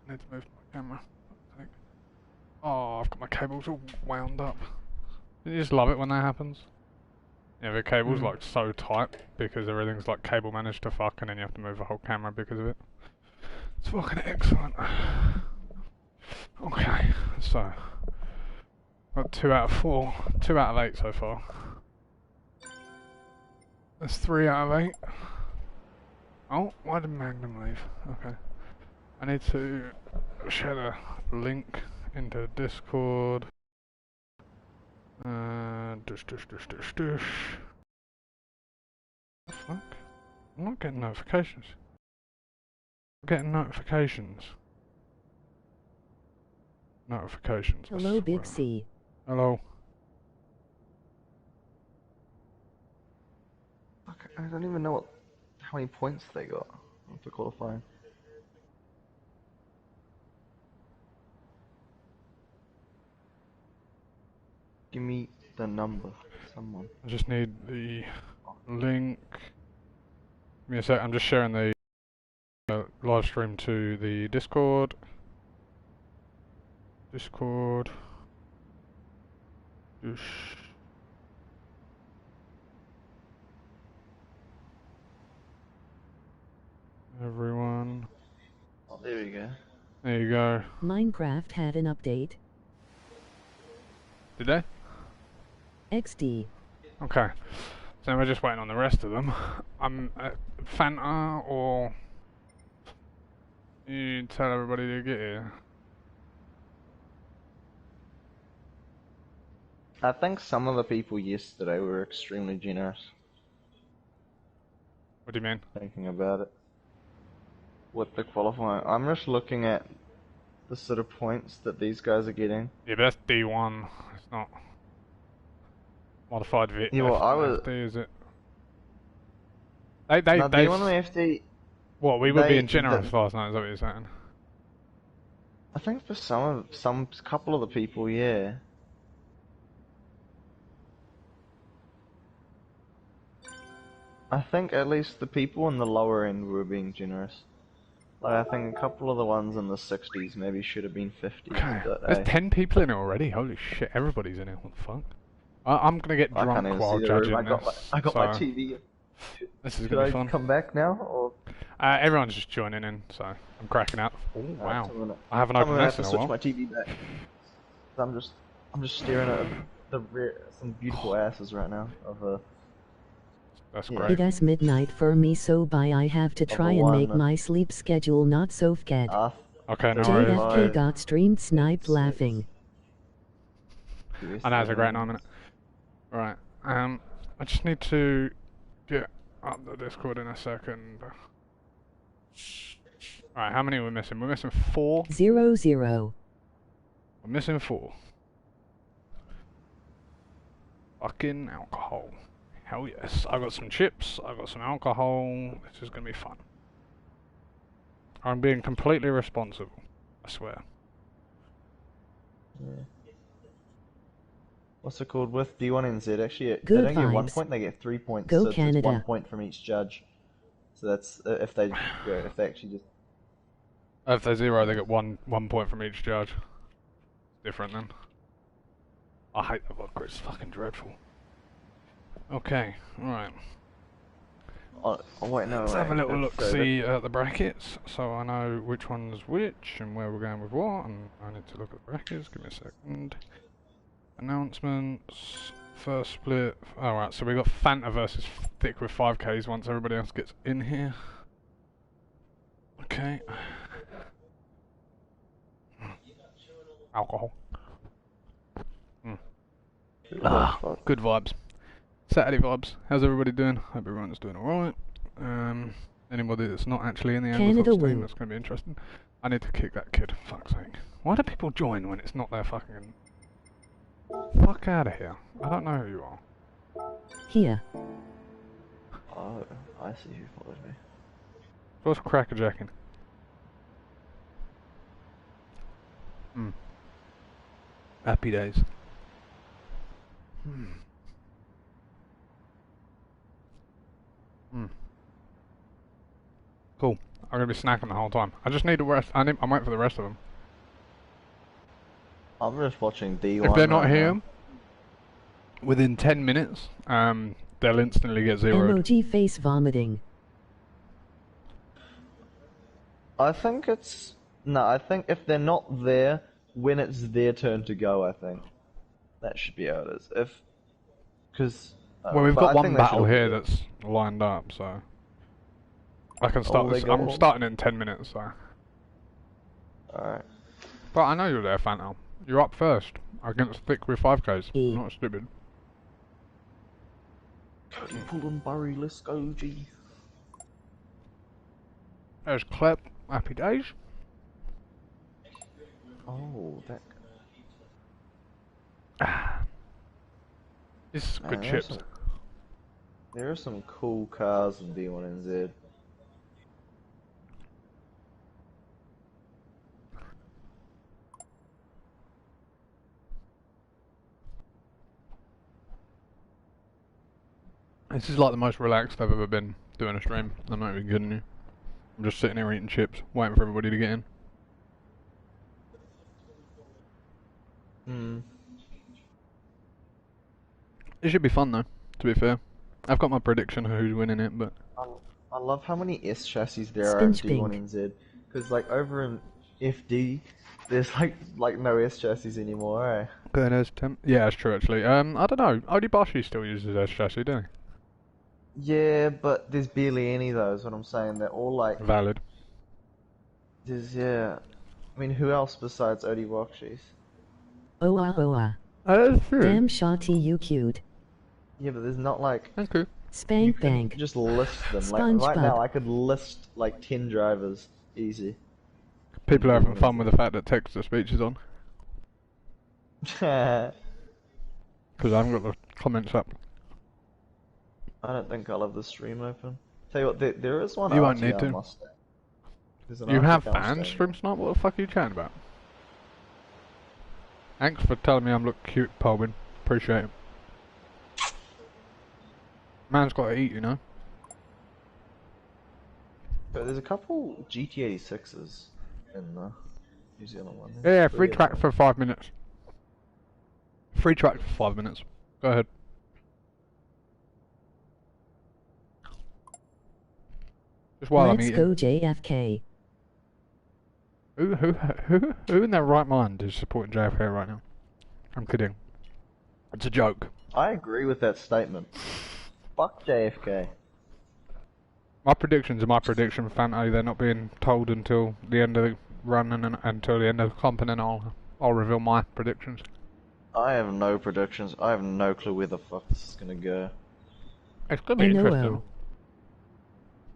I need to move my camera. I think. Oh, I've got my cables all wound up. You just love it when that happens. Yeah, the cable's like so tight because everything's like cable managed to fuck, and then you have to move the whole camera because of it. It's fucking excellent. Okay, so got 2 out of 4, 2 out of 8 so far. That's 3 out of 8. Oh, why did Magnum leave? Okay, I need to share the link into Discord. Dush. What the fuck? I'm not getting notifications. I'm getting notifications. Notifications. Hello, Big C. Hello. Okay, I don't even know how many points they got after qualifying. Give me the number, someone. I just need the link. Give me a sec. I'm just sharing the live stream to the Discord. Discord. Everyone. Oh, there we go. There you go. Minecraft had an update. Did they? XD. Okay. So we're just waiting on the rest of them. Fanta, or you tell everybody to get here. I think some of the people yesterday were extremely generous. What do you mean? Thinking about it. With the qualifying, I'm just looking at the sort of points that these guys are getting. Yeah, but that's D1. It's not modified VT. Yeah, well, I was. FD, is it? No, they. D1 and FD. What, we were being generous last night? Is that what you're saying? I think for some couple of the people, yeah. I think at least the people in the lower end were being generous. Like, I think a couple of the ones in the 60s maybe should have been 50s. Okay. But, There's 10 people in it already. Holy shit! Everybody's in it. What the fuck? I'm gonna get drunk while judging this. I got my TV. This is gonna be fun. Come back now, or? Everyone's just joining in, so I'm cracking out. Oh wow! I haven't opened this in a while. I'm gonna have to switch my TV back. I'm just staring at some beautiful asses right now of That's great. It is midnight for me, so I have to try and make my sleep schedule not so fked. Okay, no worries. JFK got streamed sniped laughing. I know, it's a great 9 minute. Right, I just need to get up the Discord in a second. Alright, how many are we missing? We're missing 4. 0. We're missing 4. Fucking alcohol. Hell yes. I got some chips, I got some alcohol. This is gonna be fun. I'm being completely responsible, I swear. Yeah. What's it called with D1NZ? Actually, Good they don't get 1 vibes. point; they get 3 points. Go so Canada. It's 1 point from each judge. So that's if they actually just. If they're 0, they get one point from each judge. Different then. I hate the vodka, it's fucking dreadful. Okay, alright. Oh wait, no. Let's have a little look-see at the brackets, so I know which one's which and where we're going with what, and I need to look at the brackets. Give me a second. Announcements, first split. Alright, so we got Fanta versus Thick with 5Ks once everybody else gets in here. Okay. Alcohol. Good vibes. Saturday vibes. How's everybody doing? Hope everyone's doing alright. Anybody that's not actually in the AngleThots team, that's going to be interesting. I need to kick that kid, fuck's sake. Why do people join when it's not their fucking... Fuck out of here. I don't know who you are. Here. Oh, I see who followed me. What's crackerjacking? Happy days. Cool. I'm gonna be snacking the whole time. I just need to rest. I'm waiting for the rest of them. I'm just watching D1. If they're not right here now. within 10 minutes, they'll instantly get zeroed. Emoji face vomiting. I think it's... No, I think if they're not there when it's their turn to go, I think. That should be how it is. Because... well, we've got one battle here that's lined up, so... I can start this. I'm starting in 10 minutes, so... Alright. But I know you're there, Phantom. You're up first. Against Thick with 5Ks. I'm not stupid. Cody, pull and bury, let's go, G. There's Clep. Happy days. Oh, that... This is good chips. There are some cool cars in D1NZ. This is like the most relaxed I've ever been doing a stream. I'm not even kidding you. I'm just sitting here eating chips, waiting for everybody to get in. It should be fun though, to be fair. I've got my prediction of who's winning it, but... I love how many S chassis there are in D1NZ. Because like over in FD, there's like no S chassis anymore, eh? Yeah, that's true actually. I don't know. Odibashi still uses S chassis, don't he? Yeah, but there's barely any though, is what I'm saying. They're all like... Valid. There's, yeah... I mean, who else besides Odiwakshis? Oa. That's true. Damn shawty you cute. Yeah, but there's not like... Thank you. Spank bank. Just list them. Like, right now, I could list like 10 drivers. Easy. People are having fun with the fact that text-to-speech is on. Because I haven't got the comments up. I don't think I'll have the stream open. Tell you what, there is one. You won't need to. Mustang. You have fans, Stream Snipe? What the fuck are you chatting about? Thanks for telling me I'm look cute, Polwin. Appreciate it. Man's got to eat, you know. But there's a couple GT86s in the New Zealand one. Yeah, free track for 5 minutes. Free track for 5 minutes. Go ahead. Just while I'm eating. Let's go JFK. Who in their right mind is supporting JFK right now? I'm kidding. It's a joke. I agree with that statement. Fuck JFK. My predictions are my prediction, Fanto. They're not being told until the end of the run and until the end of the comp, and then I'll reveal my predictions. I have no predictions. I have no clue where the fuck this is gonna go. It's gonna be interesting.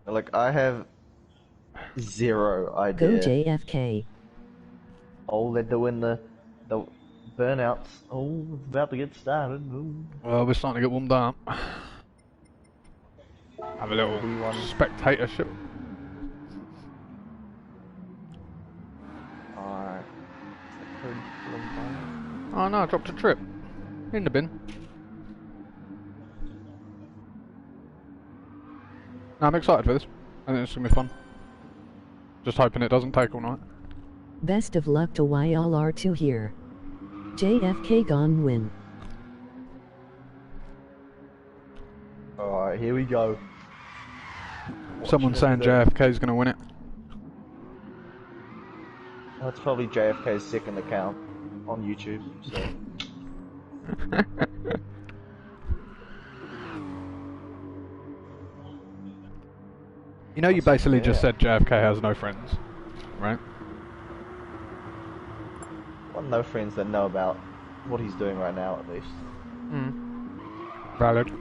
Like, I have zero idea. Go JFK. Oh, they're doing the burnouts. Oh, it's about to get started. Ooh. Well, we're starting to get warmed up. Have a little spectatorship. Alright. Oh no, I dropped a trip. In the bin. No, I'm excited for this. I think it's gonna be fun. Just hoping it doesn't take all night. Best of luck to YLR2 here. JFK gone win. Alright, here we go. Someone's saying JFK's gonna win it. That's probably JFK's second account on YouTube, so... You know, you basically just said JFK has no friends, right? Well, no friends that know about what he's doing right now, at least. Valid.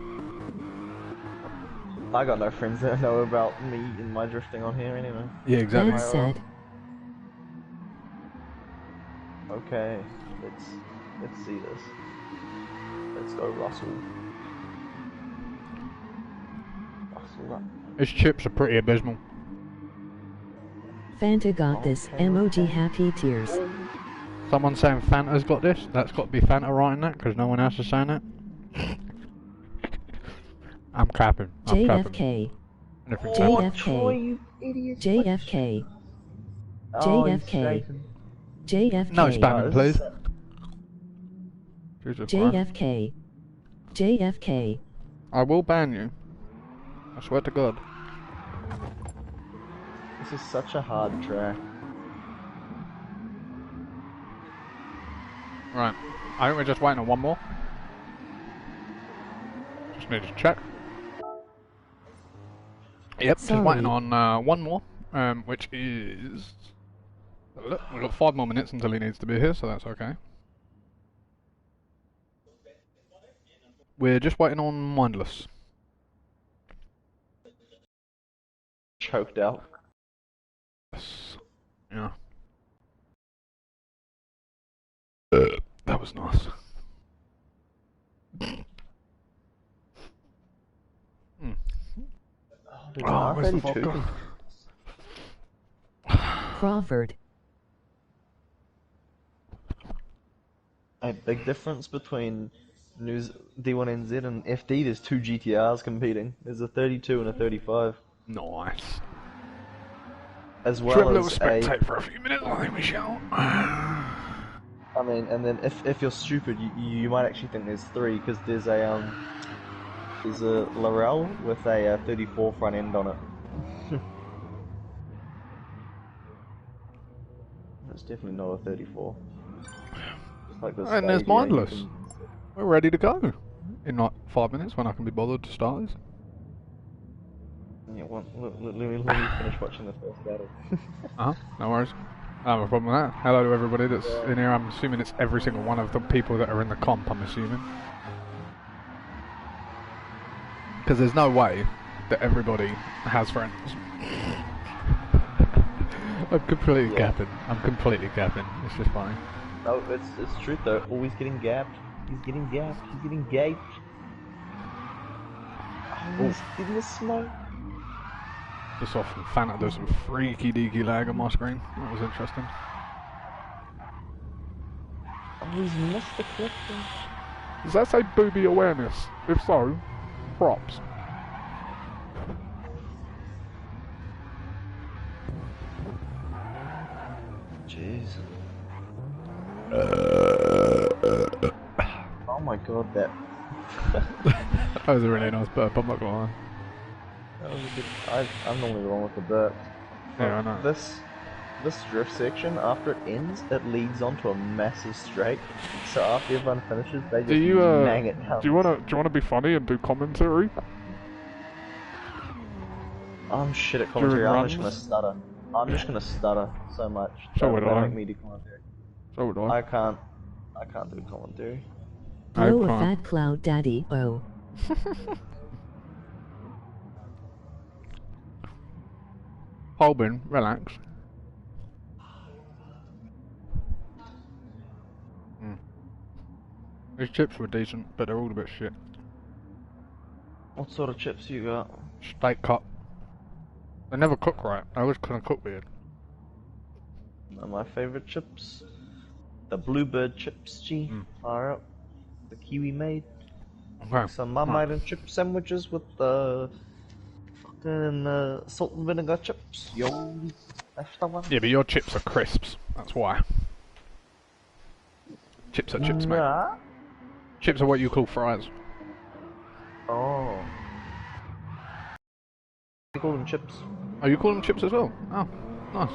I got no friends that know about me and my drifting on here anyway. Yeah, exactly. That's sad. Okay, let's see this. Let's go, Russell. Russell up. His chips are pretty abysmal. Fanta got this. Emoji happy tears. Someone saying Fanta's got this? That's got to be Fanta writing that, because no one else is saying that. I'm capping. JFK. JFK. you idiot. JFK. Oh, JFK. JFK. No spamming, please. Jesus Christ. JFK. JFK. I will ban you. I swear to God. This is such a hard track. Right. I think we're just waiting on one more. Just need to check. Yep, Sorry. just waiting on one more, which is... Look, we've got 5 more minutes until he needs to be here, so that's okay. We're just waiting on Mindless. Choked out. Yes. Yeah. That was nice. Oh, where's the vodka? Crawford. A big difference between D1NZ and FD, there's 2 GTRs competing. There's a 32 and a 35. Nice. As Should we have a well little as spectate for a few minutes? I think we shall. I mean, and then if you're stupid, you might actually think there's 3, because there's a Laurel with a 34 front end on it. It's definitely not a 34. It's like this. And there's Mindless. We're ready to go. In like 5 minutes when I can be bothered to start this. Yeah, let me finish watching the first battle. No worries. I don't have a problem with that. Hello to everybody that's in here. I'm assuming it's every single one of the people that are in the comp, I'm assuming. Because there's no way that everybody has friends. I'm completely gapping. I'm completely gapping. It's just funny. No, it's truth though. Always getting gapped. He's getting gapped. He's getting gaped. Oh, he's getting the smoke. Just off and found out there's some freaky deaky lag on my screen. That was interesting. Oh, he's missed the clip then. Does that say booby awareness? If so, props. Jeez. Oh my god, that. That was a really nice burp, I'm not gonna lie. That was a good. I'm normally wrong with the burp. Yeah, I know. This drift section, after it ends, it leads onto a massive straight. So after everyone finishes, they just bang it down. Do you wanna be funny and do commentary? I'm shit at commentary. I'm just gonna stutter. I'm just gonna stutter so much. So would I. Make me do commentary. So would I. I can't do commentary. Blow a fat cloud, daddy. Oh. Holben, relax. These chips were decent, but they're all a bit shit. What sort of chips you got? Steak cut. They never cook right. I always kind of cook weird. My favourite chips, the Bluebird chips, fire up. The Kiwi made. Okay. Some Marmite and chip sandwiches with the fucking salt and vinegar chips. Yo, that's the one. Yeah, but your chips are crisps. That's why. Chips are chips, mate. Chips are what you call fries. Oh. I call them chips. Oh, you call them chips as well? Oh, nice.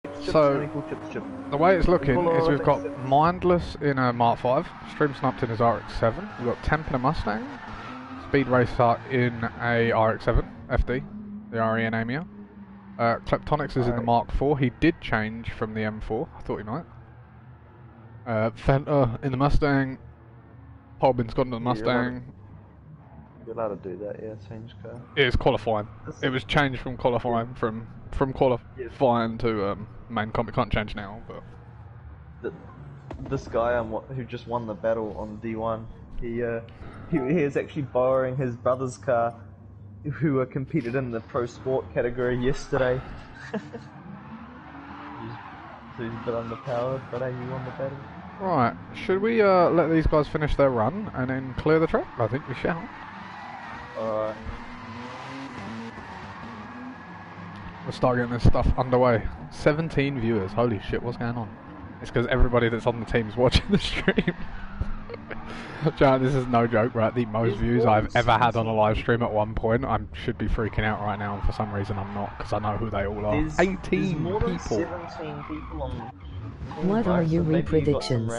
Chips, So, chips. the way it's looking is we've got Mindless in a Mark 5, Stream Snupped in his RX-7, we've got Temp in a Mustang, Speed Racer in a RX-7, FD, the RE and Amia. Kleptonics is in the Mark 4, he did change from the M4, I thought he might. Fenta in the Mustang, Holben's gone to the Mustang. You're allowed to do that, yeah, change car. It is qualifying. It was changed from qualifying, from qualifying to main comp. It can't change now, but this guy who just won the battle on D1, he is actually borrowing his brother's car, who competed in the pro sport category yesterday. So he's a bit underpowered, but he won the battle. Right, should we let these guys finish their run and then clear the track? I think we shall. Alright. We'll start getting this stuff underway. 17 viewers, holy shit, what's going on? It's because everybody that's on the team's watching the stream. John, this is no joke, right? The most views I've ever had on a live stream at one point. I should be freaking out right now, and for some reason I'm not, because I know who they all are. 18 more people. Than 17 people on. What are your predictions?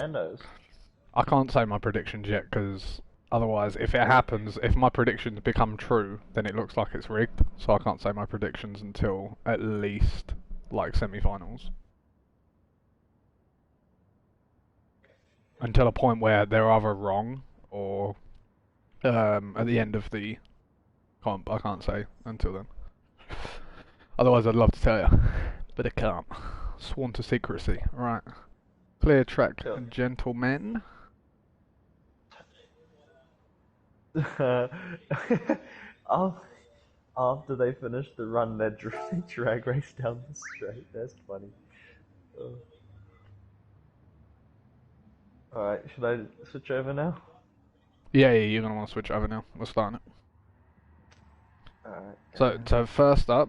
I can't say my predictions yet, because otherwise, if it happens, if my predictions become true, then it looks like it's rigged. So I can't say my predictions until at least like semi-finals. Until a point where they're either wrong or at the end of the comp. I can't say until then. Otherwise, I'd love to tell you, but I can't. Sworn to secrecy. Right. Clear track, sure. Gentlemen. After they finish the run, they drag race down the straight. That's funny. Alright, should I switch over now? Yeah, you're gonna want to switch over now. We're starting it. Alright. So first up,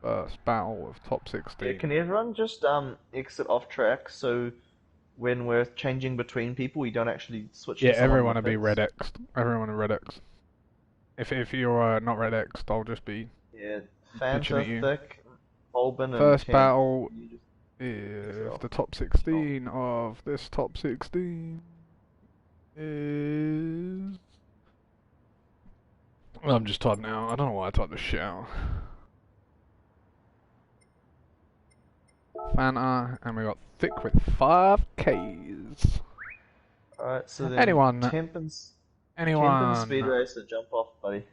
first battle of top 16. Yeah, can everyone just exit off track so when we're changing between people, we don't actually switch to Yeah, someone everyone will with be us? red X'd. Everyone will red X. If you're not red X'd, I'll just be Yeah, bitching at you. Fanta, Thick, Olben, and First Ken. battle You just- is the top 16 of this top 16 is... I'm just typing out. I don't know why I typed this shit out. Fanta, and we got Thick with 5 Ks. Alright, so then Anyone Temp and Speed Racer, jump off, buddy.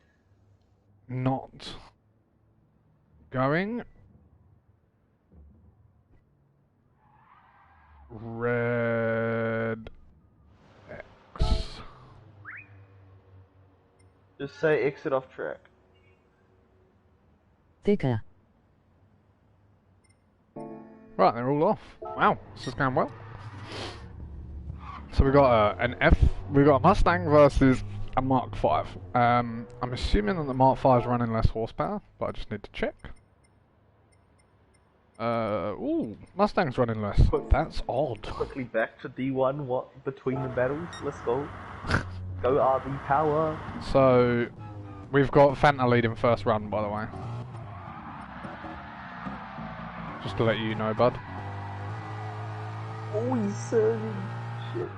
not going? Red X. Just say exit off track. Thicker. Right, they're all off. Wow, this is going well. So we got we got a Mustang versus a Mark 5. I'm assuming that the Mark 5 is running less horsepower, but I just need to check. Ooh, Mustang's running less. That's odd. Quickly back to D1, what between the battles? Let's go. Go RV power. So, we've got Fanta leading first run, by the way. Just to let you know, bud. Oh, he's surging. Shit.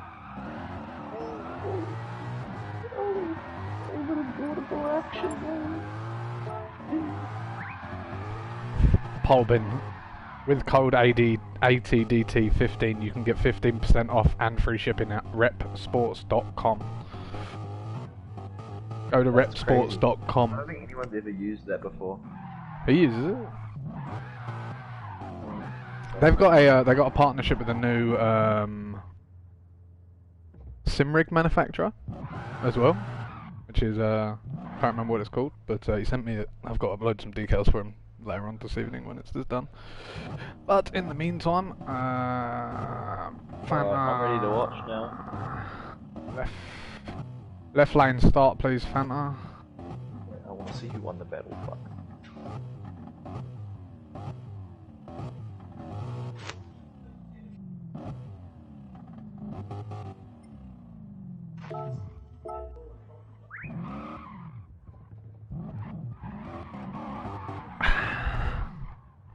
Oh, inevitable action, man. Pole bin. With code ATDT15, you can get 15% off and free shipping at repsports.com. Go to repsports.com. I don't think anyone's ever used that before. He uses it. They've got a partnership with a new sim rig manufacturer as well, which is I can't remember what it's called, but he sent me it. I've got to upload some decals for him later on this evening when it's done. But in the meantime, I'm ready to watch now. Left lane start, please, Fanta. I want to see who won the battle. Fuck.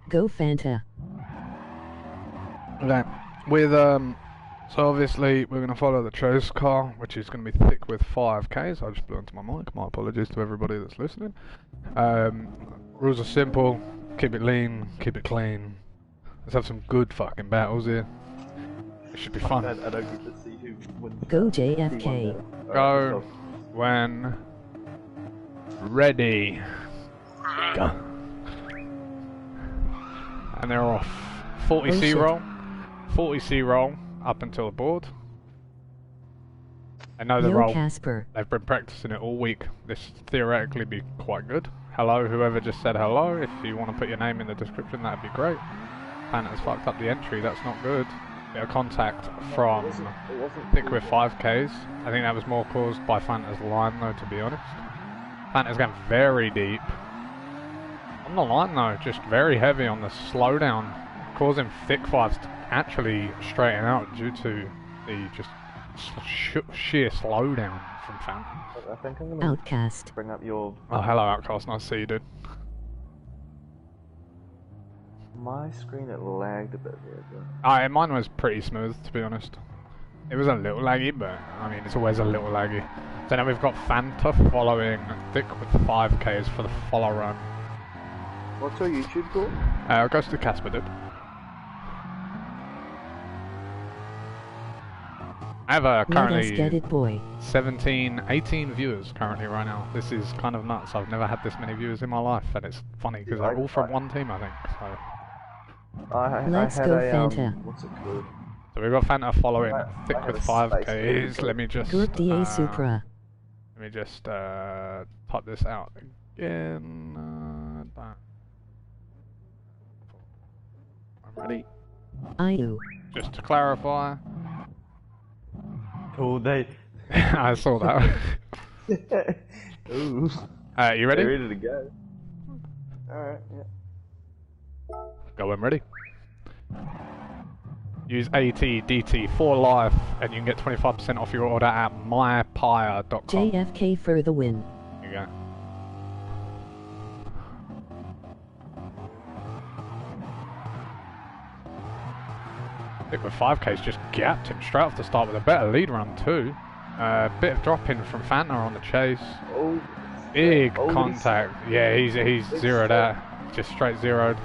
Go Fanta. Okay, with so obviously we're going to follow the choice car, which is going to be Thick with 5Ks. I just blew into my mic. My apologies to everybody that's listening. Rules are simple. Keep it lean. Keep it clean. Let's have some good fucking battles here. It should be fun. I don't get to see who wins. Go JFK. Go when ready. Go. And they're off. 40C roll. 40C roll up until the board. I know the roll. Casper. They've been practicing it all week. This theoretically be quite good. Hello, whoever just said hello. If you want to put your name in the description, that'd be great. Fanta's fucked up the entry. That's not good. bit of contact from Thick with 5Ks. I think that was more caused by Fanta's line though, to be honest. Fanta's going very deep. On the line though, just very heavy on the slowdown, causing Thick 5s to actually straighten out due to the just sheer slowdown from Fanta. I think I'm gonna Outcast. bring up your... Oh, hello Outcast, nice to see you, dude. My screen, it lagged a bit there, but... Mine was pretty smooth, to be honest. It was a little laggy, but, I mean, it's always a little laggy. So now we've got Fanta following Thick with 5Ks for the follow run. What's your YouTube called? Goes to Casper, dude. I have currently Get it, boy. 18 viewers currently right now. This is kind of nuts. I've never had this many viewers in my life, and it's funny because they're all from one team, I think. So. Let's go, Fanta. What's it called? So we've got Fanta following Thick with 5Ks. Let me just Group DA Supra. Let me just type this out again. I'm ready. Just to clarify. Oh, they... I saw that. Ooh. You ready? They're ready to go. Alright, yeah. Go when ready. Use ATDT for life and you can get 25% off your order at mypire.com. JFK for the win. There you go. Thick with 5Ks just gapped him straight off the start with a better lead run too. Bit of drop in from Fanta on the chase. Oh, big contact. Yeah, he's zeroed out. Just straight zeroed.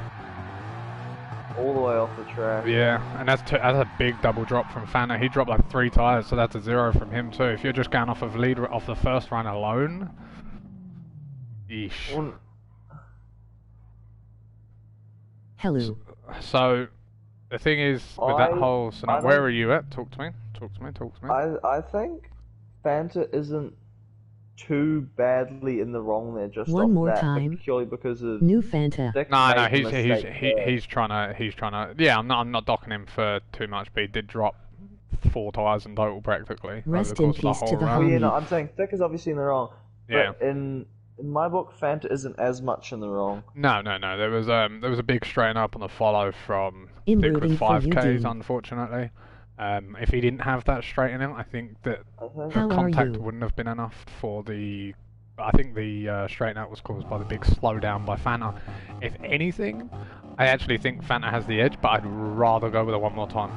All the way off the track. Yeah, and that's a big double drop from Fanta. He dropped like 3 tires, so that's a 0 from him too. If you're just going off of lead off the first run alone, yeesh. Hello. So the thing is with that whole scenario, where are you at? Talk to me. Talk to me. Talk to me. I think Fanta isn't too badly in the wrong there. Just one off more that, time. purely because of new Fanta. No, he's trying to. Yeah, I'm not docking him for too much, but he did drop 4 tires in total practically. Rest in peace to the well, yeah, no, I'm saying Thick is obviously in the wrong. Yeah. But in my book, Fanta isn't as much in the wrong. No. There was a big straighten up on the follow from Thick with 5Ks, unfortunately. If he didn't have that straightening, I think that the contact wouldn't have been enough for the... I think the straighten out was caused by the big slowdown by Fanta. If anything, I actually think Fanta has the edge, but I'd rather go with it one more time.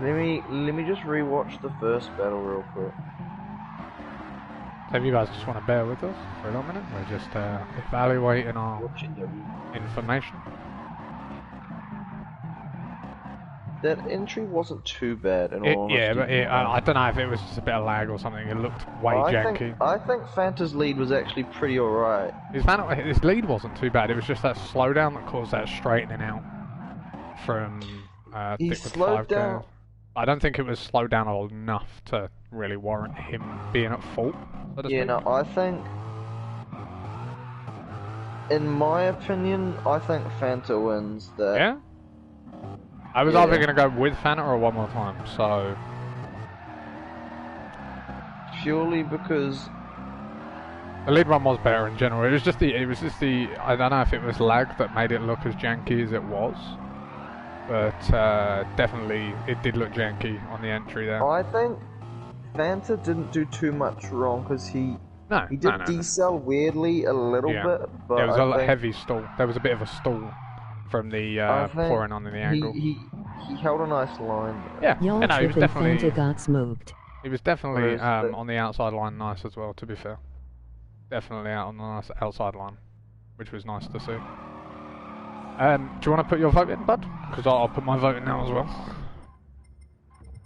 Let me just rewatch the first battle real quick. So if you guys just want to bear with us for a little minute, we're just evaluating our information. That entry wasn't too bad in all honesty. Yeah, but I don't know if it was just a bit of lag or something. It looked way janky. I think Fanta's lead was actually pretty alright. His lead wasn't too bad. It was just that slowdown that caused that straightening out from he Thick with slowed 5K. down. I don't think it was slowed down enough to really warrant him being at fault. Yeah, no, I think... In my opinion, I think Fanta wins that. Yeah? I was either going to go with Fanta or one more time, so... Purely because... The lead run was better in general. It was just the... I don't know if it was lag that made it look as janky as it was. But definitely it did look janky on the entry there. I think Fanta didn't do too much wrong because he did decel weirdly a little bit. But there was a heavy stall. There was a bit of a stall from the pouring on in the angle. He held a nice line. Yeah, y'all he was definitely Fanta got smoked. He was definitely on the outside line nice as well. To be fair, definitely out on the nice outside line, which was nice to see. Do you want to put your vote in, bud? Because I'll put my vote in now as well.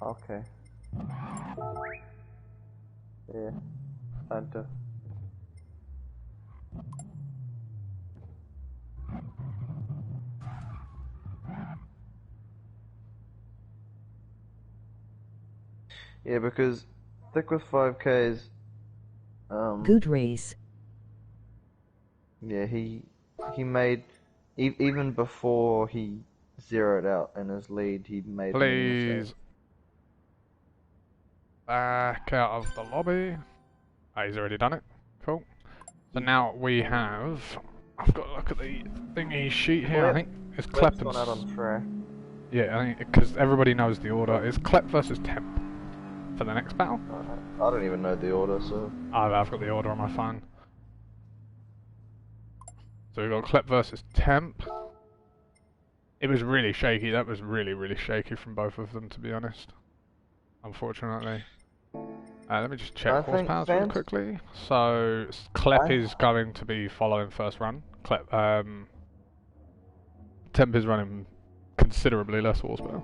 Okay. Yeah, Fanta. Yeah, because Thick with 5Ks. Good race. Yeah, he made even before he zeroed out in his lead. He made many Please. mistakes. Back out of the lobby. Oh, he's already done it. Cool. So now we have... I've got to look at the thingy sheet here. I think it's Klep and... Gone out on track. Yeah, I think because everybody knows the order. It's Klep versus Temp for the next battle. I don't even know the order, so... I've got the order on my phone. So we've got Klep versus Temp. It was really shaky. That was really, really shaky from both of them, to be honest. Unfortunately. Let me just check horsepower really quickly. So Klep is going to be following first run. Temp is running considerably less horsepower.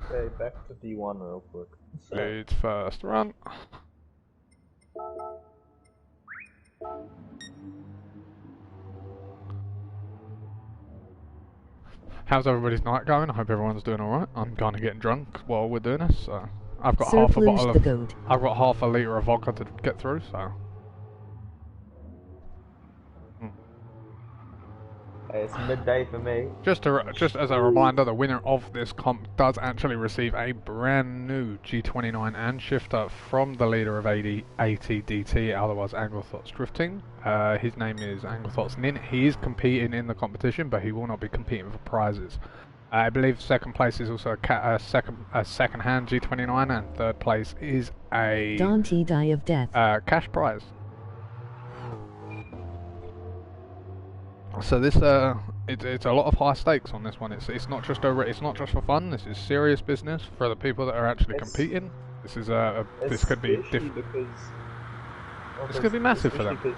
Okay, back to D1 real quick. Leads first run. How's everybody's night going? I hope everyone's doing alright. I'm kind of getting drunk while we're doing this, so I've got half a bottle of... I've got half a litre of vodka to get through, so... Hey, it's midday for me. Just as a reminder, the winner of this comp does actually receive a brand new G29 and shifter from the leader of ATDT, otherwise AngleThots Drifting. His name is AngleThots Nin. He is competing in the competition, but he will not be competing for prizes. I believe second place is also a second-hand G29, and third place is a Dante die of death. Cash prize. So this it's a lot of high stakes on this one. It's not just for fun. This is serious business for the people that are actually competing. This is this could be this could be massive for them. Because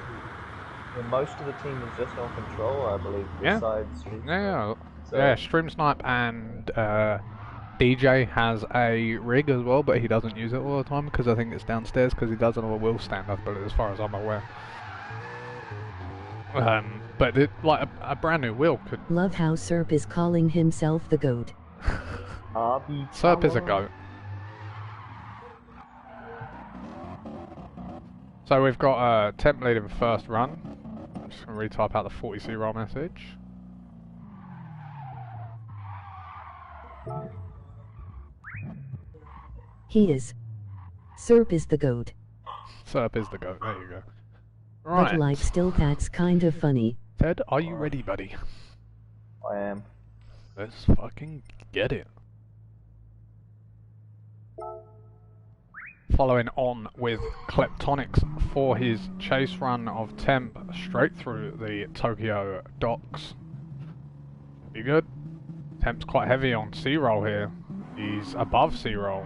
most of the team is just on control, I believe. Besides Stream Snipe and DJ has a rig as well, but he doesn't use it all the time because I think it's downstairs because he doesn't have a wheel stand up, but as far as I'm aware. But like a brand new wheel could... Love how Serp is calling himself the GOAT. Serp is a GOAT. So we've got Temp leading first run. I'm just going to retype out the 40C roll message. He is. Serp is the GOAT. Serp is the GOAT, there you go. Right. But like still that's kind of funny. Ted, are you ready, buddy? I am. Let's fucking get it. Following on with Kleptonics for his chase run of Temp straight through the Tokyo docks. Be good. Temp's quite heavy on C-roll here. He's above C-roll.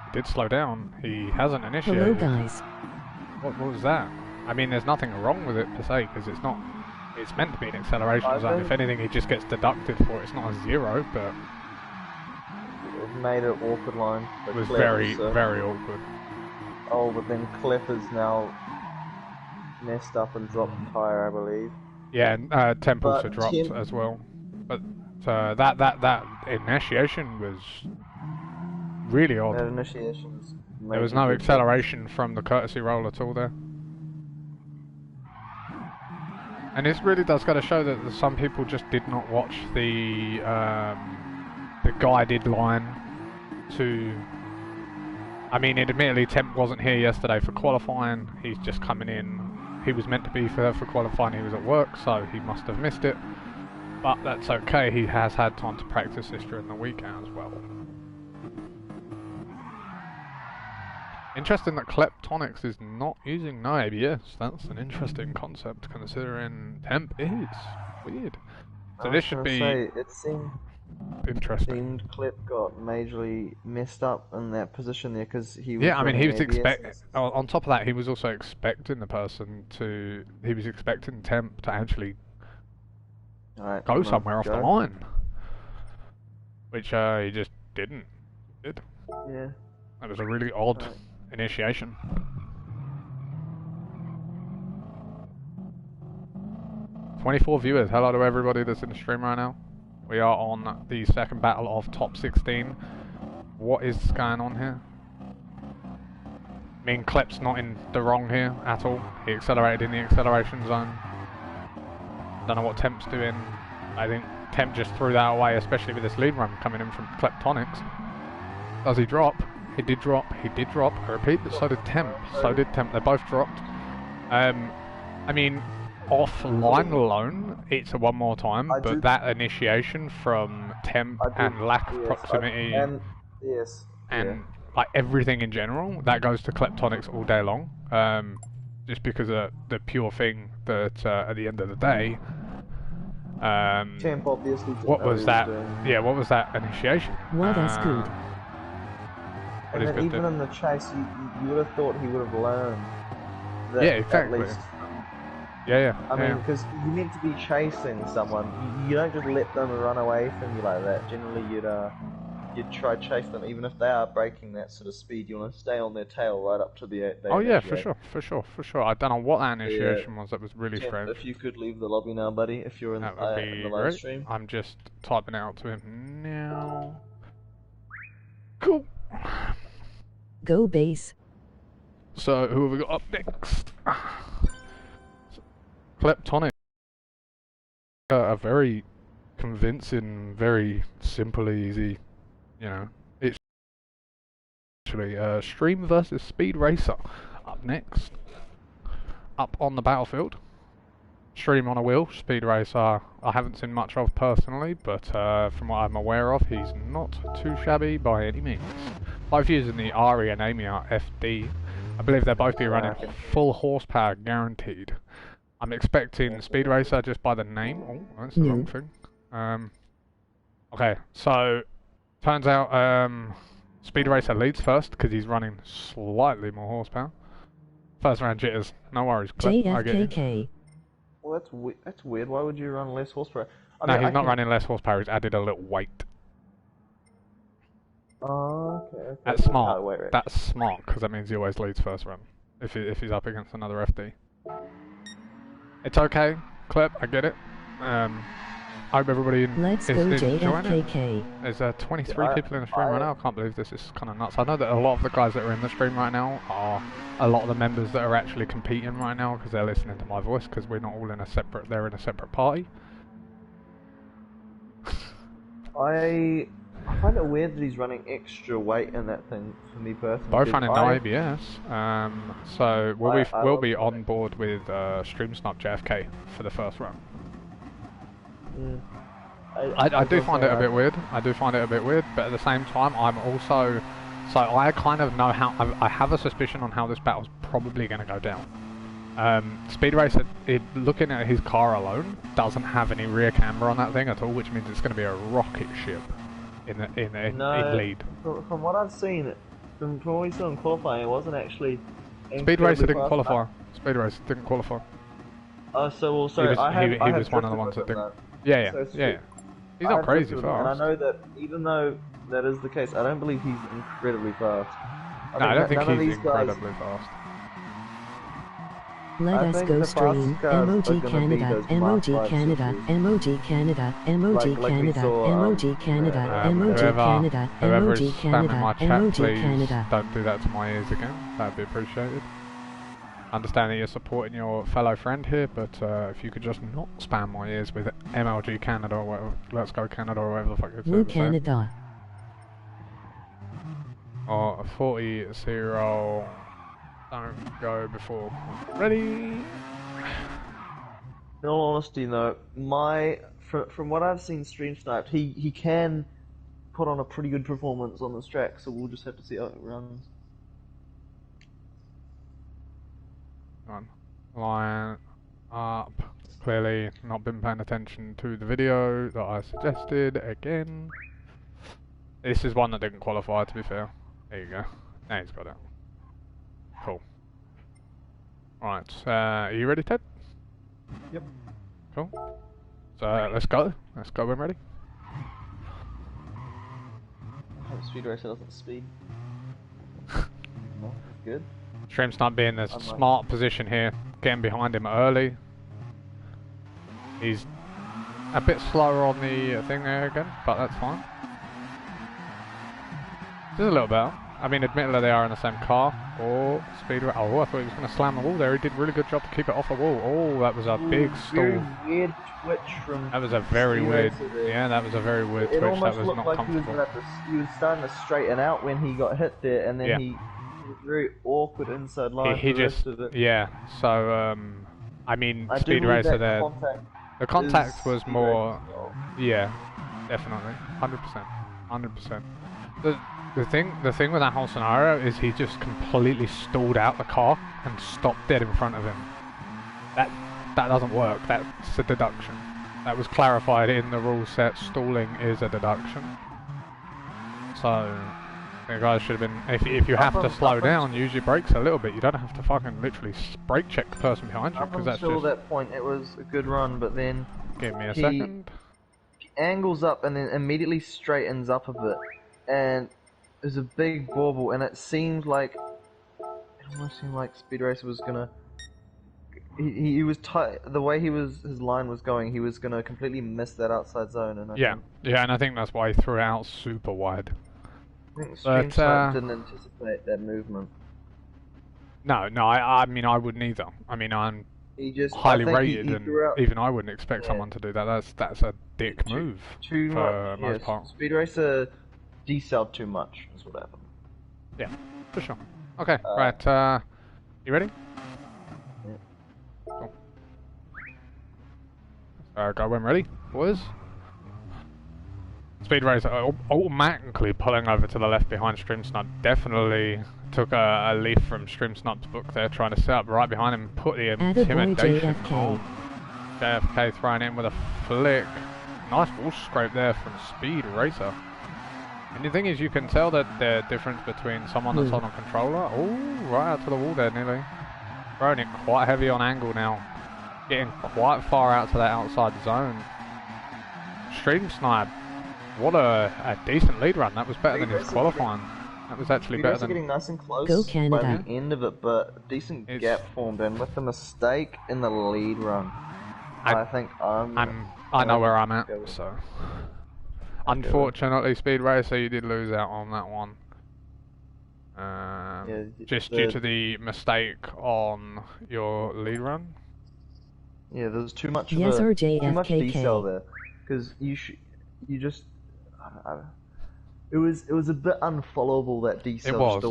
He did slow down. He hasn't initiated. Hello guys. What was that? I mean, there's nothing wrong with it per se, because it's not... It's meant to be an acceleration zone. If anything, he just gets deducted for it. It's not a zero, but... It made an awkward line. It was very, very awkward. Oh, but then Clef is now messed up and dropped the tyre, I believe. Yeah, and Temp also dropped as well. But that initiation was really odd. That initiation's there was no acceleration from the courtesy roll at all there. And this really does go to show that some people just did not watch the guided line to... I mean, admittedly, Temp wasn't here yesterday for qualifying. He's just coming in. He was meant to be for qualifying. He was at work, so he must have missed it. But that's okay. He has had time to practice this during the week as well. Interesting that Kleptonics is not using no ABS. That's an interesting concept considering Temp is. Weird. So this should be interesting. Seemed Klep got majorly messed up in that position there because he was... Yeah, I mean, he was on top of that, he was also expecting the person to... He was expecting Temp to actually go somewhere off the line. Which he just didn't. Yeah. That was a really odd initiation. "24 viewers. Hello to everybody that's in the stream right now. We are on the second battle of top 16. What is going on here? I mean, Klep's not in the wrong here at all. He accelerated in the acceleration zone. Don't know what Temp's doing. I think Temp just threw that away, especially with this lead run coming in from Kleptonics. Does he drop? He did drop. He did drop. I repeat, but so did Temp. So did Temp. They both dropped. I mean, offline alone, it's a one more time, but that initiation from Temp and lack of proximity and like everything in general, that goes to Kleptonics all day long. Just because of the pure thing that at the end of the day, Temp obviously didn't what know was he that? doing. Yeah, what was that initiation? Well, that's good. And then even in the chase, you would have thought he would have learned that. Yeah, exactly. At least, yeah. I mean, because you're meant to be chasing someone. You don't just let them run away from you like that. Generally, you'd try to chase them, even if they are breaking that sort of speed. You want to stay on their tail right up to the. Oh yeah, for sure. I don't know what that initiation was. That was really strange. If you could leave the lobby now, buddy, if you're in the live stream. I'm just typing it out to him now. Cool. Go base. So who have we got up next? Kleptonic. A very convincing, very simple, easy. You know, it's actually Stream versus Speed Racer up next. Up on the battlefield. Stream on a wheel, Speed Racer I haven't seen much of personally, but from what I'm aware of, he's not too shabby by any means. Both using the Ari and Amia FD. I believe they'll both be running full horsepower guaranteed. I'm expecting Speed Racer just by the name. Oh, that's the wrong thing. Okay, so turns out Speed Racer leads first because he's running slightly more horsepower. First round jitters, no worries. JFKK. Well, that's weird. Why would you run less horsepower? No, he's not running less horsepower. He's added a little weight. Oh, okay. That's smart. That's smart because that means he always leads first run if he's up against another FD. It's okay, Klep. I get it. I hope everybody Let's go JFKK. There's 23 people in the stream right now. I can't believe this is kind of nuts. I know that a lot of the guys that are in the stream right now are a lot of the members that are actually competing right now because they're listening to my voice because we're not all in a separate. They're in a separate party. I find it weird that he's running extra weight in that thing for me personally. Both running no ABS, so we'll be on board with StreamSnap JFK for the first run. I do find it a bit weird. I do find it a bit weird, but at the same time, I'm also I kind of know how I have a suspicion on how this battle's probably going to go down. Speed Racer, looking at his car alone, doesn't have any rear camera on that thing at all, which means it's going to be a rocket ship in lead. From what I've seen, from what we saw in qualifying, it wasn't actually. Speed Racer didn't qualify. Speed Racer didn't qualify. So sorry, he was one of the ones that didn't. Yeah. He's not crazy fast. And I know that even though that is the case, I don't believe he's incredibly fast. I don't think he's incredibly fast. Let us go stream. Emoji Canada, Emoji Canada, Emoji Canada, Emoji Canada, Emoji Canada, Emoji Canada, Emoji Canada, Emoji Canada. Don't do that to my ears again. That'd be appreciated. Understand that you're supporting your fellow friend here, but if you could just not spam my ears with MLG Canada or whatever, Let's Go Canada or whatever the fuck it's Woo Canada. Or 40-0. Don't go before ready. In all honesty, though, from what I've seen stream sniped, he can put on a pretty good performance on this track, so we'll just have to see how it runs. Line up. Clearly not been paying attention to the video that I suggested again. This is one that didn't qualify, to be fair. There you go. Now he's got it. Cool. Right, are you ready, Ted? Yep. Cool. So let's go. Let's go when ready. Speed Racer doesn't speed. No, good. Stream's not being in a smart position here, getting behind him early. He's a bit slower on the thing there again, but that's fine. Just a little better. I mean, admittedly they are in the same car, Oh, speed racer. Oh, I thought he was going to slam the wall there. He did a really good job to keep it off the wall. Oh, that was a big stall. Very weird twitch from. That was a very weird. Yeah, that was a very weird twitch. That was not like comfortable. He was starting to straighten out when he got hit there, and then he was very awkward inside line. He just. Yeah. So I mean, speed racer there. The contact was more. Yeah, definitely, 100%, 100%. The thing with that whole scenario is he just completely stalled out the car and stopped dead in front of him. That doesn't work. That's a deduction. That was clarified in the rule set. Stalling is a deduction. So the guys should have been. If you have to slow down, use your brakes a little bit. You don't have to fucking literally brake check the person behind you because that's just. Up until that point, it was a good run, but then. Give me a second. He angles up and then immediately straightens up a bit, and. There's a big bauble, and it almost seemed like Speed Racer was gonna. He was tight. The way his line was going, he was gonna completely miss that outside zone. And yeah, and I think that's why he threw it out super wide. I think Streamsnipe didn't anticipate that movement. No, I mean I wouldn't either. I mean I'm highly rated, and even I wouldn't expect someone to do that. That's a dick move for most part. Speed Racer. Decelled too much is what happened. Yeah, for sure. Okay, right, you ready? Yeah. Cool. Go when ready, boys. Speed Racer automatically pulling over to the left behind Streamsnipe. Definitely took a leaf from Streamsnipe's book there, trying to set up right behind him and put the intimidation on. JFK thrown in with a flick. Nice wall scrape there from Speed Racer. And the thing is, you can tell that the difference between someone that's on a controller. Oh, right out to the wall there, nearly. Throwing it quite heavy on angle now. Getting quite far out to that outside zone. Streamsnipe, what a decent lead run. That was better than his qualifying. That was actually better than. Getting nice and close by the end of it, but a decent gap formed, and with the mistake in the lead run, I think I know where I'm at, so. Unfortunately, Speed Racer, you did lose out on that one. Just due to the mistake on your lead run. Yeah, there was too much decel there, because you just. It was a bit unfollowable, that decel.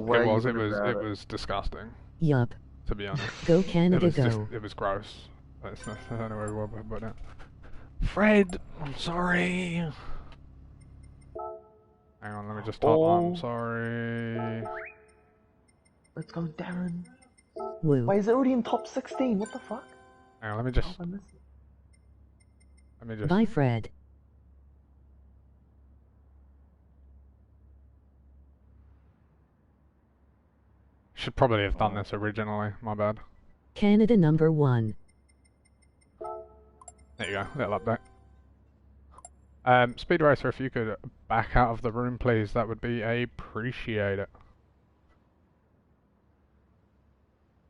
It was disgusting. Yup. To be honest. Go Canada, go. It was gross. That's the only way we put it. Fred, I'm sorry. Hang on, let me just type. I'm sorry. Let's go, Darren. Woo. Wait, is it already in top 16? What the fuck? Hang on, let me just. Bye, Fred. Should probably have done this originally. My bad. Canada #1. There you go. Little update. Speed Racer, if you could back out of the room, please, that would be appreciated.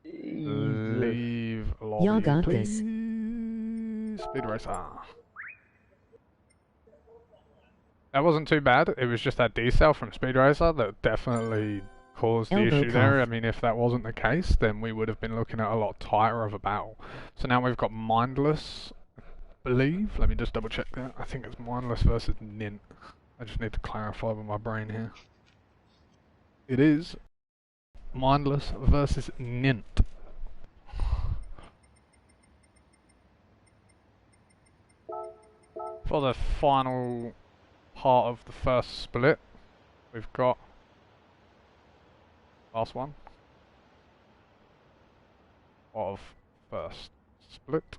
Leave lobby, Y'all got please. this. Speed Racer. That wasn't too bad. It was just that decel from Speed Racer that definitely caused the issue there. I mean, if that wasn't the case, then we would have been looking at a lot tighter of a battle. So now we've got Mindless. Believe. Let me just double check that. I think it's Mindless versus Nint. I just need to clarify with my brain here. It is Mindless versus Nint. For the final part of the first split, we've got last one of first split.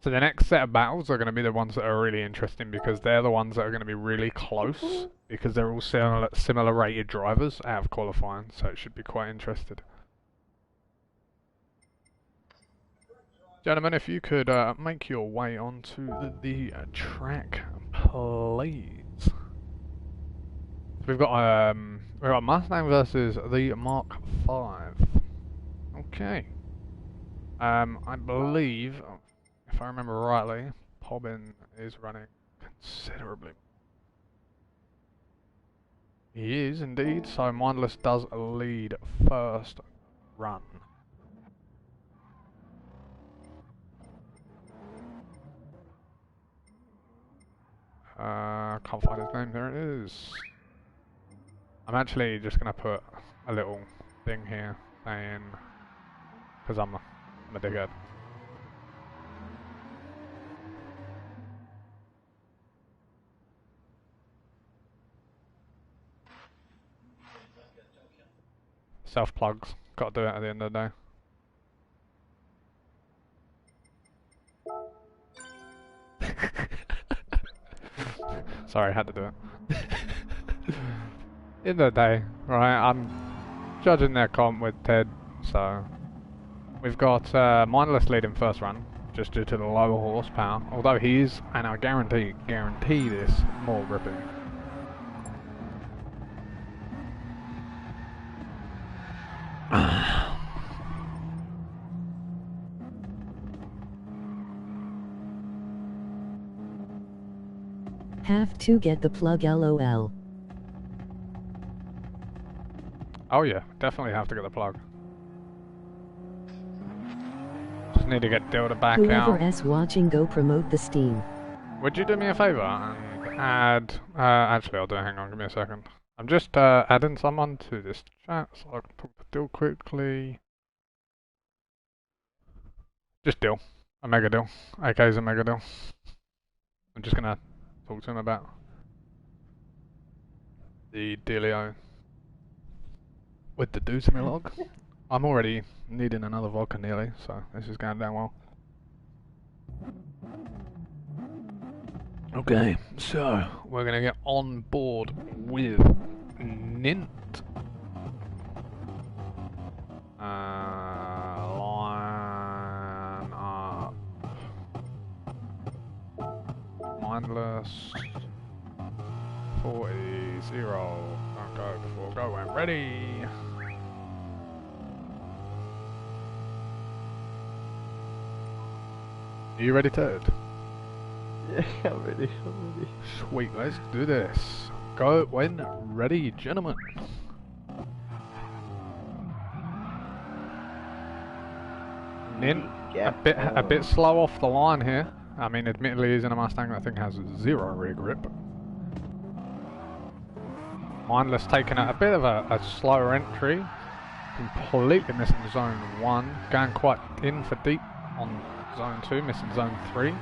So the next set of battles are going to be the ones that are really interesting, because they're the ones that are going to be really close, because they're all similar rated drivers out of qualifying, so it should be quite interesting. Gentlemen, if you could make your way onto the track, please. We've got Mustang versus the Mark V. Okay. I believe, if I remember rightly, Pobbin is running considerably. He is indeed, so Mindless does lead first run. Can't find his name, there it is. I'm actually just going to put a little thing here saying, because I'm a dickhead. Self-plugs, got to do it at the end of the day. Sorry, had to do it. End of the day, right, I'm judging their comp with Ted, so we've got Mindless leading first run, just due to the lower horsepower, although he is, and I guarantee this, more ripping. Have to get the plug, LOL. Oh yeah, definitely have to get the plug. Just need to get Dilda back out. Whoever's watching, go promote the Steam. Would you do me a favour and add... actually I'll do it, hang on, give me a second. I'm just adding someone to this chat so I can talk to Dill quickly. Just Dill. A Mega Dill. AK's a Mega Dill. I'm just gonna talk to him about the dealio with the do to me log. I'm already needing another vodka nearly, so this is going down well. Okay, so we're gonna get on board with Nint. Line up. Mindless. 40, 0. Don't go before go. I'm ready. Are you ready, Ted? Yeah, I'm ready. Sweet, let's do this. Go when ready, gentlemen. Nint, a bit slow off the line here. I mean, admittedly, he's in a Mustang that I think has 0 rear grip. Mindless taking a bit of a slower entry. Completely missing zone 1. Going quite in for deep on zone 2, missing zone 3.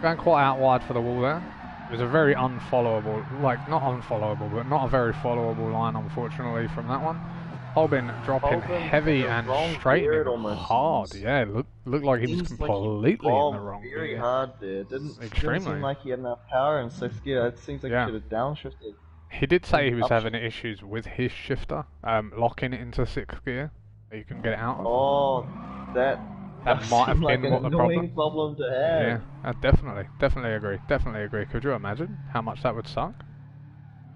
Going quite out wide for the wall there. It was a very unfollowable, like not unfollowable, but not a very followable line, unfortunately, from that one. Holbin dropping heavy and straight hard. Yeah, looked like he was completely in the wrong gear. Very hard there. Didn't seem like he had enough power in 6th gear. It seems like he should have downshifted. He did say he was having issues with his shifter, locking it into 6th gear, that you can get it out of. Oh, that might have been what the problem to have. Yeah, definitely agree. Could you imagine how much that would suck?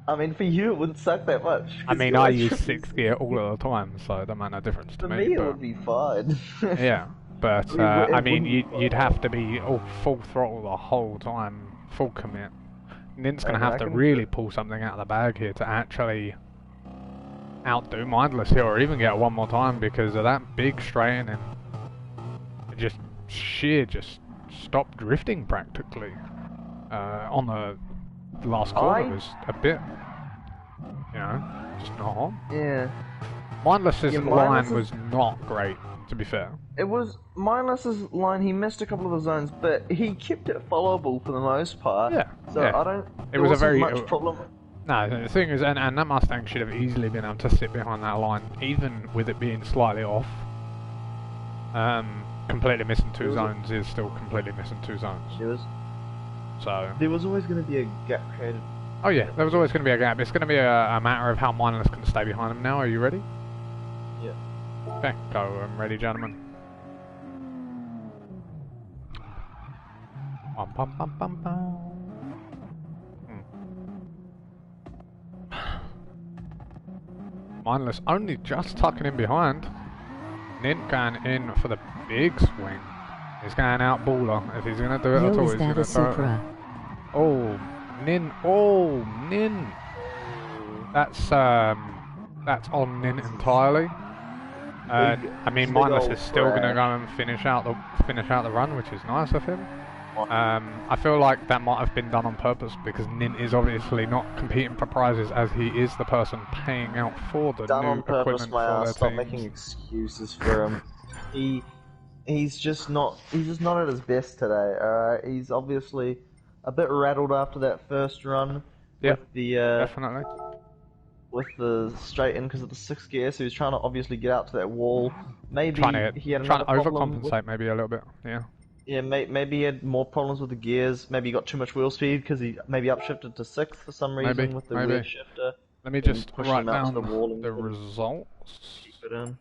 I mean, for you it wouldn't suck that much. I mean, I use 6th gear all of the time, so that made no difference to me. For me it would be fine. Yeah, but I mean, you'd have to be full throttle the whole time, full commit. Nint's going to have to really pull something out of the bag here to actually outdo Mindless here, or even get one more time because of that big strain and just stopped drifting practically. On the last corner was a bit, just not on. Yeah. Mindless's line was not great, to be fair. It was Mindless's line. He missed a couple of the zones, but he kept it followable for the most part. Yeah. So yeah. I don't. It was a very much problem. No, the thing is, and that Mustang should have easily been able to sit behind that line, even with it being slightly off. Completely missing 2 zones is still completely missing 2 zones. There was always going to be a gap created. Oh yeah, there was always going to be a gap. It's going to be a matter of how Mindless can stay behind him now. Are you ready? Yeah. Okay, go. I'm ready, gentlemen. Bum, bum, bum, bum, bum. Mindless only just tucking in behind. Nint going in for the big swing. He's going out baller. If he's going to do it at all, he's going to throw it. Oh, Nint. Oh, Nint. That's on Nin entirely. I mean, Mindless is still going to go and finish out the run, which is nice of him. I feel like that might have been done on purpose because Nin is obviously not competing for prizes, as he is the person paying out for the new equipment for their Stop teams. making excuses for him. He's just not at his best today. Alright, he's obviously a bit rattled after that first run. Yep, with the definitely. With the straight in because of the 6th gear, so he's trying to obviously get out to that wall. Maybe he had trying to overcompensate with... maybe a little bit. Yeah. Yeah, maybe he had more problems with the gears. Maybe he got too much wheel speed because he maybe upshifted to 6th for some reason with the weird shifter. Let me just write down the results. Keep it in.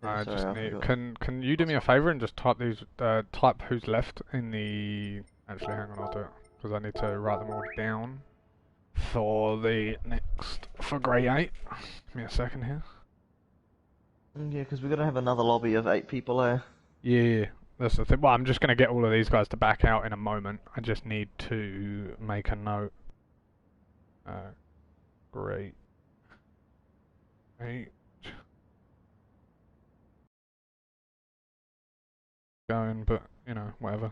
I just need. Can you do me a favor and just type these? Type who's left in the. Actually, hang on, I'll do it because I need to write them all down for the next grade 8. Give me a second here. Yeah, because we're gonna have another lobby of 8 people there. Yeah, that's the thing. Well, I'm just gonna get all of these guys to back out in a moment. I just need to make a note. Great. 8. Going, but you know, whatever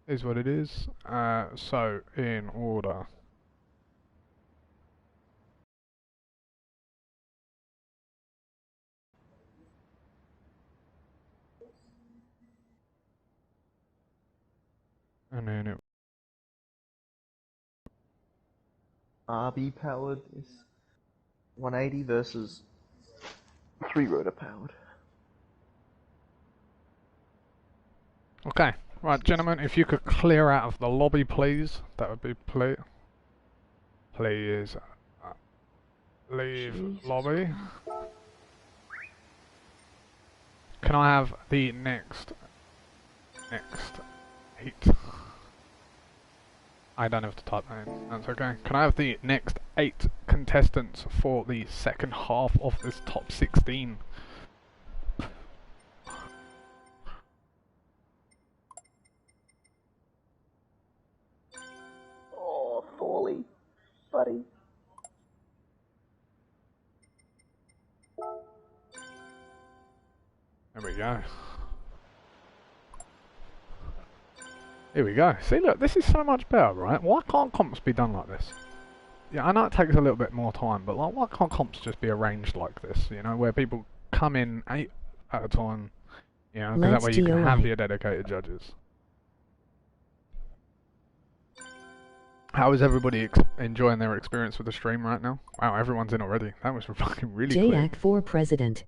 is what it is. So in order. And then it. RB powered is 180 versus 3 rotor powered. Okay, right, gentlemen, if you could clear out of the lobby, please. That would be please. Leave lobby. Can I have the next heat? I don't have to type that in. That's okay. Can I have the next 8 contestants for the second half of this top 16? Oh, Thorley, buddy. There we go. Here we go. See, look, this is so much better, right? Why can't comps be done like this? Yeah, I know it takes a little bit more time, but like, why can't comps just be arranged like this? You know, where people come in 8 at a time. You know, because that way you can have your dedicated judges. How is everybody enjoying their experience with the stream right now? Wow, everyone's in already. That was fucking really quick. JAC for president.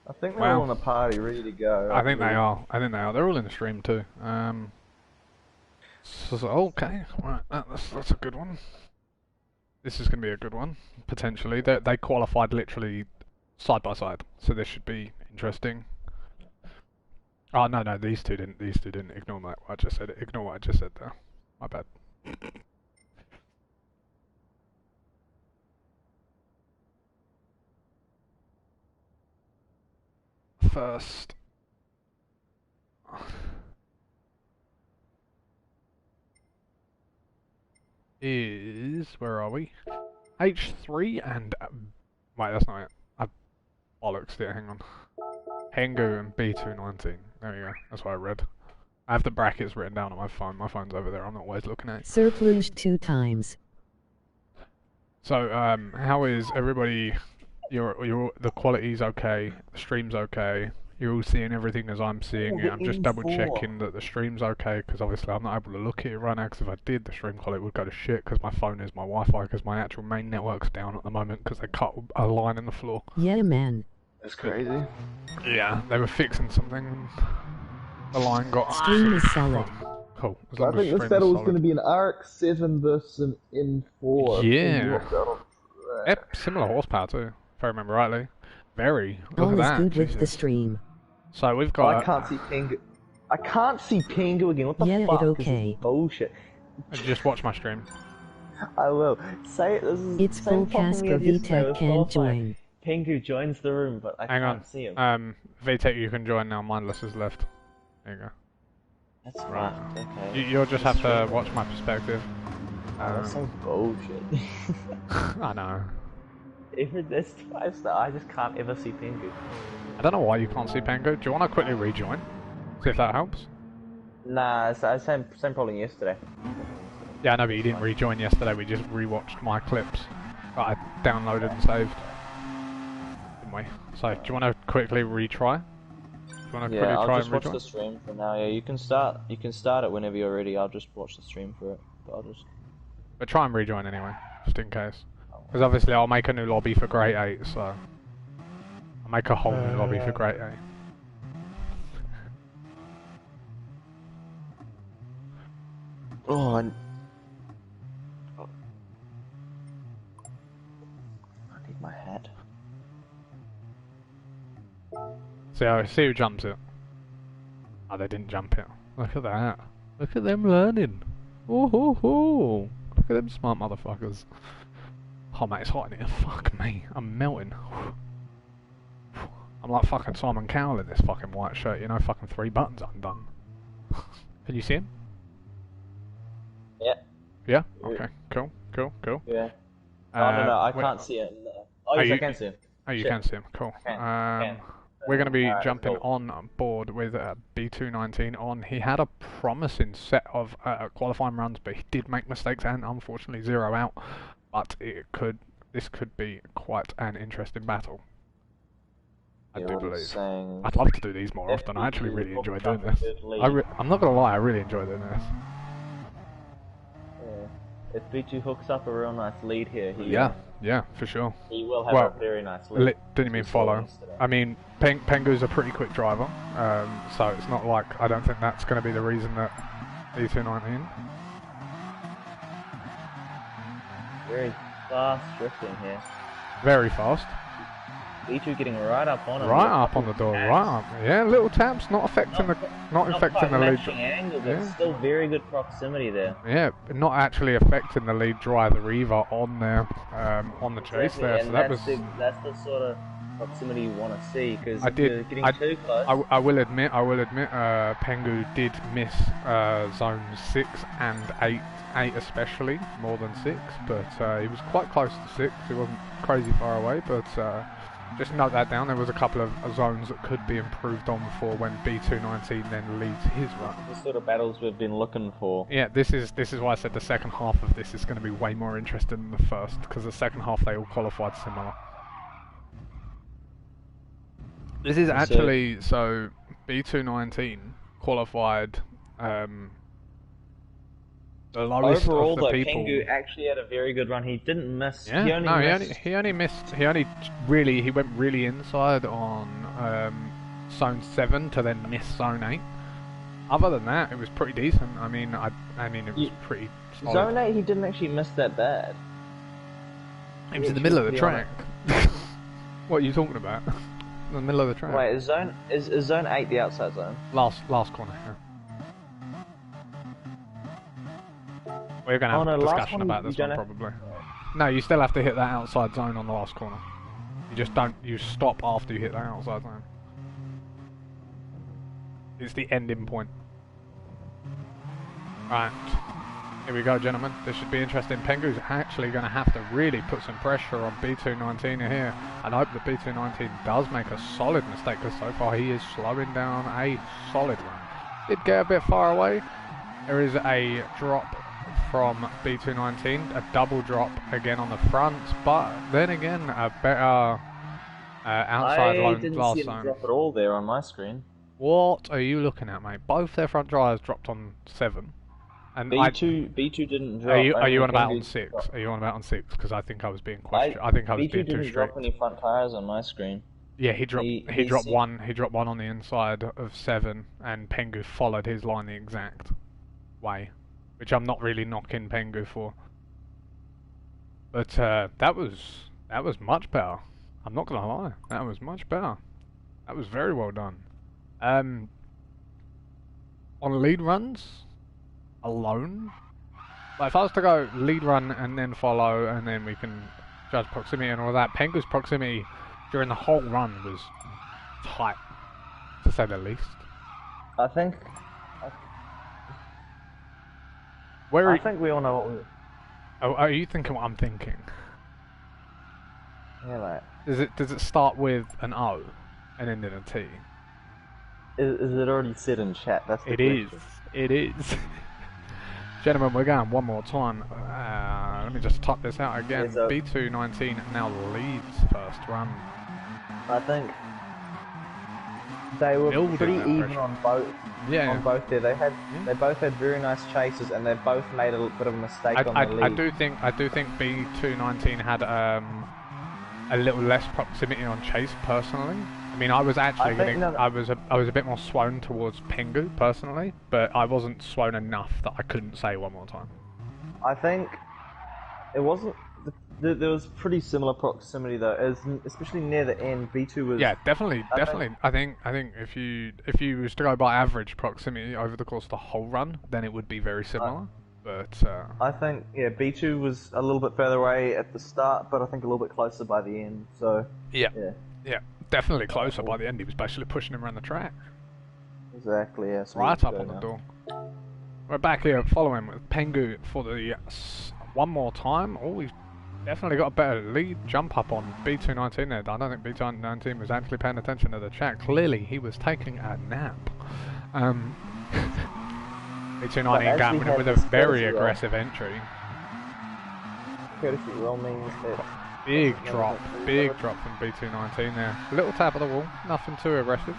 I think they're all in a party, ready to go. I think they are. They're all in the stream too. So okay, right, that's a good one. This is going to be a good one, potentially. They qualified literally side by side, so this should be interesting. Oh no, these two didn't. Ignore what I just said. Ignore what I just said there. My bad. First. Is, where are we? H3 and, wait, that's not it. I bollocks it, hang on. Hengu and B219. There you go, that's what I read. I have the brackets written down on my phone. My phone's over there, I'm not always looking at it. Surplus 2 times. So, how is everybody, the quality's okay, the stream's okay, you're all seeing everything as I'm seeing it. I'm just double checking that the stream's okay, because obviously I'm not able to look at it right now, because if I did, the stream quality would go to shit, because my phone is my Wi-Fi, because my actual main network's down at the moment, because they cut a line in the floor. Yeah, man. That's crazy. Yeah, they were fixing something, and the line got... Stream is solid. Cool. I think this battle is going to be an RX-7 versus an M4. Yeah. Yep, similar horsepower too, if I remember rightly. Very. Look at that. All is good Jesus. with the stream. So we've got... I can't see Pingu. I can't see Pingu again. What the fuck? Okay. This is bullshit. Just watch my stream. I will. Say this is... It's full Casper VTech can join. Pingu joins the room, but I can't see him. VTech, you can join now. Mindless is left. There you go. That's right. Okay. You'll just have to watch my perspective. That's so bullshit. I know. Even this 5-star, I just can't ever see Pengu. I don't know why you can't see Pengu. Do you want to quickly rejoin? See if that helps? Nah, it's the same problem yesterday. Yeah, I know, but you didn't rejoin yesterday. We just rewatched my clips that I downloaded and saved. Didn't we? So, do you want to quickly retry? Do you want to quickly I'll try just and watch rejoin? the stream for now. Yeah, you can start it whenever you're ready. I'll just watch the stream for it. But try and rejoin anyway, just in case. Because obviously I'll make a new lobby for Grade 8, so... I'll make a whole new lobby for Grade 8. Oh, I need my hat. See who jumps it. Oh, they didn't jump it. Look at that. Look at them learning. Oh ho ho. Look at them smart motherfuckers. Oh mate, it's hot in here. Fuck me. I'm melting. I'm like fucking Simon Cowell in this fucking white shirt, you know, fucking 3 buttons undone. Can you see him? Yeah. Yeah? Okay. Cool. Yeah. No, I can't see him. Oh, yes, I can see him. Oh, you can see him. Cool. We're going to be jumping on board with B219 on. He had a promising set of qualifying runs, but he did make mistakes and unfortunately 0 out. But this could be quite an interesting battle. I do believe. I'd love to do these more often. I actually really enjoy doing this. I'm not going to lie, I really enjoy doing this. If B2 hooks up a real nice lead here, yeah, for sure. He will have a very nice lead. Didn't mean follow. I mean, Pengu's a pretty quick driver, so it's not like, I don't think that's going to be the reason that B219. Very fast drifting here. Very fast. B2 getting right up on him. Right up on the door, right up. Yeah, little taps, not affecting the lead. Angle, but still very good proximity there. Yeah, not actually affecting the lead driver either on there, on the chase there. So that's the sort of proximity you want to see, because getting too close. I will admit, Pengu did miss zone 6 and 8 especially, more than 6, but he was quite close to 6. He wasn't crazy far away, but. Just note that down, there was a couple of zones that could be improved on for when B219 then leads his run. The sort of battles we've been looking for. Yeah, this is why I said the second half of this is going to be way more interesting than the first, because the second half they all qualified similar. This is actually, so B219 qualified the lowest overall, of the people. Pengu actually had a very good run. He didn't miss. Yeah, he went really inside on zone 7 to then miss zone 8. Other than that, it was pretty decent. I mean, it was pretty solid. Zone 8, he didn't actually miss that bad. It was in the middle of the track. What are you talking about? In the middle of the track. Wait, is zone 8 the outside zone? Last corner. Yeah. We're going to have a discussion about this one probably. No, you still have to hit that outside zone on the last corner. You just don't, you stop after you hit that outside zone. It's the ending point. Right, here we go gentlemen, this should be interesting. Pengu's actually going to have to really put some pressure on B219 here. And I hope that B219 does make a solid mistake, because so far he is slowing down a solid run. Did get a bit far away. There is a drop from B219, a double drop again on the front, but then again a better outside last zone. I didn't see him drop at all there on my screen. What are you looking at, mate? Both their front dryers dropped on 7. And B2 didn't drop. Are you on about on 6? Are you on about on 6? Because I think I was being questioned. I think I was being too strict. B2 didn't drop any front tires on my screen. Yeah, he dropped one. He dropped one on the inside of 7, and Pengu followed his line the exact way, which I'm not really knocking Pengu for. But that was much better. I'm not gonna lie, that was much better. That was very well done. On lead runs alone, like if I was to go lead run and then follow, and then we can judge proximity and all that, Pengu's proximity during the whole run was tight, to say the least. I think Where I think we all know what we... Oh, are you thinking what I'm thinking? Yeah, mate. Does it start with an O and end in a T? Is it already said in chat? That's the question. It is. Gentlemen, we're going one more time. Let me just type this out again. B219 now leads first run. I think they were pretty even on both. Yeah. On both there, they both had very nice chases, and they both made a bit of a mistake on the lead. I do think B219 had a little less proximity on chase personally. I mean, I was actually I was a bit more swollen towards Pengu personally, but I wasn't swollen enough that I couldn't say one more time. I think it wasn't. There was pretty similar proximity though, especially near the end. B2 was. Yeah, definitely. I think if you was to go by average proximity over the course of the whole run, then it would be very similar. But I think B2 was a little bit further away at the start, but I think a little bit closer by the end. So yeah, definitely closer by the end. He was basically pushing him around the track. Exactly. Yeah. So right up on the door. We're back here following with Pengu for the one more time. Oh, he's definitely got a better lead jump up on B219 there. I don't think B219 was actually paying attention to the chat. Clearly, he was taking a nap. B219 going with a very aggressive entry. Courtesy roll means that big drop from B219 there. Little tap of the wall, nothing too aggressive.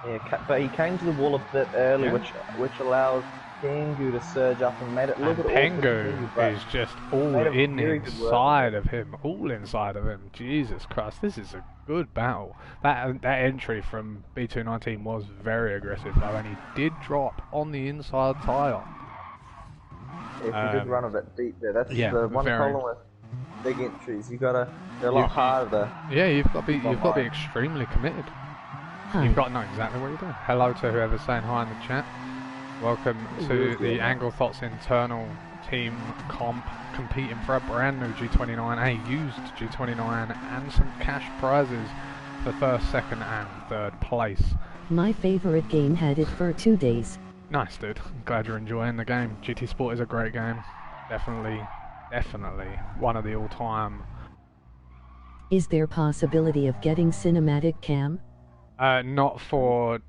Yeah, but he came to the wall a bit early, which allows Pengu to surge up and made it a little bit awkward. Pengu is just all inside of him, Jesus Christ, this is a good battle. That entry from B219 was very aggressive though, and he did drop on the inside tyre. Yeah, he did run a bit deep there. That's the one problem with big entries. They're a lot harder. Yeah, you've got to be extremely committed. You've got to know exactly what you're doing. Hello to whoever's saying hi in the chat. Welcome to the AngleThots internal team competing for a brand new G29, a used G29, and some cash prizes for first, second, and third place. My favorite game had it for 2 days. Nice, dude. Glad you're enjoying the game. GT Sport is a great game. Definitely one of the all-time. Is there possibility of getting cinematic cam? Not for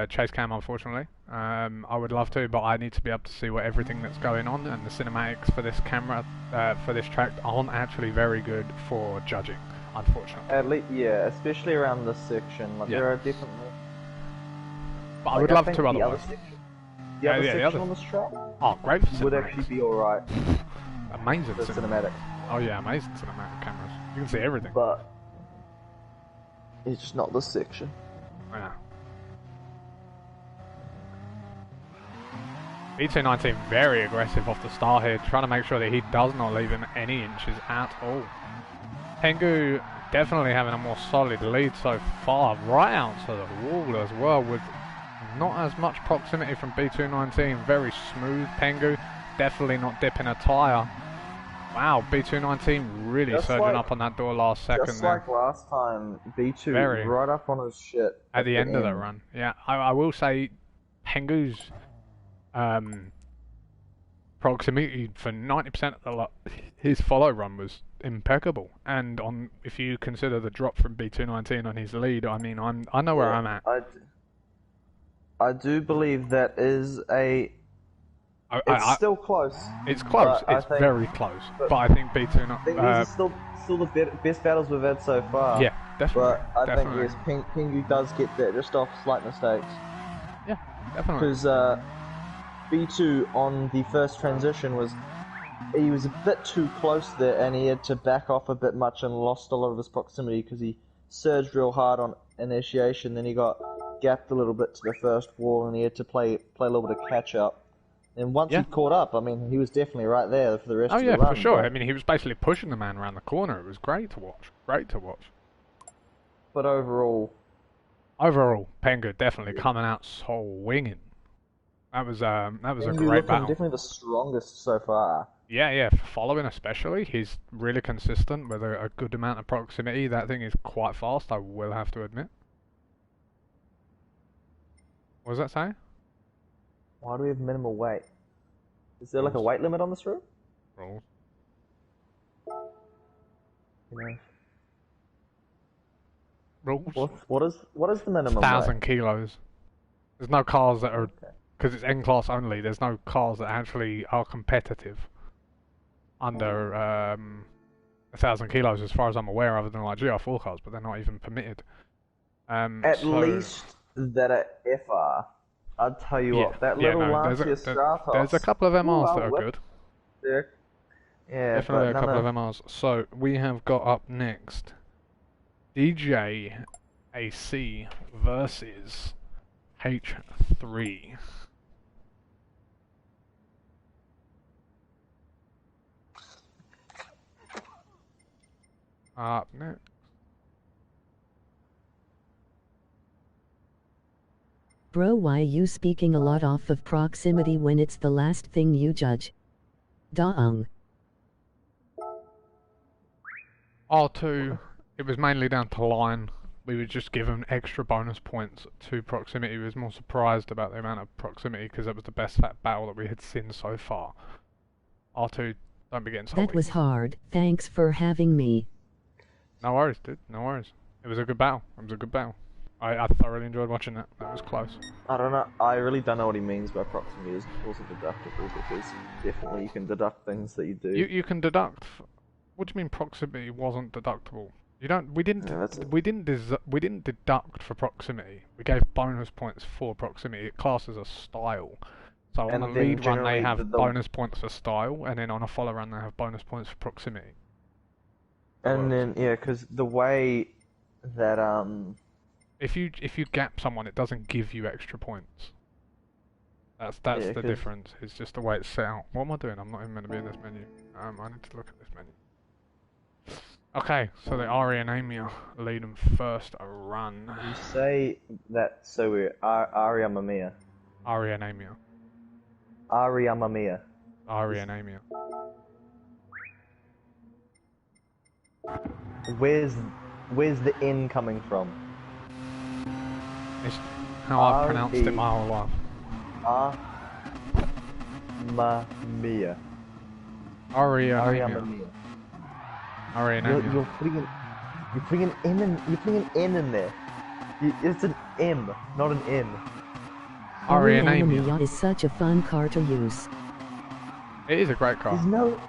chase cam, unfortunately. I would love to, but I need to be able to see everything that's going on, and the cinematics for this camera, for this track, aren't actually very good for judging, unfortunately. At least, yeah, especially around this section. Like, there are definitely. But I would love to otherwise. The other section on this track? Oh, great for would actually be alright. Amazing for cinematic. Oh yeah, amazing cinematic cameras. You can see everything. But it's just not this section. Yeah. B219 very aggressive off the start here, trying to make sure that he does not leave him any inches at all. Pengu definitely having a more solid lead so far, right out to the wall as well, with not as much proximity from B219. Very smooth Pengu, definitely not dipping a tyre. Wow, B219 really surging up on that door last second. Just like last time, B2 right up on his shit. At the end of the run. Yeah, I will say Pengu's proximity for 90% of his follow run was impeccable. And if you consider the drop from B219 on his lead, I mean, I know where I'm at. I do believe that is it's still close. It's close. It's very close. But I think B219. I think these are still the best battles we've had so far. Yeah, definitely. But I think yes, Pengu does get that just off slight mistakes. Yeah, definitely. Because B2 on the first transition was a bit too close there, and he had to back off a bit much and lost a lot of his proximity because he surged real hard on initiation. Then he got gapped a little bit to the first wall, and he had to play a little bit of catch up. And once he caught up, I mean, he was definitely right there for the rest of the run. Oh yeah, for sure. I mean, he was basically pushing the man around the corner. It was great to watch. But overall, Pengu definitely coming out swinging. That was a great battle. Definitely the strongest so far. Yeah, following especially, he's really consistent with a good amount of proximity. That thing is quite fast, I will have to admit. What was that saying? Why do we have minimal weight? Is there like a weight limit on this room? Rules. You know. Rules? What is the minimum 1,000 weight? kilos. There's no cars that are, because it's N-class only, there's no cars that actually are competitive under 1,000 kilos as far as I'm aware, other than like GR4 cars, but they're not even permitted. At least that are FR. I'll tell you what, that little Lancia Stratos. There's a couple of MRs that are good. Yeah, definitely a couple of MRs. So we have got up next DJ AC versus H3. Up next. Bro, why you speaking a lot off of proximity when it's the last thing you judge? Daong. R2, it was mainly down to line. We were just given extra bonus points to proximity. We was more surprised about the amount of proximity because it was the best battle that we had seen so far. R2, don't be getting salty. That was hard. Thanks for having me. No worries, dude. No worries. It was a good battle. It was a good battle. I thoroughly enjoyed watching that. That was close. I don't know. I really don't know what he means by proximity is also deductible, because definitely you can deduct things that you do. You can deduct. What do you mean proximity wasn't deductible? You don't. We didn't. We didn't deduct for proximity. We gave bonus points for proximity. It classes a style. So on a lead run they have bonus points for style, and then on a follow run they have bonus points for proximity. And then yeah, because the way that if you gap someone, it doesn't give you extra points. That's the difference. It's just the way it's set out. What am I doing? I'm not even meant to be in this menu. I need to look at this menu. Okay, so the Aria and Amia lead them first a run. You say that so weird. Aria Mamiya. Aria and Amia. Aria Mamiya. Aria and Amia. Where's the N coming from? It's how I've pronounced it my whole life. Mamiya. Aria and Mamiya. Aria and Amia. You're putting an N in there. It's an M, not an N. Aria and Amia is such a fun car to use. It is a great car. There's no...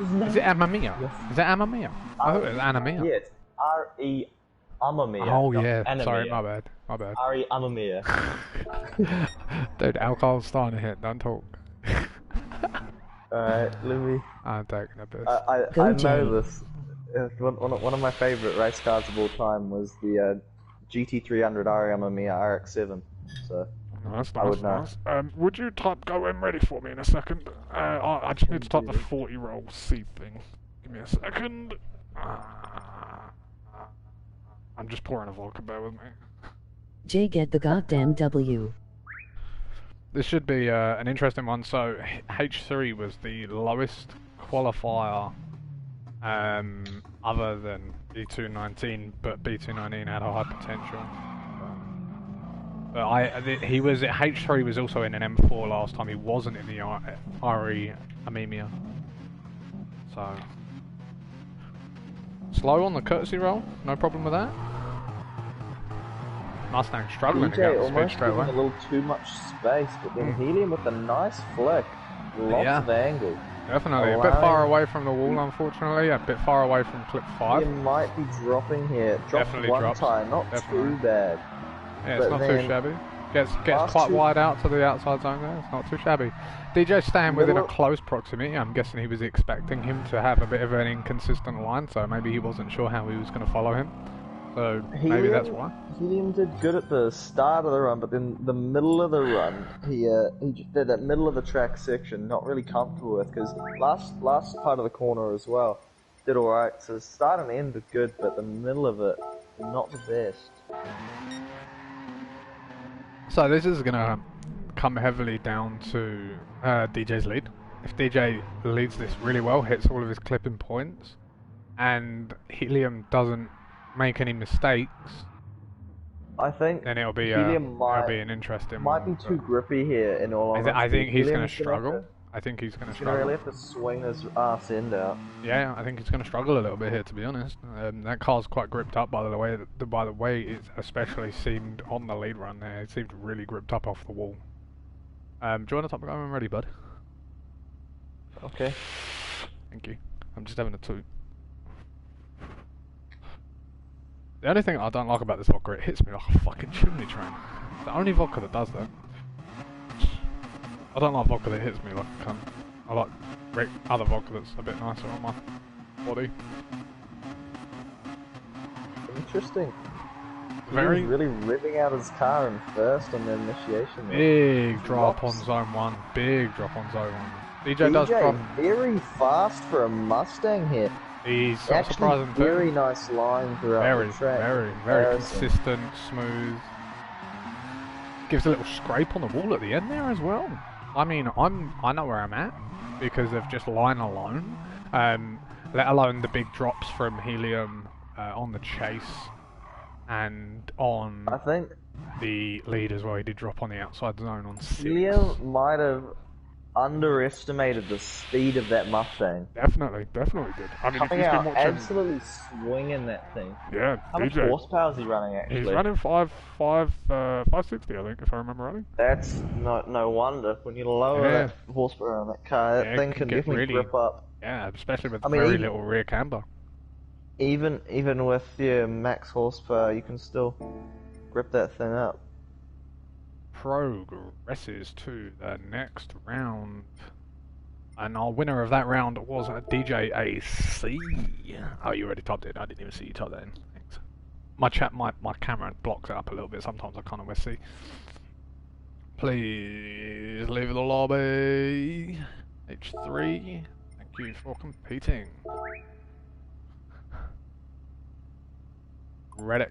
Is it Amamiya? Yes. Is it Amamiya? I thought it was Anamiya. Yeah, it's R-E Amamiya. Oh yeah, sorry, my bad. R-E Amamiya. Dude, alcohol's starting to hit, don't talk. Alright, let me... I'm taking a piss. I know this. One of my favourite race cars of all time was the GT300 R Amamiya RX-7, so... Oh, that's nice, I would know. Would you type go in ready for me in a second? I just need to type the 40-roll C thing. Give me a second. I'm just pouring a vodka, bear with me. Jay, get the goddamn W. This should be an interesting one. So H3 was the lowest qualifier other than B219, but B219 had a high potential. But H3 was also in an M4 last time. He wasn't in the RE Amemiya. So slow on the courtesy roll, no problem with that. Mustang struggling to get the speed straight away. A little too much space, but then Helium with a nice flick, lots of angle. Definitely, a bit far away from the wall, unfortunately. A bit far away from clip 5. He might be dropping here. Definitely drops. Time, not too bad. Yeah, it's not too shabby. Gets quite wide out to the outside zone there. It's not too shabby. DJ staying within a close proximity. I'm guessing he was expecting him to have a bit of an inconsistent line, so maybe he wasn't sure how he was going to follow him. So maybe that's why. Helium did good at the start of the run, but then the middle of the run, he just did that middle of the track section not really comfortable with, because last part of the corner as well did alright. So the start and end were good, but the middle of it, not the best. So this is going to come heavily down to DJ's lead. If DJ leads this really well, hits all of his clipping points, and Helium doesn't make any mistakes, I think then it'll be an interesting might one. Be too grippy here in all honesty. I think he's going to struggle. I think he's going to He's struggle. going to really have to swing his ass end out. Yeah, I think he's going to struggle a little bit here, to be honest. That car's quite gripped up by the way it especially seemed on the lead run there. It seemed really gripped up off the wall. Do you want to top go? I'm ready, bud. Okay. Thank you. I'm just having a toot. The only thing I don't like about this vodka, it hits me like a fucking chimney train. It's the only vodka that does that. I don't like vodka that hits me like a cunt. I like other vodka that's a bit nicer on my body. Interesting. Very he was really revving out his car in first on the initiation. Big drop on zone 1. Big drop on zone 1. DJ does drop. Very fast for a Mustang here. He's surprising too. Very nice line throughout the track. Very consistent, smooth. Gives a little scrape on the wall at the end there as well. I mean, I know where I'm at because of just line alone. Let alone the big drops from Helium on the chase and on the lead as well. He did drop on the outside zone on 6. Helium might have underestimated the speed of that Mustang. Definitely did. I mean, coming out absolutely swinging that thing. Yeah, how much horsepower is he running actually? He's running 560, I think, if I remember rightly. That's no wonder when you lower that horsepower on that car, that thing can definitely really grip up. Yeah, especially with very little rear camber. Even with your max horsepower, you can still grip that thing up. Progresses to the next round, and our winner of that round was DJ AC. Oh, you already typed it. I didn't even see you type that in. Thanks. My camera blocks it up a little bit. Sometimes I can't always see. Please leave the lobby. H3. Thank you for competing. Redx.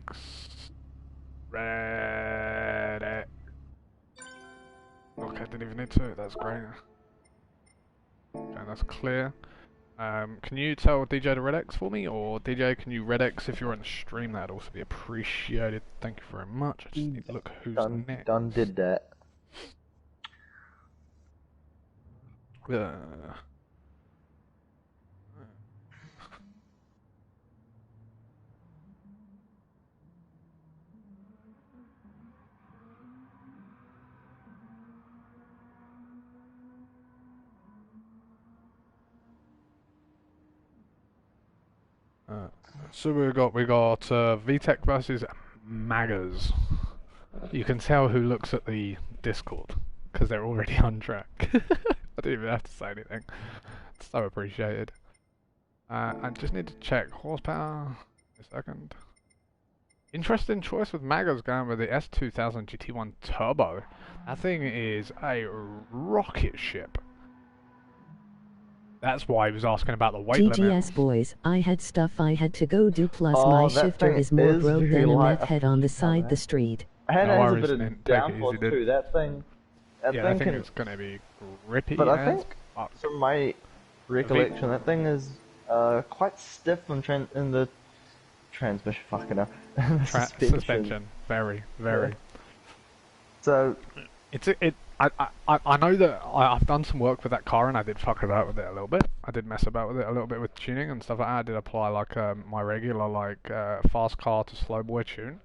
Okay, didn't even need to. That's great. Okay, that's clear. Can you tell DJ to Redx for me? Or DJ, can you Redx if you're on the stream? That'd also be appreciated. Thank you very much. I just need to look who's next. Done did that. So we got VTech versus Maggers. You can tell who looks at the Discord because they're already on track. I didn't even have to say anything. It's so appreciated. I just need to check horsepower. A second. Interesting choice with Maggers going with the S2000 GT1 Turbo. That thing is a rocket ship. That's why he was asking about the weight limit. GGS boys, I had stuff I had to go do, plus my shifter is more broke than a meth head on the side the street. It has a bit of downforce too, that thing. I think it's going to be grippy. But I think, from my recollection, that thing is quite stiff in the transmission, fucking hell. Suspension. Very. Yeah. So... I know that I've done some work with that car and I did fuck about with it a little bit. I did mess about with it a little bit with tuning and stuff like that. I did apply like my regular fast car to slow boy tune,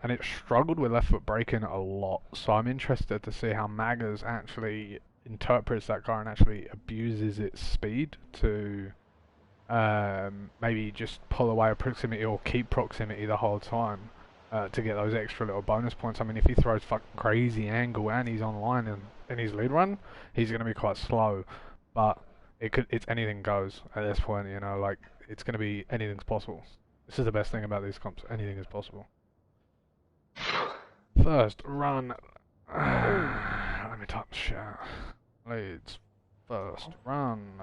and it struggled with left foot braking a lot. So I'm interested to see how Maggers actually interprets that car and actually abuses its speed to maybe just pull away a proximity or keep proximity the whole time. To get those extra little bonus points. I mean, if he throws fucking crazy angle and he's online in his lead run, he's going to be quite slow. But it's anything goes at this point, you know, like, it's going to be anything's possible. This is the best thing about these comps, anything is possible. First run. Let me type shit out. Leads. First run.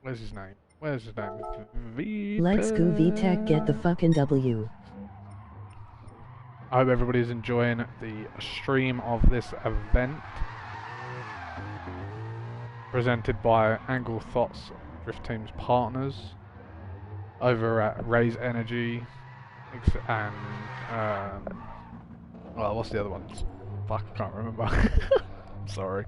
Where's his name? Where's his name? Let's go VTech, get the fucking W. I hope everybody's enjoying the stream of this event. Presented by AngleThots, Drift Team's partners. Over at Raise Energy. And, well, what's the other ones? Fuck, I can't remember. I'm sorry.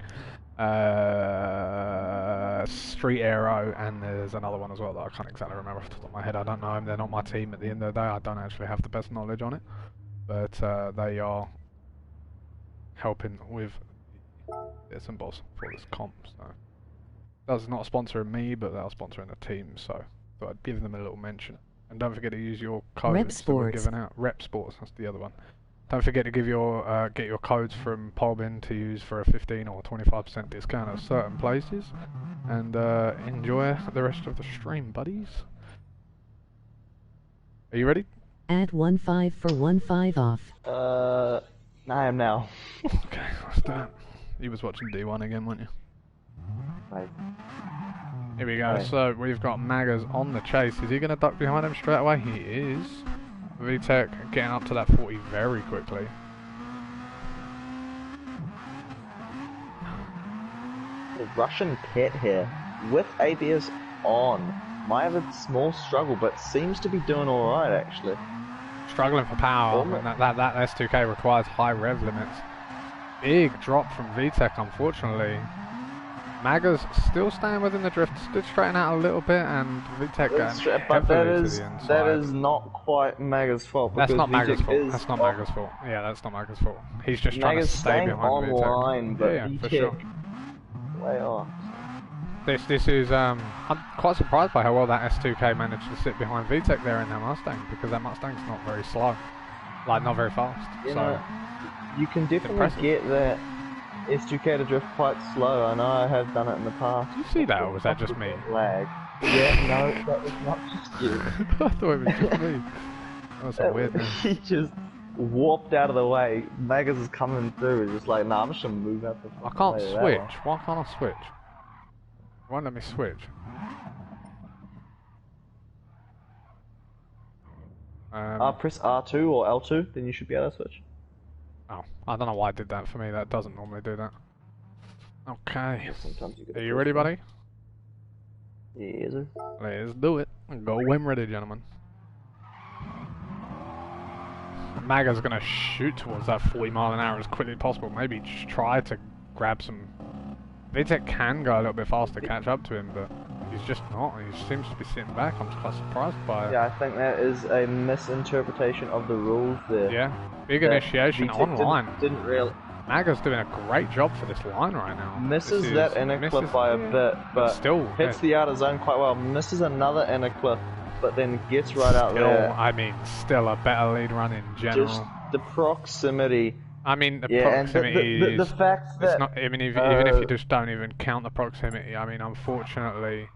Street Aero, and there's another one as well that I can't exactly remember off the top of my head. I don't know them. They're not my team at the end of the day. I don't actually have the best knowledge on it, but they are helping with bits and bobs for this comp. So that's not sponsoring me, but they are sponsoring the team. So I'd give them a little mention. And don't forget to use your codes that we're giving out. Rep Sports, that's the other one. Don't forget to give your get your codes from Polbin to use for a 15 or 25% discount at certain places. And enjoy the rest of the stream, buddies. Are you ready? Add 1.5 for 1.5 off. I am now. Okay, let's do it. You was watching D1 again, weren't you? Right. Here we go. So we've got Maggers on the chase. Is he going to duck behind him straight away? He is. VTech getting up to that 40 very quickly. The Russian pit here with ABS on. Might have a small struggle, but seems to be doing alright actually. Struggling for power. And that S2K requires high rev limits. Big drop from VTech, unfortunately. Maggers still staying within the drift, did straighten out a little bit, and VTech going but that to is the inside. That is not quite Maggers' fault. That's not Maggers' fault. That's not Maggers' fault. Yeah, that's not Maggers' fault. He's just trying to stay behind online, VTech. but yeah, for sure. Way off. This is I'm quite surprised by how well that S2K managed to sit behind VTech there in that Mustang, because that Mustang's not very slow, like not very fast. You know, you can definitely get that S2K to drift quite slow. I know I have done it in the past. Did you see that, or was that just me? Lag. Yeah, no, that was not just you. I thought it was just me. That was a weird thing. He just warped out of the way. Maggers is coming through. He's just like, nah, I'm just gonna move out the I can't switch. Why can't I switch? It won't let me switch. Press R2 or L2, then you should be able to switch. Oh, I don't know why I did that for me. That doesn't normally do that. Okay. Are you ready, buddy? Yes, sir. Let's do it. Go when ready, gentlemen. Maga's gonna shoot towards that 40 mile an hour as quickly as possible. Maybe just try to grab some. VTech can go a little bit faster to catch up to him, but he's just not. He seems to be sitting back. I'm quite surprised by it. Yeah, I think that is a misinterpretation of the rules there. Yeah, big initiation online. Didn't really. Maga's doing a great job for this line right now. Misses that inner clip by a bit, but still hits the outer zone quite well. Misses another inner clip, but then gets right out there. I mean, still a better lead run in general. Just the proximity. I mean, the proximity and the fact that... It's not, I mean, even if you just don't even count the proximity, I mean, unfortunately...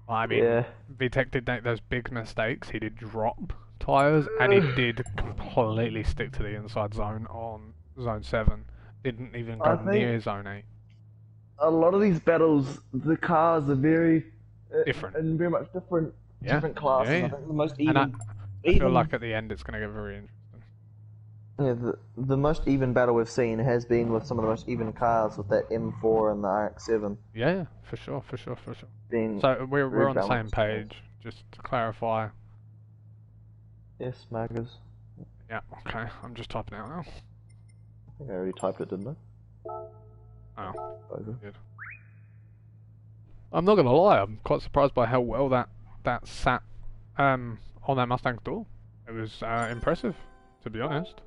I mean, VTech did make those big mistakes. He did drop tyres, and he did completely stick to the inside zone on Zone 7. Didn't even go near Zone 8. A lot of these battles, the cars are very... different. And very much different classes. Yeah. I think the most even... And I feel like at the end it's going to get very interesting. Yeah, the most even battle we've seen has been with some of the most even cars with that M4 and the RX-7. Yeah, for sure. Being so we're on the same page, just to clarify. Yes, Maggers. Yeah, okay, I'm just typing out now. I think I already typed it, didn't I? Oh, over. Good. I'm not gonna lie, I'm quite surprised by how well that sat on that Mustang's door. It was impressive, to be honest.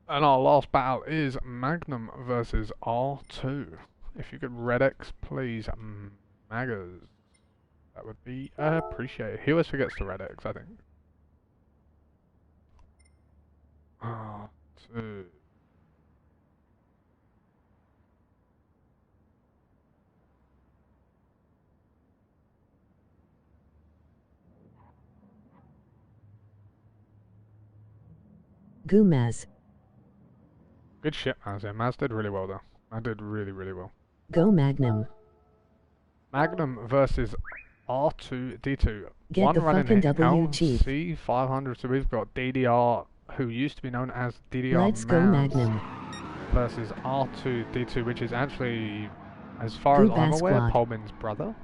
And our last battle is Magnum versus R2. If you could red X, please, Maggers. That would be appreciated. He always forgets to red X, I think. R2. Gomez. Good shit, Maz. Yeah, Maz did really well, though. I did really, really well. Go Magnum. Magnum versus R2D2. Get One the running fucking in W, Chief. LC500. So we've got DDR, who used to be known as DDR Let's go Magnum. versus R2D2, which is actually, as far as I'm aware, Polman's brother.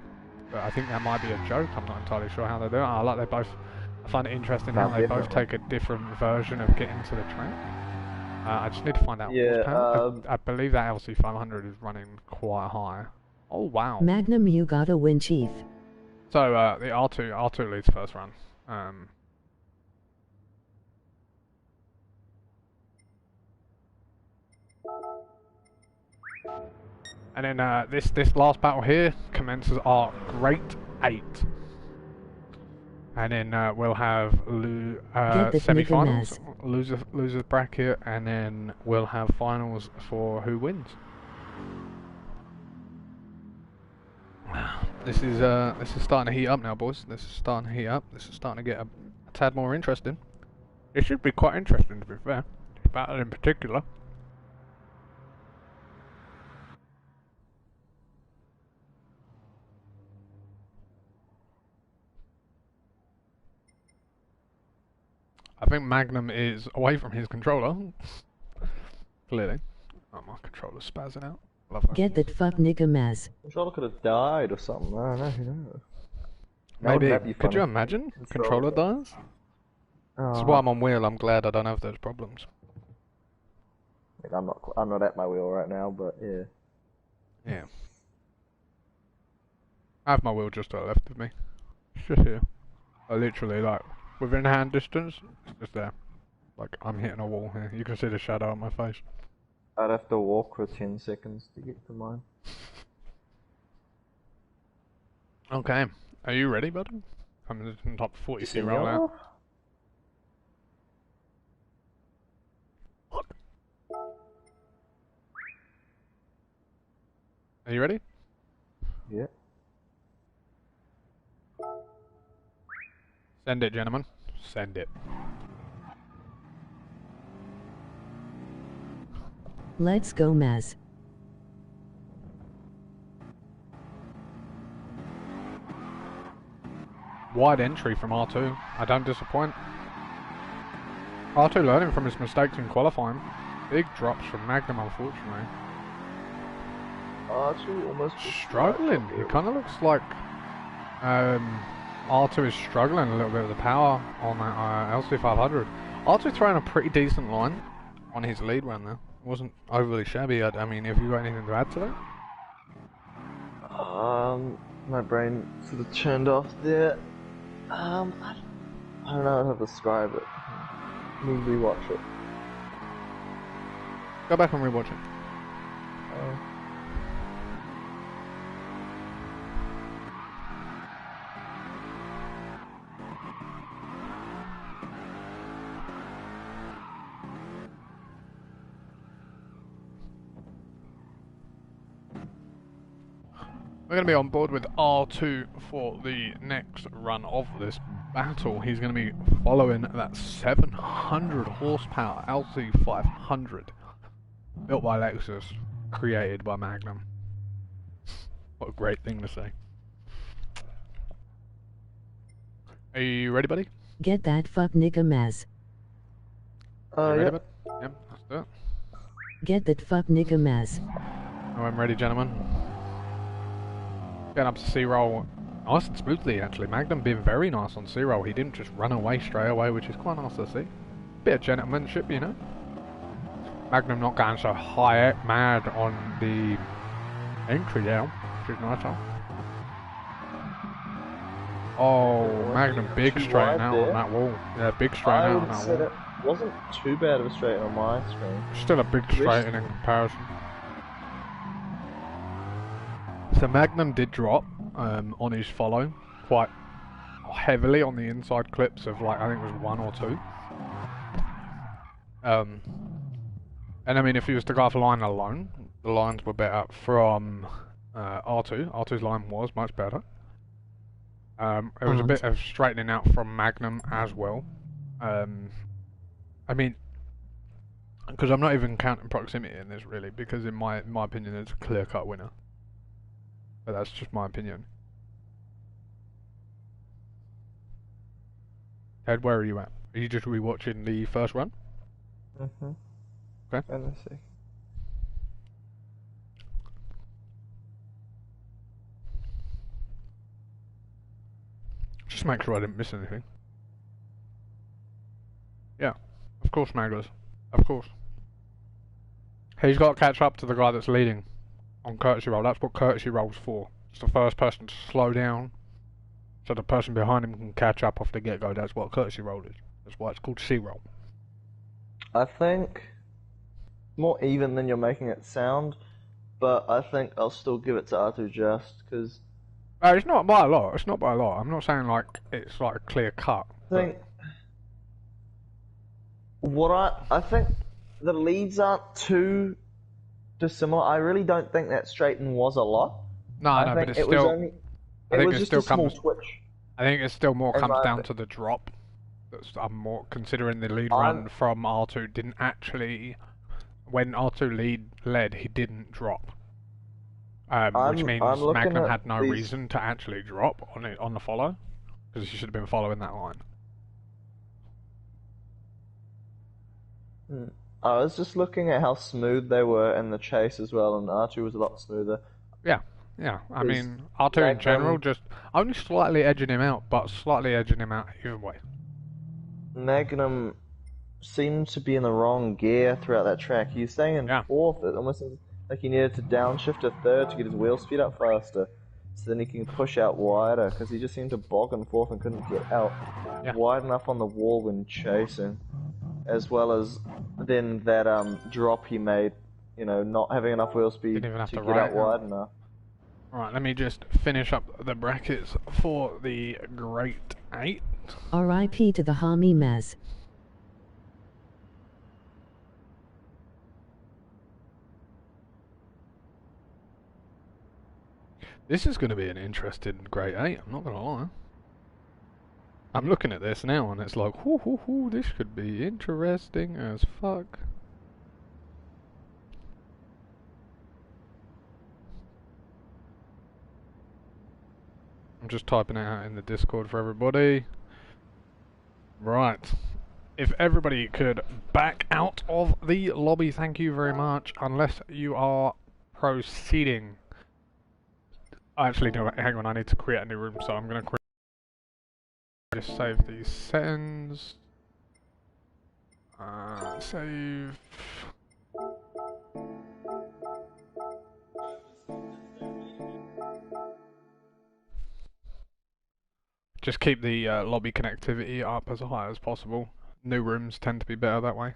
But I think that might be a joke. I'm not entirely sure how they do it. I find it interesting how they both take a different version of getting to the track. I just need to find out horsepower. I believe that LC500 is running quite high. Oh wow. Magnum, you gotta win, Chief. So the R2 leads first run. And then this last battle here commences our Great 8. And then we'll have semi-finals, losers bracket, and then we'll have finals for who wins. This is starting to heat up now, boys. This is starting to heat up. This is starting to get a tad more interesting. It should be quite interesting, to be fair. This battle in particular. I think Magnum is away from his controller. Clearly. Oh, my controller's spazzing out. Love that. Get that fuck nigga Maz. Controller could have died or something. I don't know, who knows. Maybe. Could you imagine? Controller dies? That's why I'm on wheel. I'm glad I don't have those problems. I mean, I'm not at my wheel right now, but yeah. Yeah. I have my wheel just to the left of me. Just here. I literally, like, within hand distance, it's just there. Like, I'm hitting a wall here. You can see the shadow on my face. I'd have to walk for 10 seconds to get to mine. Okay. Are you ready, buddy? I'm in the top 40 roll out. Are you ready? Yeah. Send it, gentlemen. Send it. Let's go, Maz. Wide entry from R2. I don't disappoint. R2 learning from his mistakes in qualifying. Big drops from Magnum, unfortunately. R2 almost struggling. He kind of looks like R2 is struggling a little bit with the power on that LC500. R2 throwing a pretty decent line on his lead run there. Wasn't overly shabby. I mean, have you got anything to add to that? My brain sort of turned off there. I don't know how to describe it. Let me rewatch it. Go back and rewatch it. We're going to be on board with R2 for the next run of this battle. He's going to be following that 700 horsepower LC500 built by Lexus, created by Magnum. What a great thing to say. Are you ready, buddy? Get that fuck nigga Maz. Ready, bud? Yep, let's do it. Get that fuck nigga Maz. Oh, I'm ready, gentlemen. Getting up to C-roll nice and smoothly, actually. Magnum being very nice on C-roll. He didn't just run away straight away, which is quite nice to see. Bit of gentlemanship, you know. Magnum not going so high mad on the entry down, which is nice. Oh, Magnum big straight out on that wall. Yeah, big straight out on that wall. It wasn't too bad of a straight on my screen. Still a big straight in comparison. So Magnum did drop on his follow quite heavily on the inside clips of, like, I think it was 1 or 2. And I mean, if he was to go off line alone, the lines were better from R2. R2's line was much better. It was a bit of straightening out from Magnum as well. I mean, because I'm not even counting proximity in this really, because in my opinion, it's a clear-cut winner. But that's just my opinion. Ted, where are you at? Are you just rewatching the first run? Okay. Let's see. Just make sure I didn't miss anything. Yeah, of course, Maglers. Of course. He's got to catch up to the guy that's leading on courtesy roll. That's what courtesy roll's for. It's the first person to slow down so the person behind him can catch up off the get-go. That's what courtesy roll is. That's why it's called C-roll. I think more even than you're making it sound, but I think I'll still give it to Artu just because. It's not by a lot. It's not by a lot. I'm not saying like it's like a clear cut. I think the leads aren't too dissimilar. I really don't think that straighten was a lot. No, but it's still. It was just a small twitch. I think it still more comes down to the drop. I'm more considering the lead run from R2 didn't actually. When R2 led, he didn't drop. Which means Magnum had no reason to actually drop on the follow, because he should have been following that line. I was just looking at how smooth they were in the chase as well, and R2 was a lot smoother. Yeah. I mean, R2 in general just only slightly edging him out, but slightly edging him out either way. Magnum seemed to be in the wrong gear throughout that track. He was staying in fourth. It almost seemed like he needed to downshift to third to get his wheel speed up faster, so then he can push out wider, because he just seemed to bog in fourth and couldn't get out wide enough on the wall when chasing, as well as then that drop he made, you know, not having enough wheel speed to get out wide enough. Alright, let me just finish up the brackets for the Great 8. R.I.P. to the Hami Maz. This is going to be an interesting Great 8, I'm not going to lie. I'm looking at this now and it's like, this could be interesting as fuck. I'm just typing it out in the Discord for everybody. Right. If everybody could back out of the lobby, thank you very much, unless you are proceeding. Actually, no, hang on, I need to create a new room, so I'm going to create. Just save these settings. Save. Just keep the lobby connectivity up as high as possible. New rooms tend to be better that way.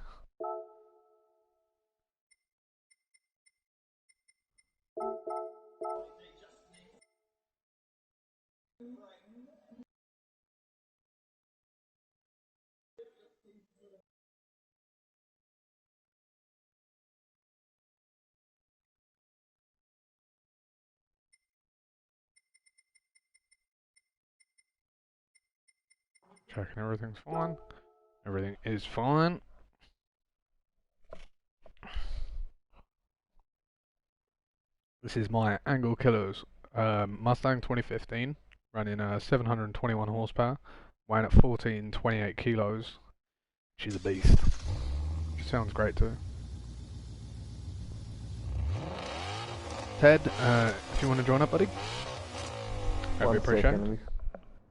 Checking everything's fine. Everything is fine. This is my Angle Killers Mustang 2015, running 721 horsepower, weighing at 1428 kilos. She's a beast. She sounds great too. Ted, if you want to join up, buddy, I'd be appreciated.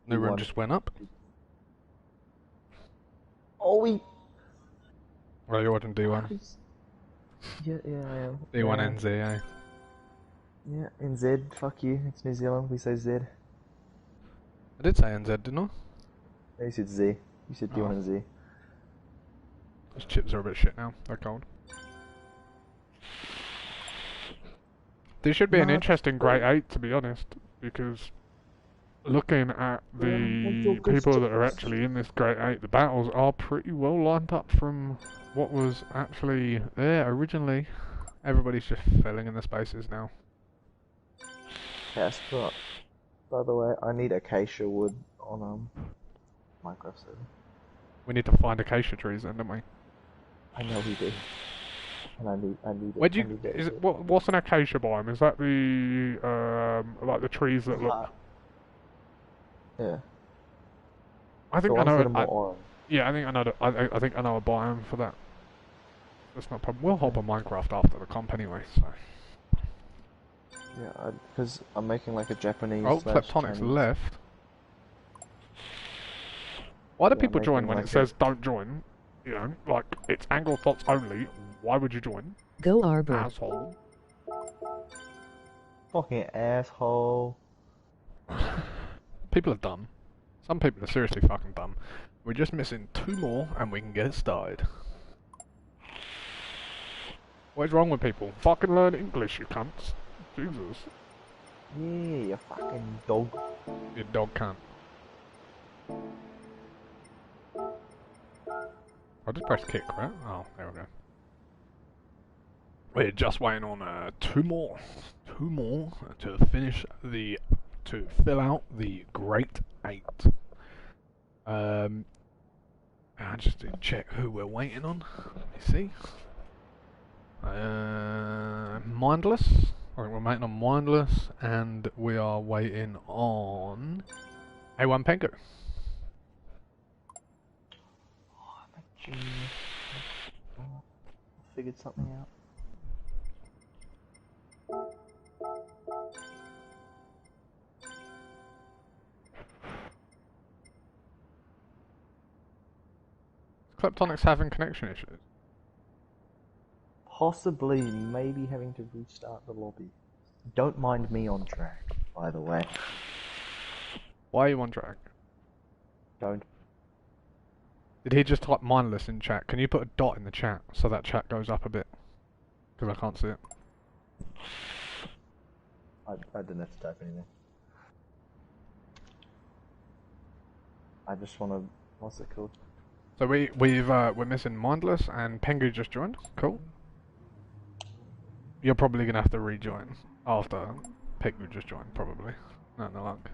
New room just went up. Oh, Well, you're watching D1. Yeah, I am. D1 NZ, eh? Yeah, NZ, fuck you, it's New Zealand, we say Z. I did say NZ, didn't I? No, you said Z. You said D1 and Z. Those chips are a bit shit now, they're cold. This should be an interesting Great 8, to be honest, because looking at the people that are actually in this Great 8, the battles are pretty well lined up from what was actually there originally. Everybody's just filling in the spaces now. Casper, by the way, I need acacia wood on Minecraft server. We need to find acacia trees then, don't we? I know we do. And I need Where'd you, is it, what's an acacia biome? Is that the, like the trees that look... Yeah. I think I know. Yeah, I think I know. I think I know a biome for that. That's not a problem. We'll hop on Minecraft after the comp anyway. So. Yeah, because I'm making like a Japanese. Oh, Kleptonic's left. Why do people join when it says don't join? You know, like it's AngleThots only. Why would you join? Go Arbor. Asshole. Fucking asshole. People are dumb. Some people are seriously fucking dumb. We're just missing 2 more and we can get it started. What is wrong with people? Fucking learn English, you cunts. Jesus. Yeah, you fucking dog. You dog cunt. I just pressed kick, right? Oh, there we go. We're just waiting on 2 more. 2 more to finish to fill out the Great 8. I just need to check who we're waiting on. Let me see. Mindless. I think we're waiting on Mindless, and we are waiting on A1 Pengu. Oh, I'm a genius. I figured something out. Kleptonic's having connection issues. Possibly, maybe having to restart the lobby. Don't mind me on track, by the way. Why are you on track? Don't. Did he just type mindless in chat? Can you put a dot in the chat so that chat goes up a bit? Because I can't see it. I didn't have to type anything. I just want to... What's it called? So we're missing mindless and Pengu just joined. Cool. You're probably gonna have to rejoin after Pengu just joined, probably. No luck.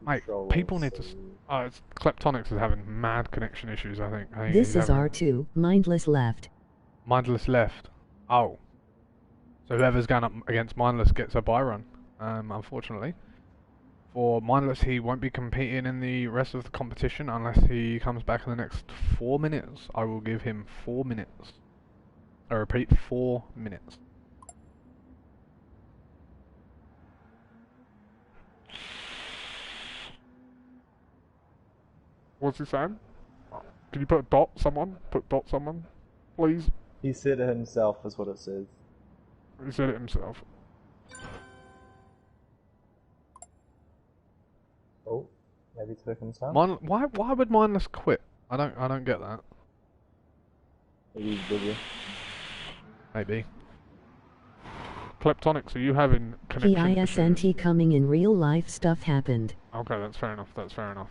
Mate, people need to. Oh, it's Kleptonics is having mad connection issues. I think This is R2. Mindless left. Mindless left. Oh. So whoever's going up against Mindless gets a buy run. Unfortunately. For Mindless, he won't be competing in the rest of the competition unless he comes back in the next 4 minutes. I will give him 4 minutes. I repeat, 4 minutes. What's he saying? Can you put a dot, someone? Put dot, someone? Please? He said it himself, is what it says. He said it himself. Oh, maybe took him some. Why would Mindless quit? I don't get that. Maybe he's busy. Maybe. Kleptonics, are you having connection PISNT issues? coming in real life stuff happened. Okay, that's fair enough. That's fair enough.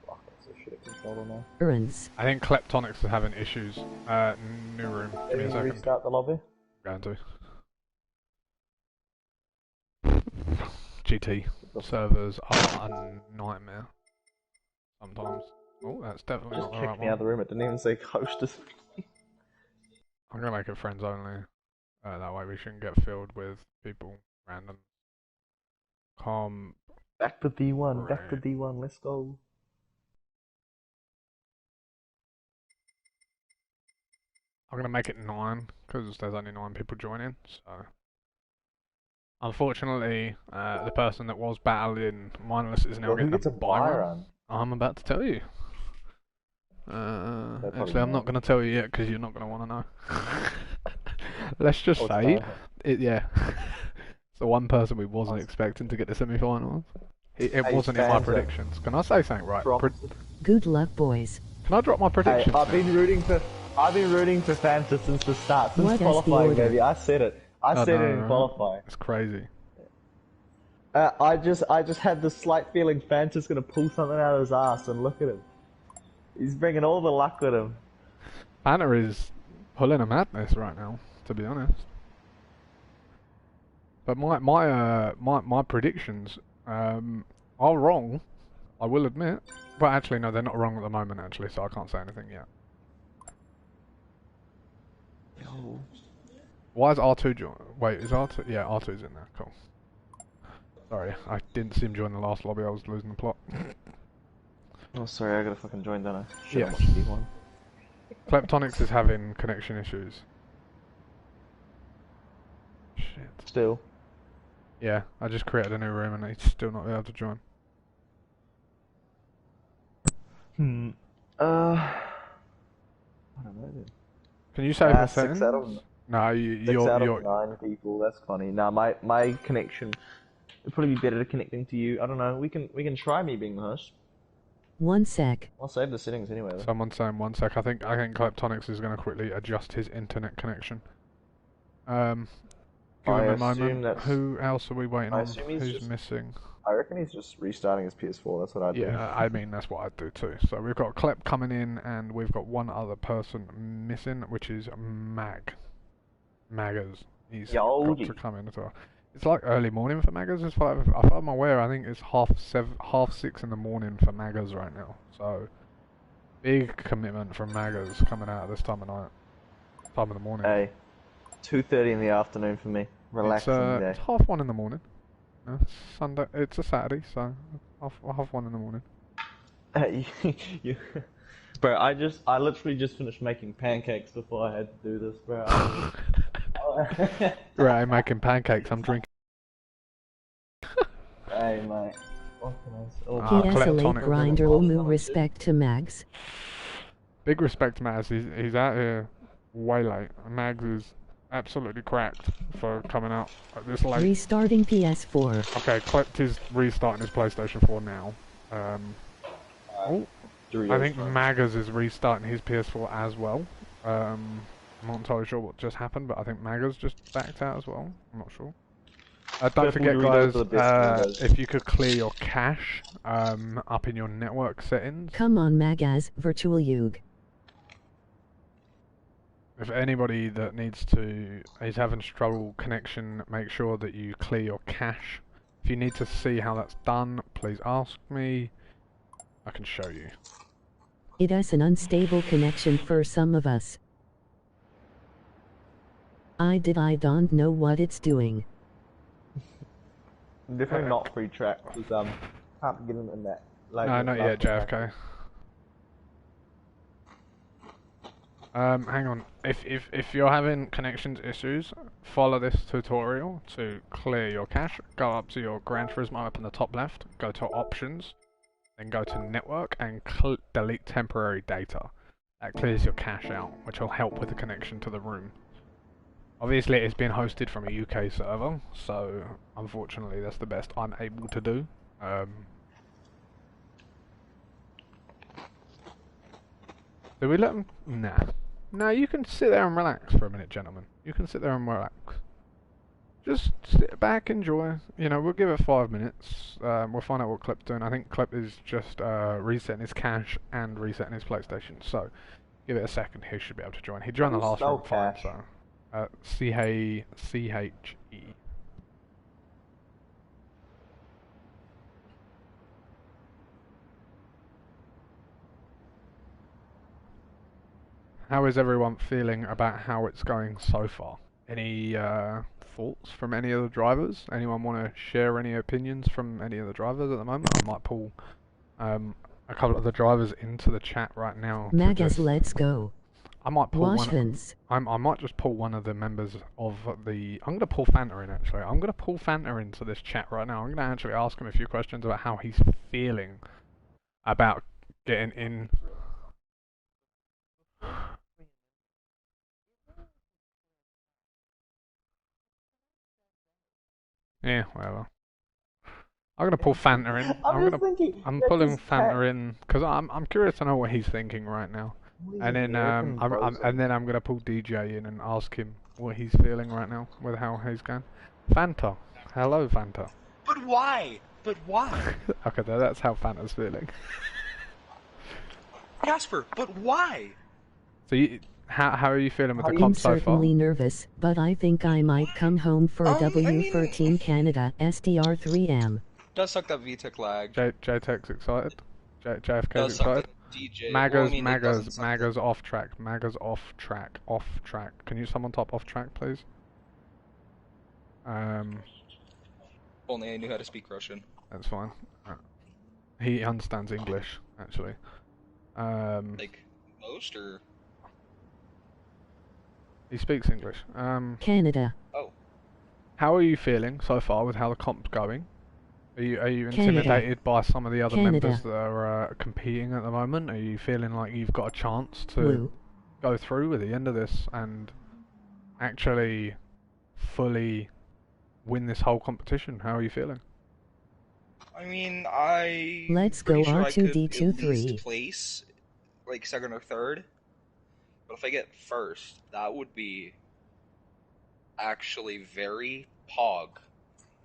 Fuck, that's a shit controller now. Errands. I think Kleptonics is having issues. New room. Give me a Can you second. restart the lobby? Going to. GT servers are a nightmare. Sometimes. Oh, that's definitely Just not the right kicked me one. out of the room, it didn't even say hostess. I'm gonna make it friends only. That way we shouldn't get filled with people random. Back to D1, back to D1, let's go. I'm gonna make it 9 because there's only 9 people joining. So, unfortunately, the person that was battling Mindless is now getting a buy run. I'm about to tell you. Actually, I'm not gonna tell you yet because you're not gonna want to know. Let's just say, yeah. It's the one person we wasn't expecting to get the semi-finals. It wasn't in my predictions. Can I say something right? Good luck, boys. Can I drop my predictions? Hey, I've been rooting for Fanta since the start, since qualifying, baby. I said it. I said it in qualifying. It's crazy. I just had this slight feeling Fanta's gonna pull something out of his ass, and look at him. He's bringing all the luck with him. Fanta is pulling a madness right now, to be honest. But my predictions are wrong, I will admit. But actually, no, they're not wrong at the moment, actually, so I can't say anything yet. Oh. Why is R2 join? Wait, is R2? Yeah, R2's in there. Cool. Sorry, I didn't see him join the last lobby. I was losing the plot. Oh, sorry, I gotta fucking join, don't I? Yeah. Kleptonics is having connection issues. Shit. Still. Yeah, I just created a new room and he's still not able to join. I don't know. Can you save the 6 settings? out of No, six out you're of 9 people. That's funny. No, my connection would probably be better connecting to you. I don't know. We can try me being the host. 1 sec. I'll save the settings anyway. Though. Someone's saying 1 sec. I think Kleptonics is going to quickly adjust his internet connection. Give him a moment. Who else are we waiting on? Who's missing? I reckon he's just restarting his PS4. That's what I'd do. Yeah, I mean that's what I'd do too. So we've got Klep coming in, and we've got one other person missing, which is Maggers. He's got to come in as well. It's like early morning for Maggers. As far as I'm aware, I think it's 6:30 in the morning for Maggers right now. So big commitment from Maggers coming out at this time of night, time of the morning. Hey, 2:30 in the afternoon for me. Relaxing day. It's 1:30 in the morning. Sunday. It's a Saturday, so 1:30 in the morning. Bro, I literally just finished making pancakes before I had to do this, bro. Right, I'm making pancakes. I'm drinking. Hey, mate. PS a late grinder. Omu respect to Mags. Big respect to Mags. He's out here way late. Mags is absolutely cracked for coming out at this late. Restarting PS4. Okay, Klept is restarting his PlayStation 4 now. I think Maggers is restarting his PS4 as well. I'm not entirely sure what just happened, but I think Maggers just backed out as well. I'm not sure. Don't forget, guys, if you could clear your cache up in your network settings. Come on, Magaz, Virtual Yug. If anybody that is having trouble connection, make sure that you clear your cache. If you need to see how that's done, please ask me. I can show you. It is an unstable connection for some of us. I don't know what it's doing. Definitely not free track, because can't get in that. Like, no, not yet, JFK. Hang on. If you're having connections issues, follow this tutorial to clear your cache. Go up to your Gran Turismo up in the top left, go to options, then go to network and delete temporary data. That clears your cache out, which will help with the connection to the room. Obviously it's been hosted from a UK server, so unfortunately that's the best I'm able to do. Do we let them? Nah. No, you can sit there and relax for a minute, gentlemen. You can sit there and relax. Just sit back, enjoy. You know, we'll give it 5 minutes. We'll find out what Klep's doing. I think Klep is just resetting his cache and resetting his PlayStation. So, give it a second. He should be able to join. He joined the last room fine, so. C-H-E. How is everyone feeling about how it's going so far? Any thoughts from any of the drivers? Anyone want to share any opinions from any of the drivers at the moment? I might pull a couple of the drivers into the chat right now. Magas, let's go. I might pull Washvins. I might just pull one of the members of the... I'm going to pull Fanta in, actually. I'm going to pull Fanta into this chat right now. I'm going to actually ask him a few questions about how he's feeling about getting in... Yeah, whatever. I'm gonna pull Fanta in. I'm pulling Fanta in because I'm curious to know what he's thinking right now. And then I'm gonna pull DJ in and ask him what he's feeling right now with how he's going. Fanta, hello Fanta. But why? But why? Okay, that's how Fanta's feeling. Jasper, but why? So how are you feeling with the comp so far? I'm certainly nervous, but I think I might come home for W13 Canada SDR3M. Does suck that VTech lag. JTech's excited. JFK's excited. Maggers off track. Maggers off track. Off track. Can you someone top off track, please? Only I knew how to speak Russian. That's fine. He understands English, actually. Like most, or? He speaks English. Canada. Oh. how are you feeling so far with how the comp's going? Are you intimidated by some of the other members that are competing at the moment? Are you feeling like you've got a chance to go through at the end of this and actually fully win this whole competition? How are you feeling? I mean, Let's go R2D23. Place, like second or third. But if I get first, that would be actually very pog.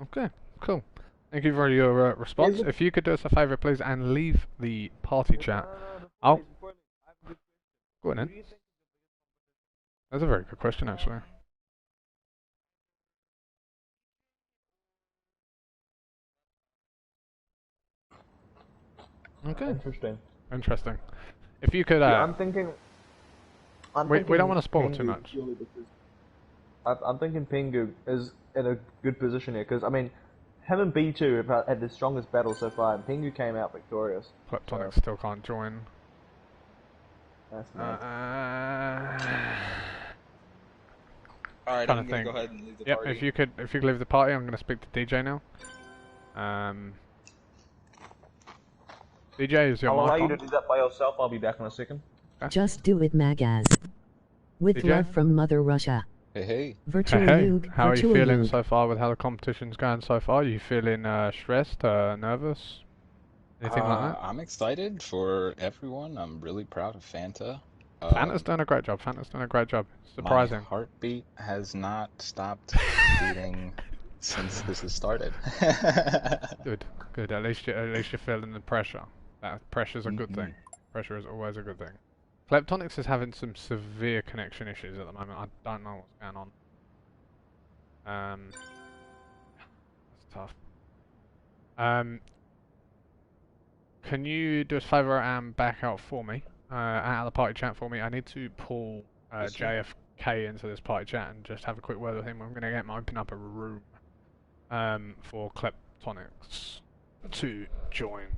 Okay, cool. Thank you for your response. If you could do us a favour, please, and leave the party chat. Oh, go on then. That's a very good question, actually. Okay. Interesting. If you could, I'm thinking. We don't want to spoil too much. I'm thinking Pingu is in a good position here because I mean, him and B2 have had the strongest battle so far, and Pingu came out victorious. Kleptonic still can't join. That's nice. Alright, I'm gonna go ahead and leave the party. If you could leave the party, I'm gonna speak to DJ now. DJ, is your mic on? I'll allow you to do that by yourself. I'll be back in a second. Okay. Just do it, Magaz. With DJ? Love from Mother Russia. Hey. Virtual Lug, how are you feeling so far with how the competition's going so far? Are you feeling stressed, nervous? Anything like that? I'm excited for everyone. I'm really proud of Fanta. Fanta's done a great job. Surprising. My heartbeat has not stopped beating since this has started. Good. At least you're feeling the pressure. That pressure's a good thing. Pressure is always a good thing. Kleptonics is having some severe connection issues at the moment. I don't know what's going on. That's tough. Can you do us a favour and back out for me? Out of the party chat for me. I need to pull JFK into this party chat and just have a quick word with him. I'm going to get him open up a room for Kleptonics to join.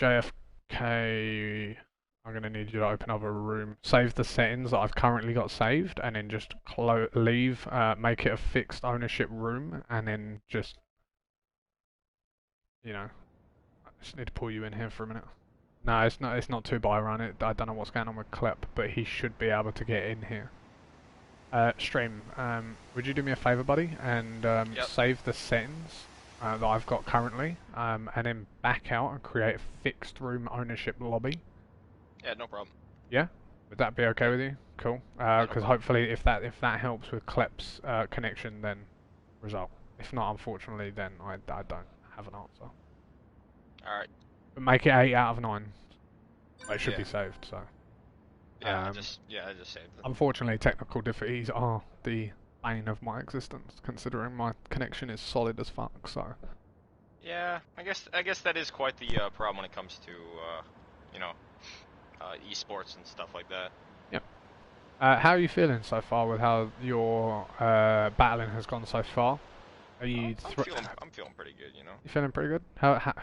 JFK, I'm going to need you to open up a room, save the settings that I've currently got saved, and then just leave, make it a fixed ownership room, and then just, you know, I just need to pull you in here for a minute. No, it's not too by run. I don't know what's going on with Klep, but he should be able to get in here. Stream, would you do me a favour, buddy, and save the settings that I've got currently, and then back out and create a fixed room ownership lobby? Yeah, no problem. Yeah? Would that be okay with you? Cool. Because hopefully if that helps with Klep's connection, then result. If not, unfortunately, then I don't have an answer. Alright. But make it 8 out of 9. It should be saved, so. Yeah, I just saved it. Unfortunately, technical difficulties are the bane of my existence, considering my connection is solid as fuck, so. Yeah, I guess that is quite the problem when it comes to, you know, esports and stuff like that. Yep. How are you feeling so far with how your battling has gone so far? Are you? I'm feeling pretty good, you know. You feeling pretty good?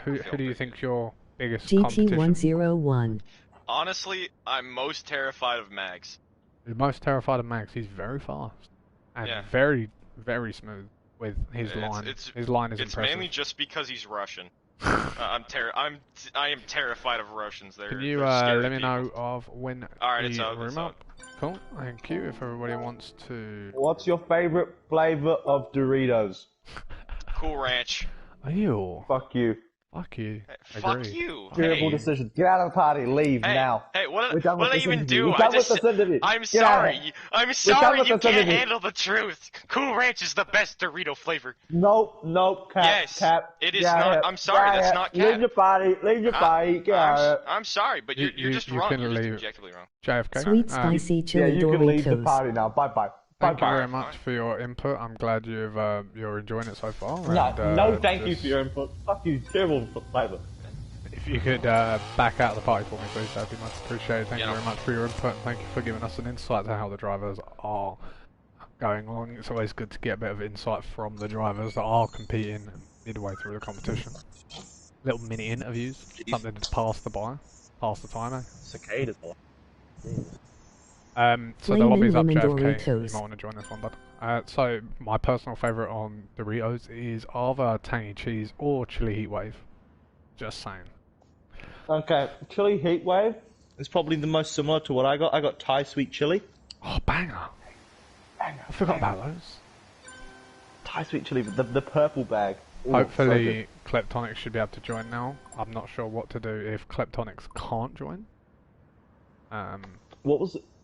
Who do you think's your biggest GT101. Honestly, I'm most terrified of Mags. You're most terrified of Mags. He's very fast and very, very smooth with his line. His line is impressive. It's mainly just because he's Russian. I am terrified of Russians. Can you let me know of when it's up? Cool. Thank you. If everybody wants to. What's your favorite flavor of Doritos? Cool Ranch. Ew. Fuck you. Fuck you. Hey, fuck you. Terrible decision. Get out of the party. Leave now. Hey, what did I even do? I'm sorry. I'm sorry you can't handle the truth. Cool Ranch is the best Dorito flavor. Nope, Cap. Yes, Cap. it is not. I'm sorry, that's not Cap. Leave your party. Get out. I'm sorry, but you're just wrong. You're just objectively wrong. JFK. Sweet spicy chili Doritos. Yeah, you can leave the party now. Bye. Thank you very much for your input. I'm glad you're enjoying it so far. No, thank you for your input. Fuck you, terrible flavor. If you could back out of the party for me, please, that'd be much appreciated. Thank you very much for your input, and thank you for giving us an insight to how the drivers are going along. It's always good to get a bit of insight from the drivers that are competing midway through the competition. Little mini interviews, something to pass the time, eh? Cicadas. So the lobby's up, JFK. You might want to join this one, bud. So my personal favourite on Doritos is either tangy cheese or chili heat wave. Just saying. Okay, chili heat wave is probably the most similar to what I got. I got Thai sweet chili. Oh, banger! I forgot about those. Thai sweet chili, the purple bag. Ooh, Hopefully, so Kleptonics should be able to join now. I'm not sure what to do if Kleptonics can't join. What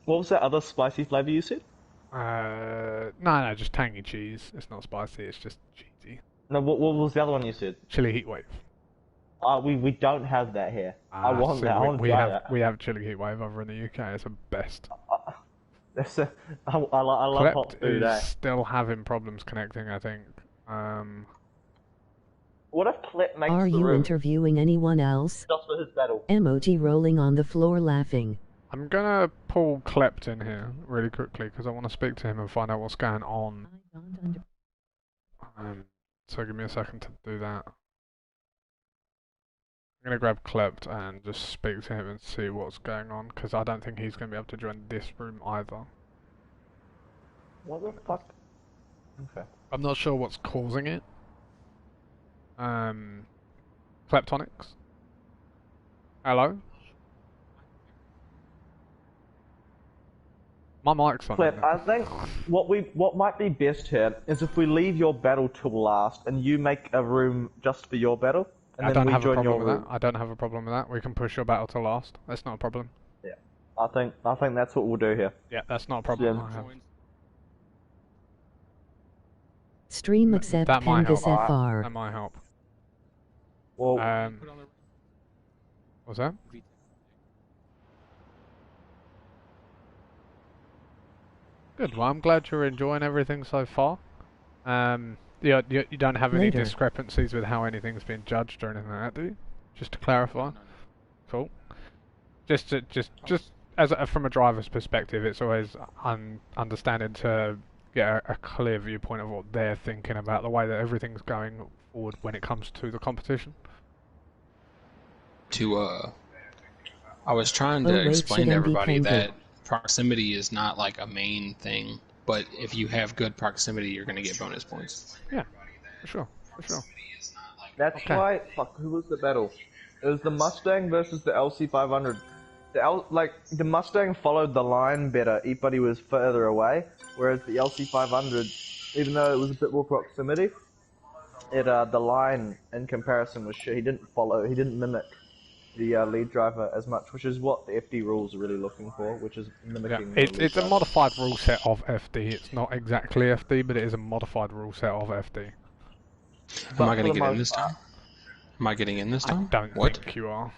was that other spicy flavour you said? No, just tangy cheese. It's not spicy. It's just cheesy. No, what was the other one you said? Chili heat wave. We don't have that here. I want that. I want to try that. We have chili heat wave over in the UK. It's the best. I love hot food. Klept is still having problems connecting, I think. What if Klept makes Are the you room interviewing anyone else? just for his battle? Emoji rolling on the floor laughing. I'm gonna pull Klept in here really quickly because I want to speak to him and find out what's going on. So give me a second to do that. I'm gonna grab Klept and just speak to him and see what's going on because I don't think he's gonna be able to join this room either. What the fuck? Okay. I'm not sure what's causing it. Kleptonics? Hello? My mic's on. Klept, I think what might be best here is if we leave your battle till last and you make a room just for your battle. And I then don't we have a join problem your with room. that. I don't have a problem with that. We can push your battle to last. That's not a problem. Yeah. I think that's what we'll do here. Yeah, that's not a problem. Yeah. Stream accept That might canvas help. FR. That might help. Well, What's that? Good. Well, I'm glad you're enjoying everything so far. You don't have any Later. discrepancies with how anything's been judged or anything like that, do you? Just to clarify. Cool. Just as from a driver's perspective, it's always understanding to get a clear viewpoint of what they're thinking about the way that everything's going forward when it comes to the competition. I was trying to explain to everybody that proximity is not like a main thing, but if you have good proximity, you're going to get bonus points. Yeah, for sure. that's why. Fuck, who was the battle? It was the Mustang versus the LC500. The Mustang followed the line better, but he was further away. Whereas the LC500, even though it was a bit more proximity, the line in comparison was shit. He didn't mimic the lead driver as much, which is what the FD rules are really looking for, which is mimicking. Yeah, it's a modified rule set of FD. It's not exactly FD, but it is a modified rule set of FD. Am I going to get in this time? Am I getting in this time? I don't think you are.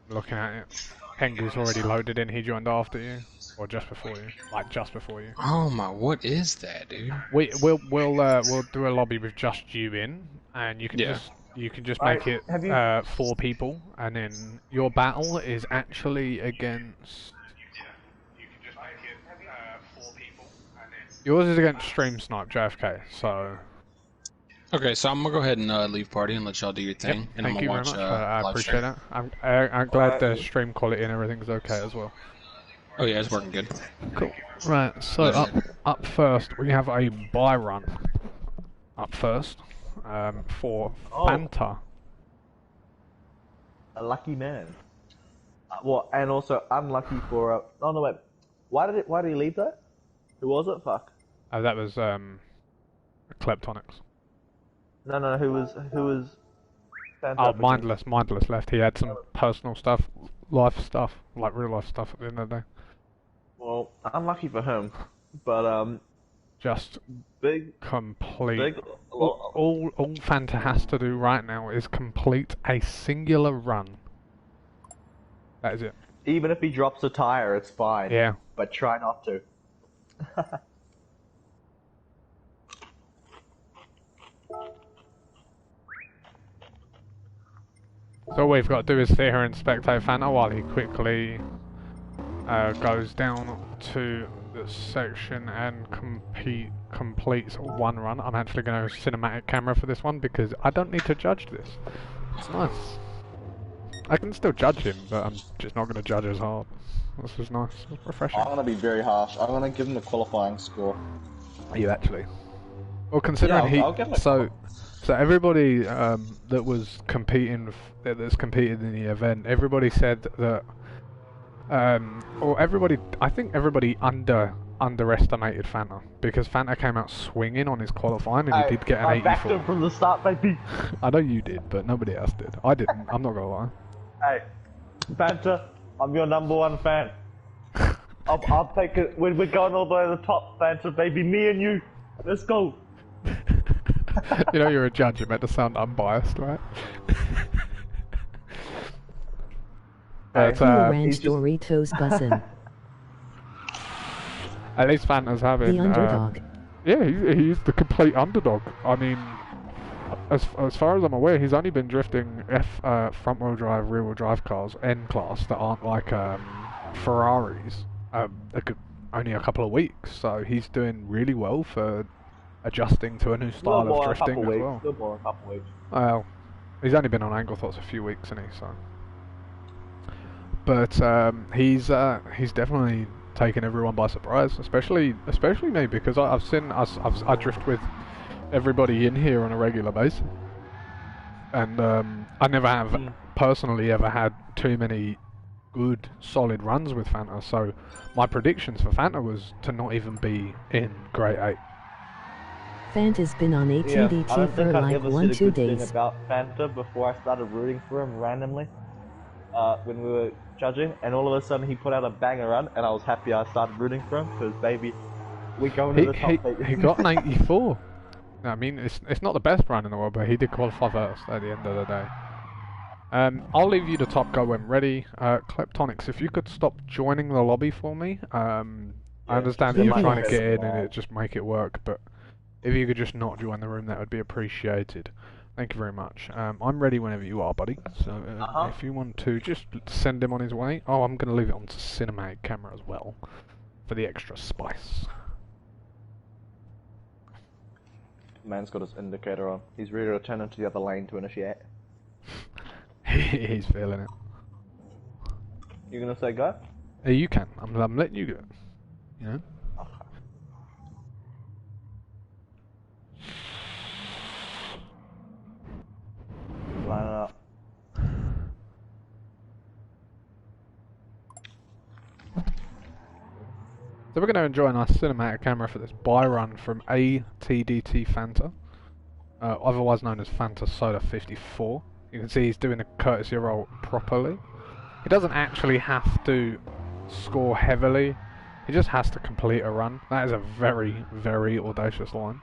Looking at it, Hengu's already loaded in. He joined after you, or just before you, like just before you. Oh my! What is that, dude? We'll do a lobby with just you in, and you can just make it 4 people, and then your battle is actually against. Yours is against Stream Snipe JFK, so. Okay, so I'm gonna go ahead and leave party and let y'all do your thing, and I'm Thank gonna you watch. very much. I live appreciate stream. that. I'm glad the stream quality and everything's okay as well. Oh yeah, it's working good. Cool. Right, so up first we have a buy run. Up first, for Fanta. A lucky man. And also unlucky for. Oh no, wait. Why did he leave that? Who was it? Fuck. Oh, that was Kleptonics. No. Who was? Oh, Mindless left. He had some personal stuff, life stuff, like real life stuff at the end of the day. Well, unlucky for him, but just complete. All Fanta has to do right now is complete a singular run. That is it. Even if he drops a tire, it's fine. Yeah. But try not to. So all we've got to do is sit here and spectate Fanta while he quickly goes down to the section and completes one run. I'm actually going to cinematic camera for this one because I don't need to judge this. It's nice. I can still judge him, but I'm just not going to judge as hard. This is nice. It's refreshing. I'm gonna be very harsh. I'm gonna give him the qualifying score. Are you actually? Well, considering I'll give him so everybody that was competing, that's competed in the event, everybody said that, or everybody, I think everybody underestimated Fanta, because Fanta came out swinging on his qualifying and he did get an 84. I backed him from the start, baby. I know you did, but nobody else did. I didn't. I'm not gonna lie. Hey, Fanta, I'm your #1 fan. I'll take it. We're going all the way to the top, Fanta, baby. Me and you. Let's go. You know you're a judge. You're meant to sound unbiased, right? But Ranch Doritos bussin'. At least Fanta's having the underdog. Yeah, he's the complete underdog. I mean, as far as I'm aware, he's only been drifting front wheel drive, rear wheel drive cars N class that aren't like Ferraris. Only a couple of weeks, so he's doing really well for adjusting to a new style of drifting as well. Still more a couple weeks. Well, he's only been on AngleThots a few weeks, isn't he? So, but he's definitely taken everyone by surprise, especially me, because I drift with everybody in here on a regular basis, and I never have personally ever had too many good solid runs with Fanta. So my predictions for Fanta was to not even be in Grade 8. Fanta's been on ATDT for like 1-2 days. Thing about Fanta before I started rooting for him randomly, when we were judging, and all of a sudden he put out a banger run, and I was happy I started rooting for him, because baby, we going to the top 8. He got an 84. I mean, it's not the best run in the world, but he did qualify first at the end of the day. I'll leave you the top go when ready. Kleptonics, if you could stop joining the lobby for me. I understand that you're trying to get in and just make it work, but if you could just not join the room, that would be appreciated. Thank you very much. I'm ready whenever you are, buddy. So if you want to, just send him on his way. Oh, I'm going to leave it onto cinematic camera as well, for the extra spice. Man's got his indicator on. He's ready to turn into the other lane to initiate. He's feeling it. You gonna say go? You can. I'm letting you go. You know? Line it up. So we're going to enjoy a nice cinematic camera for this buy run from ATDT Fanta, otherwise known as Fanta Soda 54. You can see he's doing a courtesy roll properly. He doesn't actually have to score heavily, he just has to complete a run. That is a very, very audacious line.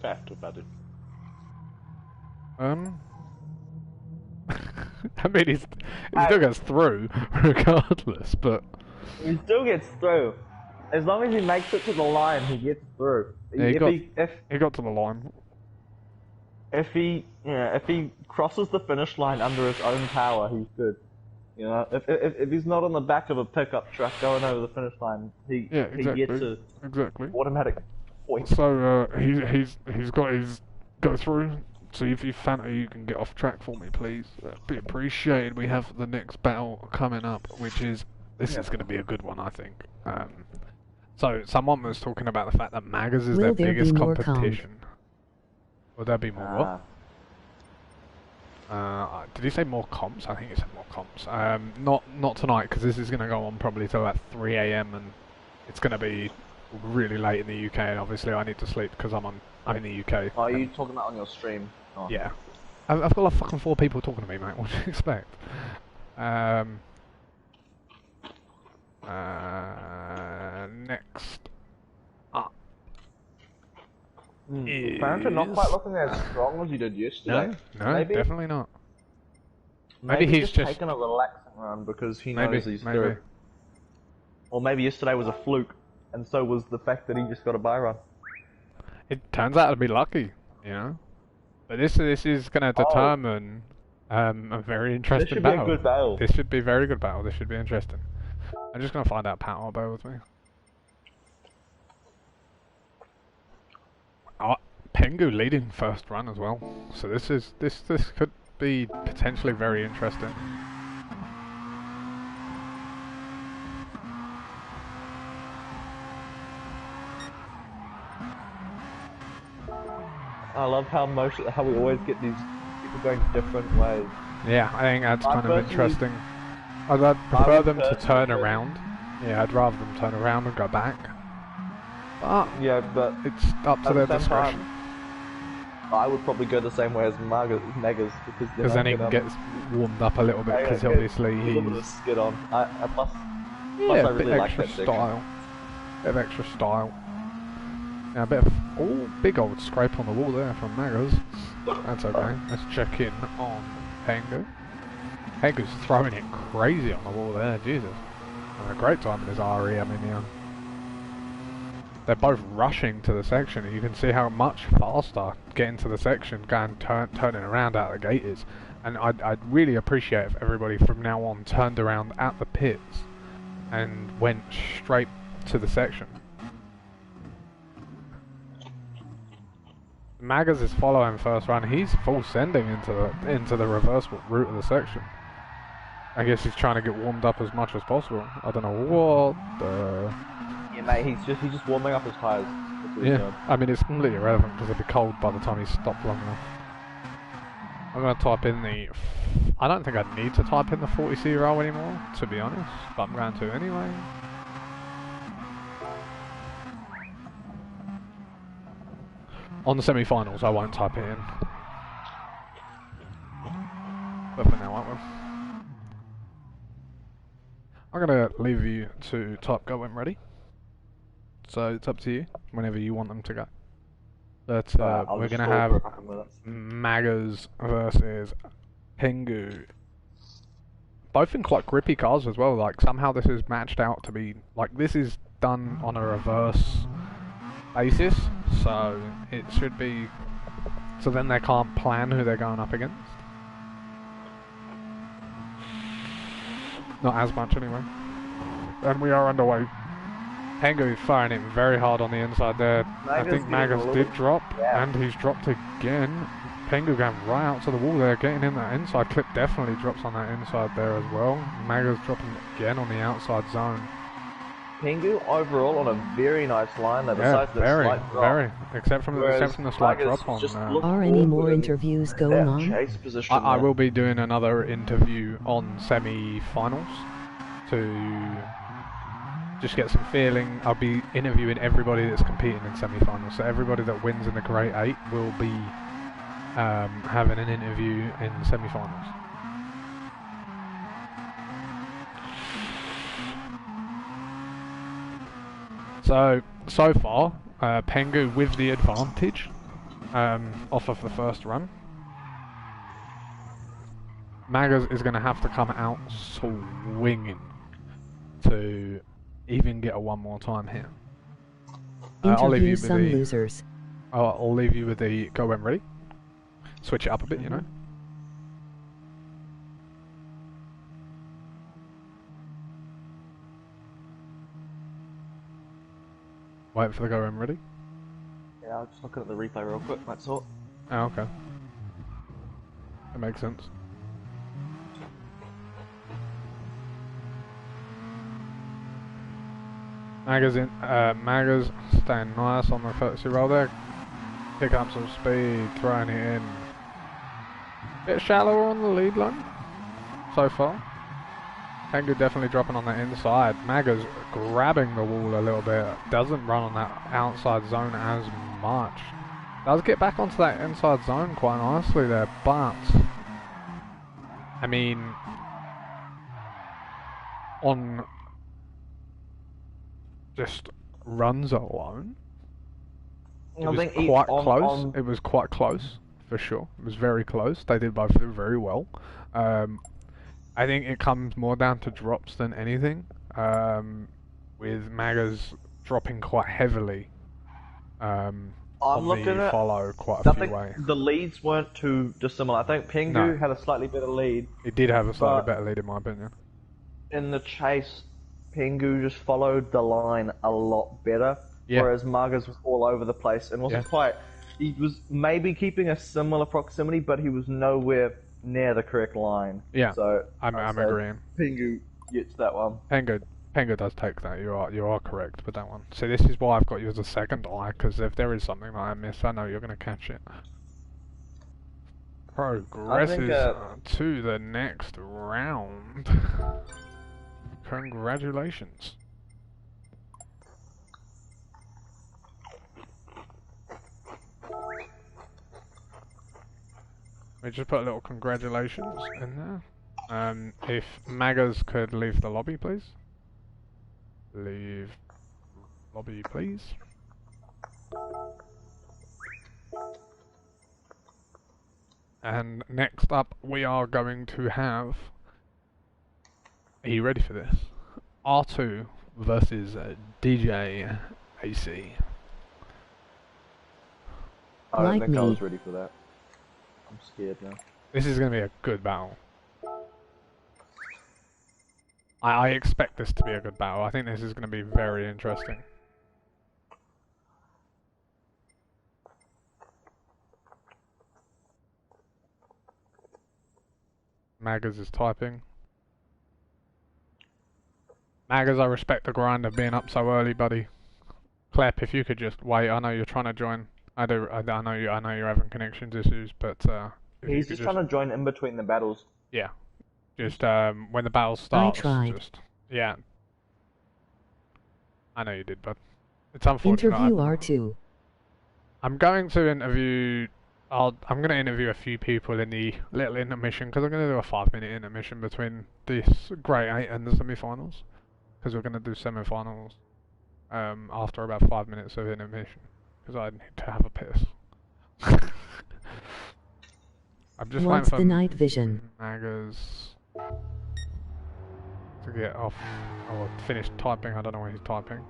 Fact about it. I mean, he still gets through, regardless, but... He still gets through. As long as he makes it to the line, he gets through. Yeah, he got to the line. If he crosses the finish line under his own power, he's good. You know, if he's not on the back of a pickup truck going over the finish line, he gets a automatic point. So he's got his go through. So if you Fanta, you can get off track for me, please. That'd be appreciated. We have the next battle coming up, which is this is going to be a good one, I think. So someone was talking about the fact that Maggers is their biggest competition. Will there be more what? Did he say more comps? I think he said more comps. Not tonight, because this is going to go on probably till about 3 AM and it's going to be really late in the UK, and obviously I need to sleep because I'm in the UK. Are you talking about on your stream? Oh. Yeah. I've got like fucking 4 people talking to me, mate. What do you expect? Next up is... Fanta not quite looking as strong as he did yesterday. No, maybe? Definitely not. Maybe he's just taking a relaxing run because he knows he's through. Or maybe yesterday was a fluke, and so was the fact that he just got a buy run. It turns out to be lucky, you know. But this is going to determine a very interesting battle. This should be a good battle. This should be a very good battle. This should be interesting. I'm just going to find out power, bear with me. Oh, Pengu leading first run as well. So this be potentially very interesting. I love how we always get these people going different ways. Yeah, I think that's kind of interesting. I'd prefer them to turn around. Yeah, I'd rather them turn around and go back. But yeah, but it's up to their discretion. I would probably go the same way as Magas because then he gets warmed up a little bit because obviously he's a little bit of skid on. Plus yeah, I a really bit like extra that style. Bit of extra style. Yeah, a bit of big old scrape on the wall there from Magas. That's okay. Let's check in on Pengu. Pengu's throwing it crazy on the wall there. Jesus, having a great time in his RE. I mean, yeah. They're both rushing to the section, and you can see how much faster getting to the section, going turning around out of the gate is. And I'd really appreciate if everybody from now on turned around at the pits and went straight to the section. Magas is following first run. He's full sending into the reverse route of the section. I guess he's trying to get warmed up as much as possible. I don't know what the... Yeah, mate, he's just warming up his tyres. Yeah, I mean it's completely irrelevant because it'll be cold by the time he stopped long enough. I'm going to type in the... I don't think I need to type in the 40C roll anymore, to be honest, but I'm going to anyway. On the semi-finals, I won't type it in. But for now, I will. I'm going to leave you to type go when ready. So it's up to you, whenever you want them to go. But we're going to have Magas versus Pengu. Both in quite grippy cars as well, like somehow this is matched out to be, like this is done on a reverse basis, so it should be, so then they can't plan who they're going up against. Not as much anyway. And we are underway. Pengu firing it very hard on the inside there. I think Magas did drop, and he's dropped again. Pengu going right out to the wall there, getting in that inside clip, definitely drops on that inside there as well. Magas dropping again on the outside zone. Pengu overall on a very nice line there, besides the slight drop. Except from the slight drop on. Are any more interviews going on? I will be doing another interview on semi-finals to just get some feeling. I'll be interviewing everybody that's competing in semi-finals, so everybody that wins in the Grade 8 will be having an interview in semi-finals. So far, Pengu with the advantage off of the first run. Magas is going to have to come out swinging to even get a one more time here. I'll leave you with some losers. I'll leave you with the go when ready. Switch it up a bit, you know. Wait for the go when ready. Yeah, I'll just look at the replay real quick, that's all. Oh, okay. That makes sense. Magas staying nice on the courtesy roll there. Pick up some speed, throwing it in. Bit shallower on the lead line so far. Pengu definitely dropping on the inside. Magas grabbing the wall a little bit. Doesn't run on that outside zone as much. Does get back onto that inside zone quite nicely there, but I mean, on just runs alone, it was quite close. It was quite close, for sure. It was very close. They did both very well. I think it comes more down to drops than anything, with Magas dropping quite heavily on the follow quite a few ways. The leads weren't too dissimilar. I think Pengu had a slightly better lead. It did have a slightly better lead in my opinion. In the chase, Pengu just followed the line a lot better, whereas Magas was all over the place and wasn't quite... He was maybe keeping a similar proximity, but he was nowhere near the correct line. Yeah, so I'm agreeing. Pingu gets that one. Pengu does take that. You are correct with that one. So this is why I've got you as a second eye, because if there is something that I miss, I know you're going to catch it. Progresses to the next round. Congratulations. We just put a little congratulations in there. If Maggers could leave the lobby, please. Leave lobby, please. And next up, we are going to have... Are you ready for this? R2 versus DJ AC. I don't think I was ready for that. I'm scared now. This is going to be a good battle. I expect this to be a good battle. I think this is going to be very interesting. Maggers is typing. Maggers, I respect the grind of being up so early, buddy. Clep, if you could just wait. I know you're trying to join. I know you're having connections issues, but he's just trying to join in between the battles. Yeah. Just when the battle starts. I tried. Just yeah. I know you did, but it's unfortunate. Interview R2. I'm going to interview. I'm going to interview a few people in the little intermission, because I'm going to do a 5-minute intermission between this Grade 8 and the semi-finals, because we're going to do semi-finals after about 5 minutes of intermission, because I need to have a piss. I'm just waiting for the night vision? Maggers to get off or finish typing. I don't know what he's typing.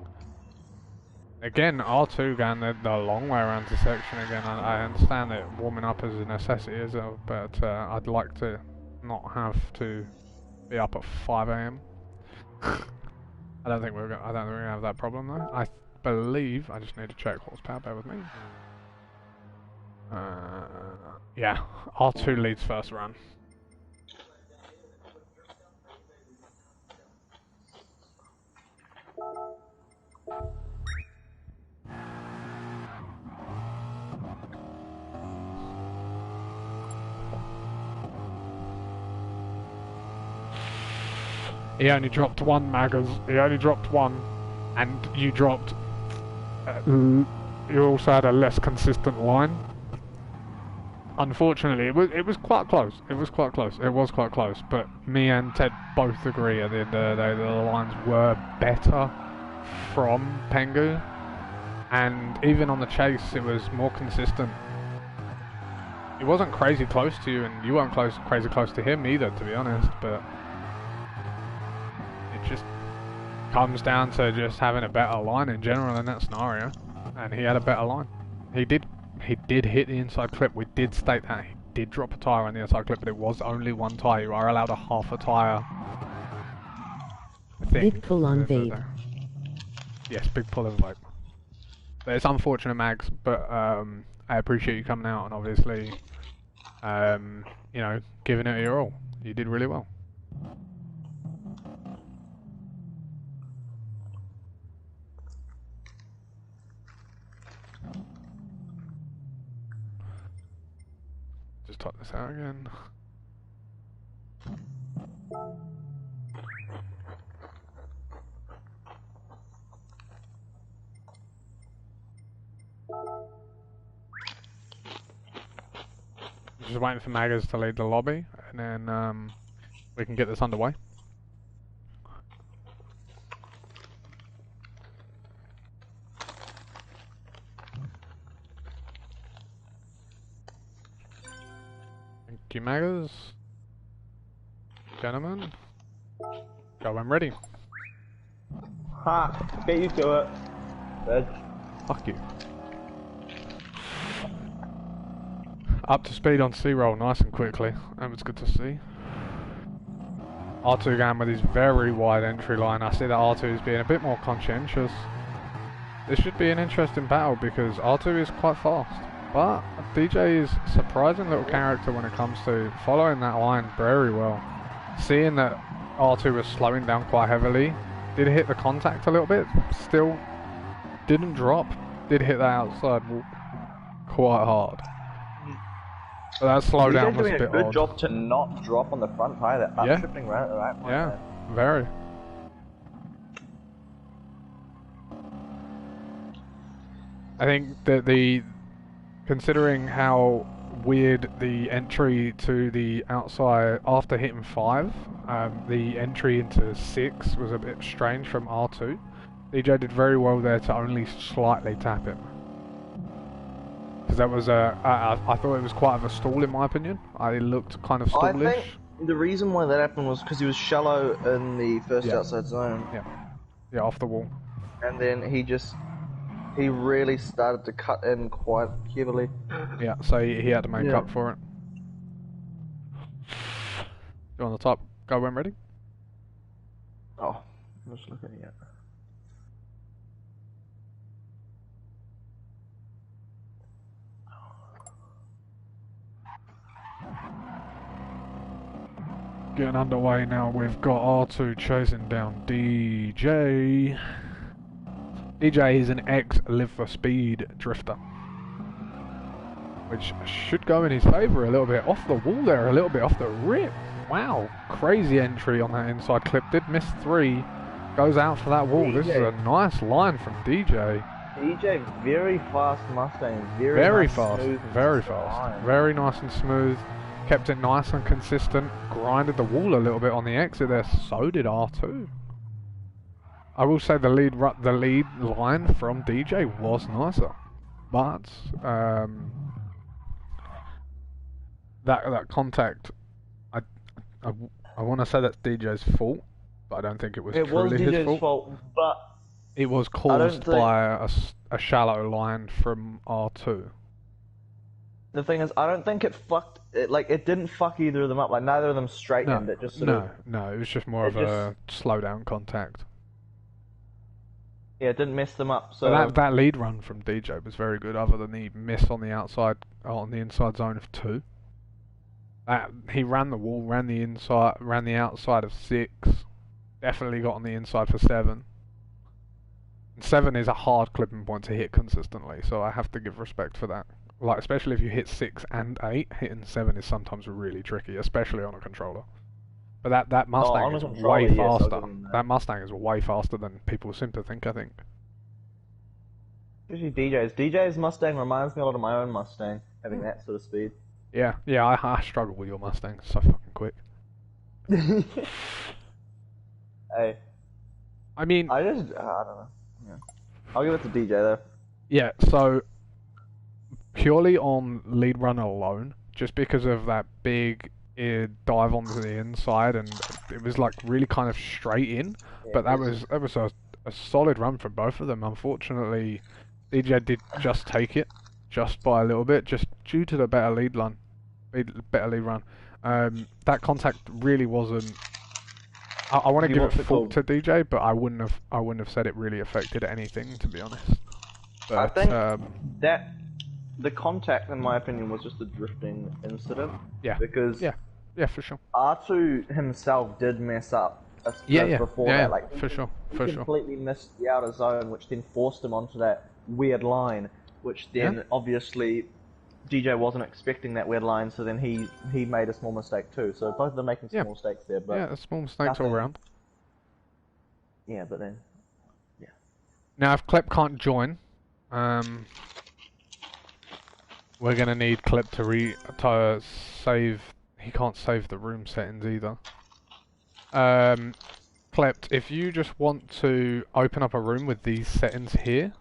Again, R2 going the long way around the section again. I understand that warming up is a necessity, but I'd like to not have to be up at 5 AM. I don't think we're gonna have that problem though. I believe I just need to check horsepower. Bear with me. Yeah, R2 leads first run. He only dropped one, Maggers. He only dropped one, and you dropped. You also had a less consistent line. Unfortunately, it was quite close. It was quite close. But me and Ted both agree at the end of the day that the lines were better from Pengu, and even on the chase, it was more consistent. It wasn't crazy close to you, and you weren't crazy close to him either, to be honest. But it just comes down to just having a better line in general in that scenario, and he had a better line. He did hit the inside clip. We did state that he did drop a tyre on the inside clip, but it was only one tyre. You are allowed a half a tyre. Big pull on vape. Yes, big pull on vape. But it's unfortunate, Mags, but I appreciate you coming out and obviously, you know, giving it your all. You did really well. Just type this out again. Just waiting for Maggers to lead the lobby, and then we can get this underway. Thank you, Maggers. Gentlemen, go when ready. Ha! Get used to it. Bitch. Fuck you. Up to speed on C-roll nice and quickly. That was good to see. R2 going with his very wide entry line. I see that R2 is being a bit more conscientious. This should be an interesting battle because R2 is quite fast. But DJ is a surprising little character when it comes to following that line very well. Seeing that R2 was slowing down quite heavily, did hit the contact a little bit, still didn't drop, did hit that outside wall quite hard. But that slowdown was a bit odd. Good job to not drop on the front tire, that up-tripping right at the right point. Yeah, very. I think that considering how weird the entry to the outside after hitting 5, the entry into 6 was a bit strange from R2. DJ did very well there to only slightly tap him. Because that was I thought it was quite of a stall in my opinion. I looked kind of stallish. I think the reason why that happened was because he was shallow in the first outside zone. Yeah, off the wall. And then he really started to cut in quite heavily. Yeah, so he had to make up for it. Go on the top. Go when ready. Oh, I'm just looking at it. Getting underway now, we've got R2 chasing down DJ. DJ is an ex-Live for Speed drifter, which should go in his favour a little bit. Off the wall there, a little bit off the rip. Wow, crazy entry on that inside clip. Did miss 3, goes out for that wall. DJ. This is a nice line from DJ. DJ, very fast Mustang, very nice, fast, very fast, line. Very nice and smooth. Kept it nice and consistent. Grinded the wall a little bit on the exit there. So did R2. I will say the lead line from DJ was nicer, but that contact, I want to say that's DJ's fault, but I don't think it was truly his fault. But it was caused by a shallow line from R2. The thing is, I don't think it fucked. It didn't fuck either of them up. Like neither of them straightened. No, it just sort of, it was just more of a slow down contact. Yeah, it didn't mess them up. So but that lead run from DJ was very good, other than the miss on the outside, on the inside zone of 2. He ran the wall, ran the outside of 6. Definitely got on the inside for 7. And 7 is a hard clipping point to hit consistently, so I have to give respect for that. Like, especially if you hit 6 and 8, hitting 7 is sometimes really tricky, especially on a controller. But that Mustang is way faster. That Mustang is way faster than people seem to think, I think. Especially DJ's Mustang reminds me a lot of my own Mustang, having that sort of speed. Yeah, I struggle with your Mustang. It's so fucking quick. Hey. I mean... I don't know. Yeah. I'll give it to DJ, though. Yeah, so... Purely on lead run alone, just because of that big dive onto the inside, and it was like really kind of straight in, but that was a solid run from both of them. Unfortunately, DJ did just take it, just by a little bit, just due to the better lead run. That contact really wasn't. I want to give it fault to DJ, but I wouldn't have said it really affected anything, to be honest. But, I think that the contact, in my opinion, was just a drifting incident. Yeah. Because yeah, for sure. R2 himself did mess up. Before that, like for sure. Completely missed the outer zone, which then forced him onto that weird line, which then obviously DJ wasn't expecting that weird line, so then he made a small mistake too. So both of them making small mistakes there, but small mistakes all around. Yeah, but then now if Klep can't join, we're gonna need Klep to save. He can't save the room settings either. Klept, if you just want to open up a room with these settings here,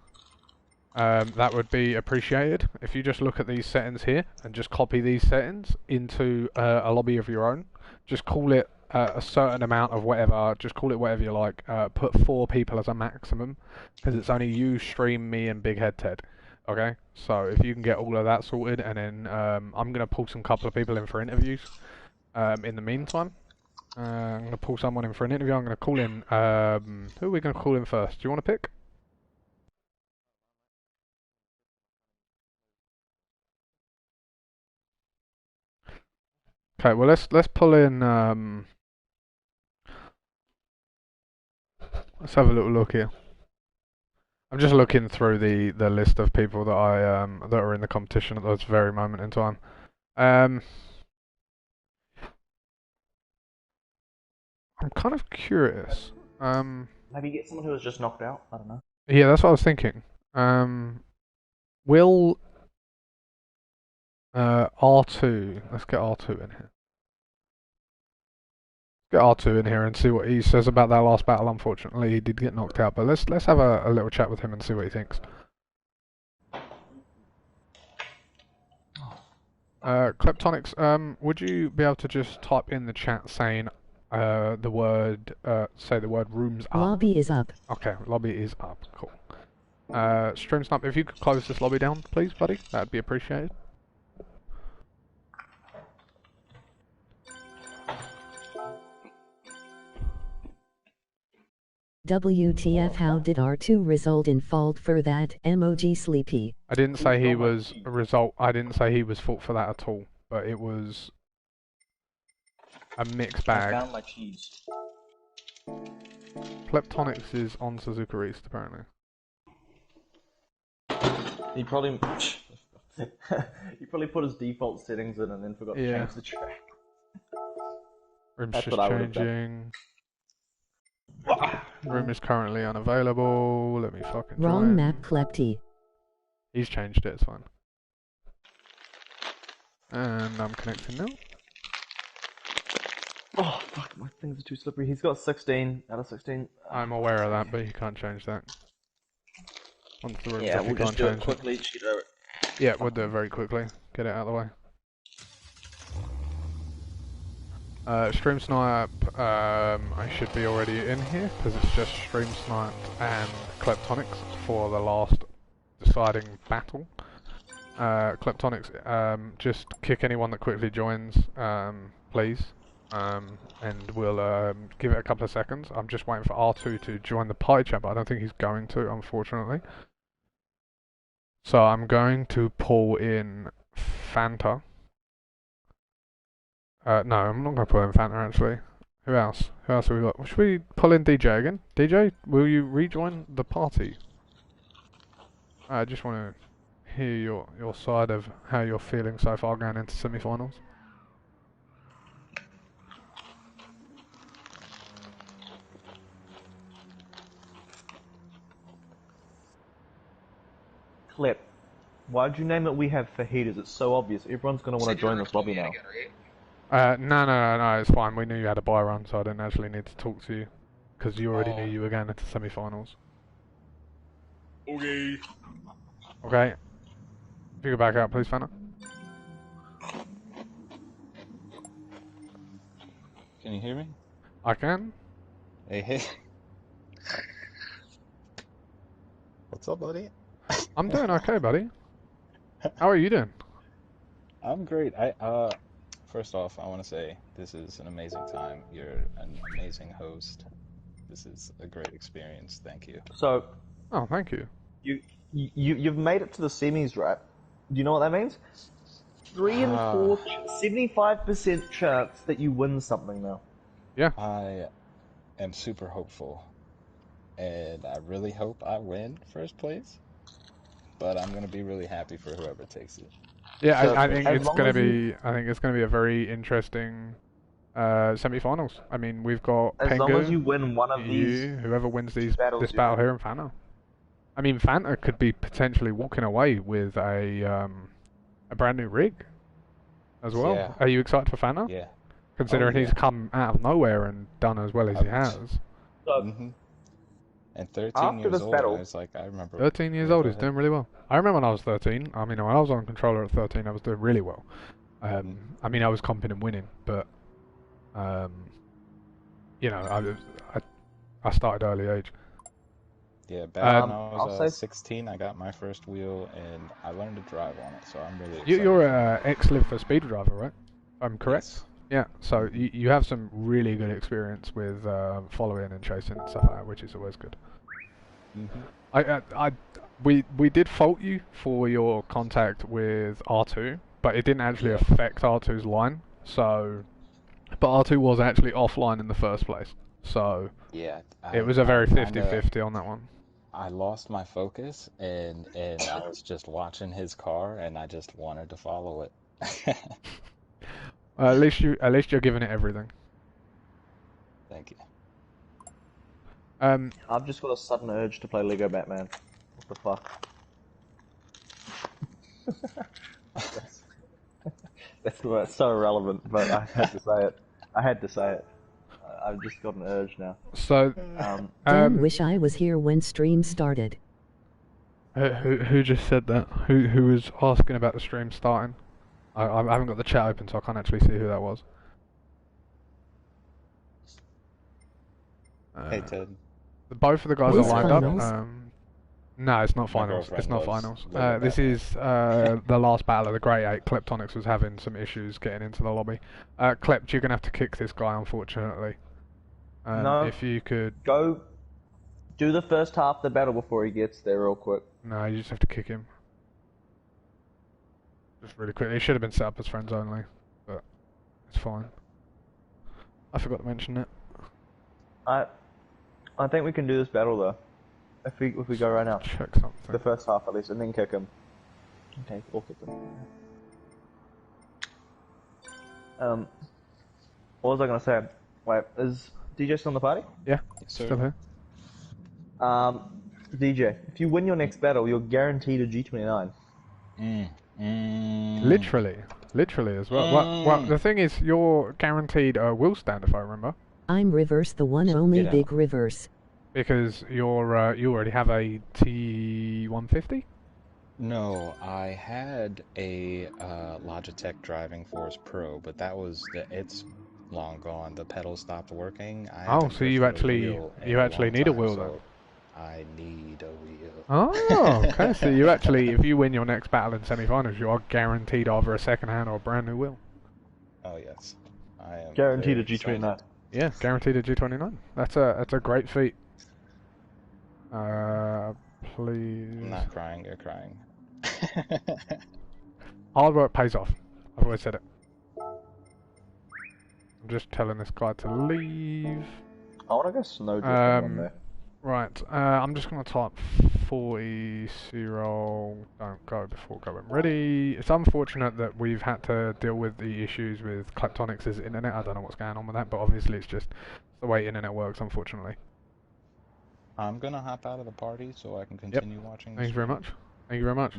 that would be appreciated. If you just look at these settings here and just copy these settings into a lobby of your own, just call it a certain amount of whatever, just call it whatever you like, put 4 people as a maximum, because it's only you, Stream, me and Big Head Ted. Okay, so if you can get all of that sorted, and then I'm going to pull some couple of people in for interviews in the meantime. I'm going to pull someone in for an interview. I'm going to call in, who are we going to call in first? Do you want to pick? Okay, well let's pull in. Let's have a little look here. I'm just looking through the list of people that that are in the competition at this very moment in time. I'm kind of curious. Maybe get someone who was just knocked out. I don't know. Yeah, that's what I was thinking. Will R2? Let's get R2 in here. Get R2 in here and see what he says about that last battle. Unfortunately, he did get knocked out, but let's have a little chat with him and see what he thinks. Kleptonics, would you be able to just type in the chat saying the word, say the word rooms up? Lobby is up. Okay, lobby is up. Cool. Stream Snipe, if you could close this lobby down, please, buddy, that'd be appreciated. WTF, how did R2 result in fault for that? Emoji sleepy. I didn't say he was a result. I didn't say he was fault for that at all, but it was a mixed bag. I found my cheese. Kleptonics is on Suzuka East, apparently. He probably he probably put his default settings in and then forgot to change the track. Room's just changing. Room is currently unavailable. Let me fucking Wrong join. map, Klepty. He's changed it, it's fine. And I'm connecting now. Oh fuck, my things are too slippery. He's got 16 out of 16. I'm aware of that, but you can't change that. Once the room's yeah, up, we'll you just can't do it change quickly. Cheat over it. Yeah, we'll do it very quickly. Get it out of the way. Stream Snipe, I should be already in here because it's just Stream Snipe and Kleptonics for the last deciding battle. Kleptonics, just kick anyone that quickly joins, please, and we'll give it a couple of seconds. I'm just waiting for R2 to join the party chat, but I don't think he's going to, unfortunately. So I'm going to pull in Fanta. No, I'm not going to pull in Fanta, actually. Who else? Who else have we got? Should we pull in DJ again? DJ, will you rejoin the party? I just want to hear your side of how you're feeling so far going into semi-finals. Clip. Why'd you name it We Have Fajitas? It's so obvious. Everyone's going to want to join this lobby now. No, it's fine. We knew you had a buy run, so I didn't actually need to talk to you. Because you already knew you were going into semi-finals. Okay. Okay. If you go back out, please, Fanta. Can you hear me? I can. Hey. What's up, buddy? I'm doing okay, buddy. How are you doing? I'm great. First off, I want to say this is an amazing time. You're an amazing host. This is a great experience. Thank you. So, oh, thank you. You've made it to the semis, right? Do you know what that means? 3 and 4, 75% chance that you win something now. Yeah. I am super hopeful, and I really hope I win first place. But I'm gonna be really happy for whoever takes it. Yeah, So, I think it's gonna be. I think it's gonna be a very interesting semi-finals. I mean, we've got as Pengu, long as you win one of these, whoever wins this battle here, and Fanta. I mean, Fanta could be potentially walking away with a brand new rig as well. Yeah. Are you excited for Fanta? Yeah. Considering he's come out of nowhere and done as well as he has. So, And 13 after years this old, battle, I remember. 13 years old, he's doing really well. I remember when I was 13. I mean, when I was on controller at 13, I was doing really well. I mean, I was comping and winning, but you know, I started early age. Yeah, back when I was 16, I got my first wheel, and I learned to drive on it, so I'm really excited. You're an ex-Live for Speed driver, right? I'm correct? Yes. Yeah, so you have some really good experience with following and chasing and stuff like that, which is always good. We did fault you for your contact with R2, but it didn't actually affect R2's line, So, but R2 was actually offline in the first place. So, yeah, it was a very 50-50 on that one. I lost my focus, and I was just watching his car, and I just wanted to follow it. At least you're giving it everything. Thank you. I've just got a sudden urge to play Lego Batman. What the fuck? That's so irrelevant, but I had to say it. I've just got an urge now. So, Dan, wish I was here when stream started. Who just said that? Who was asking about the stream starting? I haven't got the chat open, so I can't actually see who that was. Hey Ted. Both of the guys are lined finals? up. No, it's not finals. It's not finals. This is the last battle of the Grey 8. Kleptonics was having some issues getting into the lobby. Klept, you're going to have to kick this guy, unfortunately. No. If you could... Go do the first half of the battle before he gets there real quick. No, you just have to kick him. Just really quick. He should have been set up as friends only, but it's fine. I forgot to mention it. I think we can do this battle though. If we go right now. Check something. The first half at least, and then kick him. Okay, we'll kick him. What was I gonna say? Wait, is DJ still in the party? Yeah, still here. DJ, if you win your next battle, you're guaranteed a G29. Literally as well. Well, the thing is, you're guaranteed a wheel stand, if I remember. I'm Reverse, the one only big Reverse. Because you're you already have a T150? No, I had a Logitech Driving Force Pro, but that was it's long gone. The pedal stopped working. So you actually need a wheel then? I need a wheel. Oh, okay. So you actually, if you win your next battle in semi-finals, you are guaranteed either a second-hand or a brand new wheel. Oh yes, I am guaranteed a G29. Yeah, guaranteed a G29. That's a great feat. Please. I'm not crying. You're crying. Hard work pays off. I've always said it. I'm just telling this guy to leave. I want to go snowdrifting on there. Right, I'm just going to type 40 Cyril, don't go before going ready. It's unfortunate that we've had to deal with the issues with Kleptonics' internet. I don't know what's going on with that, but obviously it's just the way internet works, unfortunately. I'm going to hop out of the party so I can continue watching. Thank you very much. Thank you very much.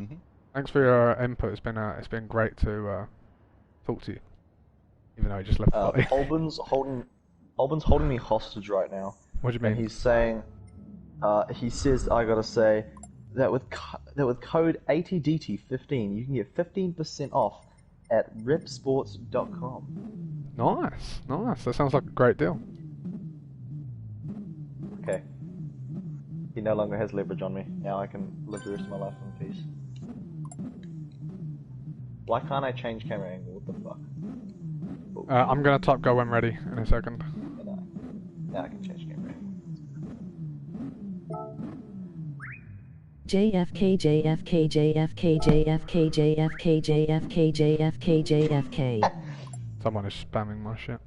Thanks for your input. It's been great to talk to you, even though I just left the party. Albin's holding me hostage right now. What do you mean? And he's saying, he says, I gotta say, that with code ATDT15, you can get 15% off at ripsports.com. Nice. That sounds like a great deal. Okay. He no longer has leverage on me. Now I can live the rest of my life in peace. Why can't I change camera angle? What the fuck? I'm gonna type go when ready in a second. Now I can change camera angle. JFK, JFK, JFK, JFK, JFK, JFK, JFK, JFK. Someone is spamming my shit.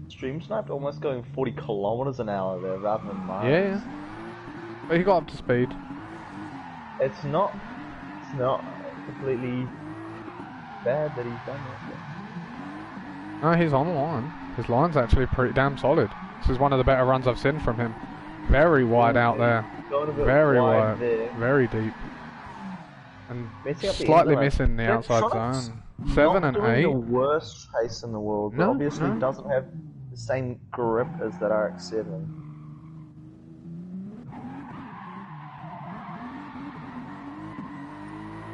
Stream sniped almost going 40 kilometers an hour there rather than miles. Yeah. But he got up to speed. It's not completely bad that he's done that. No, he's on line. His line's actually pretty damn solid. This is one of the better runs I've seen from him. Very wide out there. Very wide. Very deep. And slightly missing the outside zone. 7 and 8. The worst chase in the world, but obviously doesn't have the same grip as that RX-7.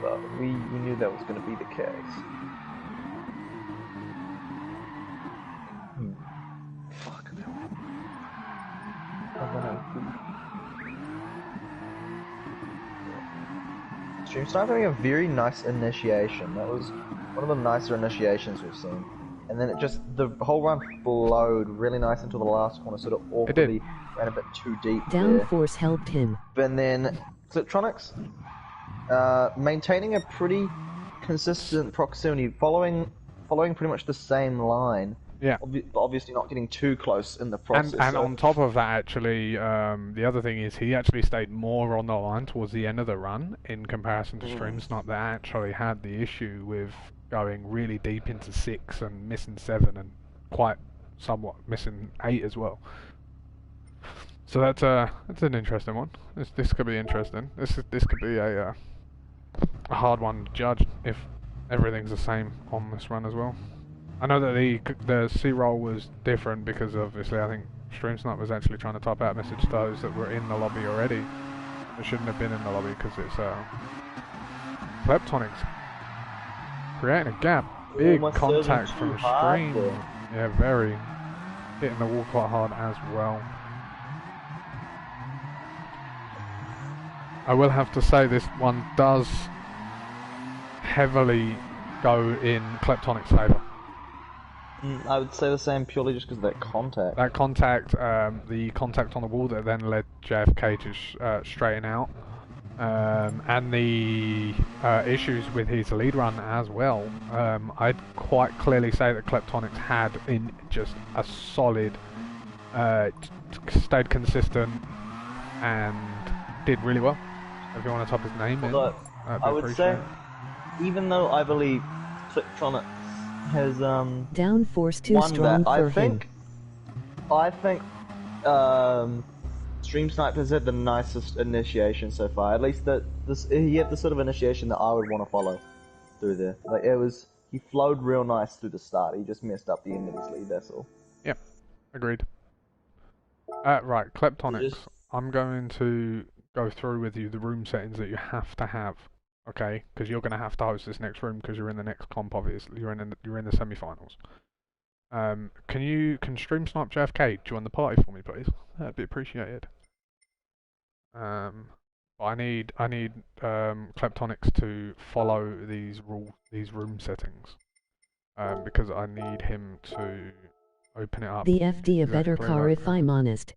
But we knew that was going to be the case. Fuck no. Stream started having a very nice initiation. That was one of the nicer initiations we've seen. and then the whole run flowed really nice until the last corner, sort of awkwardly ran a bit too deep. Downforce helped him. And then Cliptronics, maintaining a pretty consistent proximity, following pretty much the same line. Yeah. Obviously not getting too close in the process. And on top of that, actually, the other thing is he actually stayed more on the line towards the end of the run in comparison to Streamsnipe that actually had the issue with going really deep into 6 and missing 7 and quite somewhat missing 8 as well. So that's an interesting one. This could be interesting. This could be a hard one to judge if everything's the same on this run as well. I know that the C-roll was different because obviously I think Streamsnipe was actually trying to type out a message to those that were in the lobby already. They shouldn't have been in the lobby because it's Kleptonics creating a gap. Big contact from Stream. Yeah, very. Hitting the wall quite hard as well. I will have to say this one does heavily go in Kleptonic's favour. I would say the same purely just because of that contact. That contact, the contact on the wall that then led JFK to straighten out, and the issues with his lead run as well. I'd quite clearly say that Kleptonics had in just a solid, stayed consistent, and did really well. If you want to type his name in, I would say, even though I believe Kleptonics has downforce too strong for him. I think Streamsnipe has had the nicest initiation so far. At least he had the sort of initiation that I would want to follow through there. Like he flowed real nice through the start. He just messed up the end of his lead. That's all. Yep, agreed. Right, Kleptonics. I'm going to go through with you the room settings that you have to have. Okay, because you're going to have to host this next room because you're in the next comp. Obviously, you're in the semi-finals. Can Streamsnipe JFK join the party for me, please? That'd be appreciated. But I need Kleptonics to follow these room settings, because I need him to open it up. The FD a better car if I'm honest.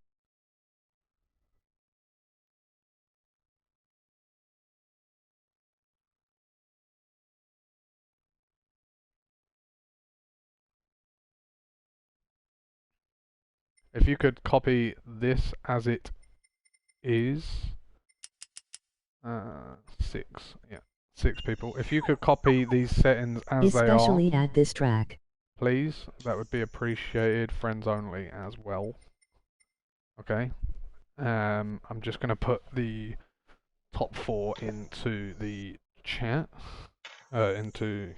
If you could copy this as it is, 6 people. If you could copy these settings as they are, especially at this track, please, that would be appreciated. Friends only as well. Okay. I'm just gonna put the top 4 into the chat. Into.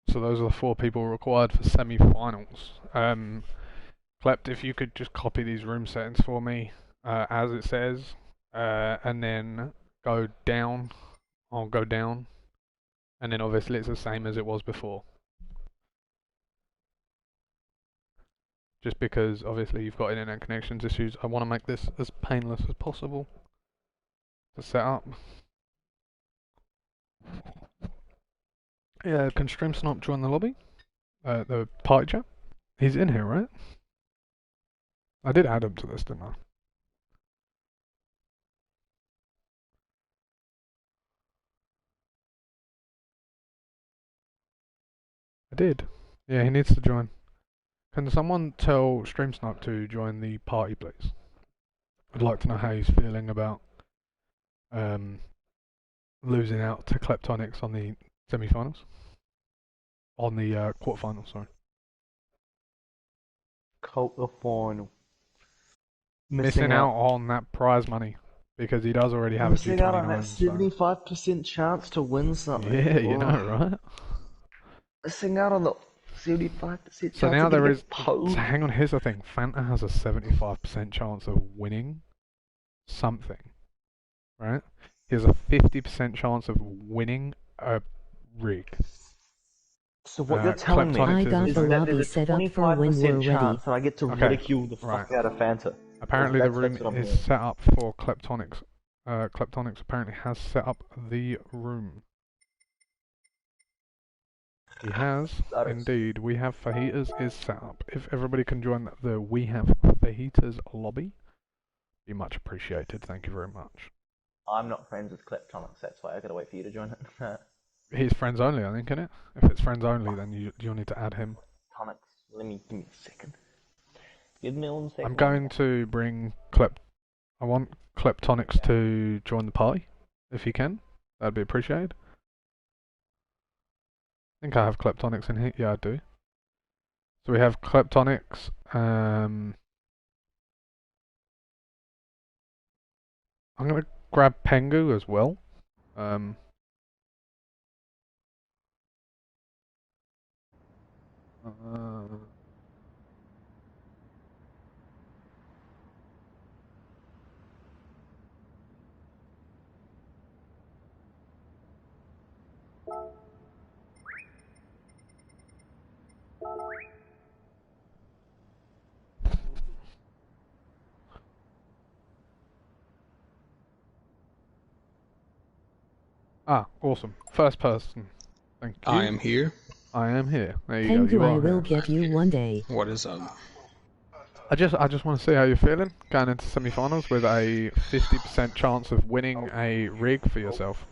So those are the 4 people required for semi-finals. Klept, if you could just copy these room settings for me, as it says, and then go down. I'll go down, and then obviously it's the same as it was before. Just because obviously you've got internet connections issues, I want to make this as painless as possible to set up. Yeah, can Streamsnipe join the lobby? The party chat? He's in here, right? I did add him to this, didn't I? I did. Yeah, he needs to join. Can someone tell Streamsnipe to join the party, please? I'd like to know how he's feeling about losing out to Kleptonics on the semi-finals. On the quarterfinals, sorry. poker final. Missing out on that prize money because he does already have a Missing out on G29. that 75% chance to win something. Yeah, you know, right? Missing out on the 75% chance. So now to there is. posed. So hang on, here's the thing. Fanta has a 75% chance of winning something, right? He has a 50% chance of winning a rig. So what you're telling me I got is the that lobby there's a set up for when we're 25% ready. chance that I get to ridicule the fuck out of Fanta. Apparently the That's room what I'm is hearing. set up for Kleptonics. Kleptonics apparently has set up the room. He has, indeed. We have fajitas is set up. If everybody can join the We Have Fajitas lobby, be much appreciated. Thank you very much. I'm not friends with Kleptonics, that's why I gotta wait for you to join it. He's friends only, I think, isn't it? If it's friends only, then you'll need to add him. Tonics, give me a second. Give me 1 second. I'm going to bring I want Kleptonics to join the party, if he can. That'd be appreciated. I think I have Kleptonics in here. Yeah, I do. So we have Kleptonics. I'm gonna grab Pengu as well. Awesome. First person. Thank you. I am here. I am here. There you go. You I will get you one day. What is up? I just want to see how you're feeling going into semi-finals with a 50% chance of winning a rig for yourself.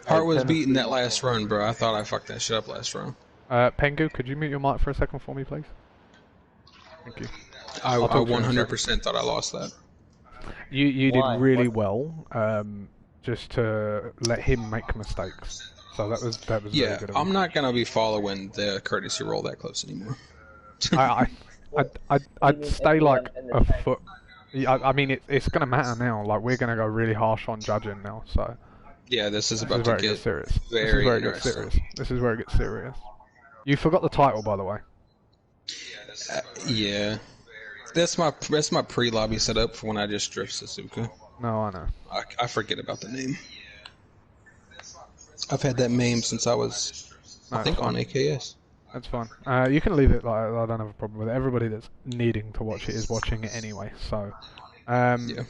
Heart was beating that last run, bro. I thought I fucked that shit up last run. Pengu, could you mute your mic for a second for me, please? Thank you. I 100% thought I lost that. You did really well, just to let him make mistakes. So that was yeah. Very good. I'm not gonna be following the courtesy roll that close anymore. I'd stay like a foot. I mean, it's gonna matter now. Like we're gonna go really harsh on judging now. So yeah, this is about to get serious. Very serious. This is where it gets serious. You forgot the title, by the way. Yeah. That's my pre-lobby setup for when I just drift Suzuka. No, I know. I forget about the name. I've had that name since I was, I think, on AKS. That's fine. You can leave it. Like I don't have a problem with it. Everybody that's needing to watch it is watching it anyway. So, yeah.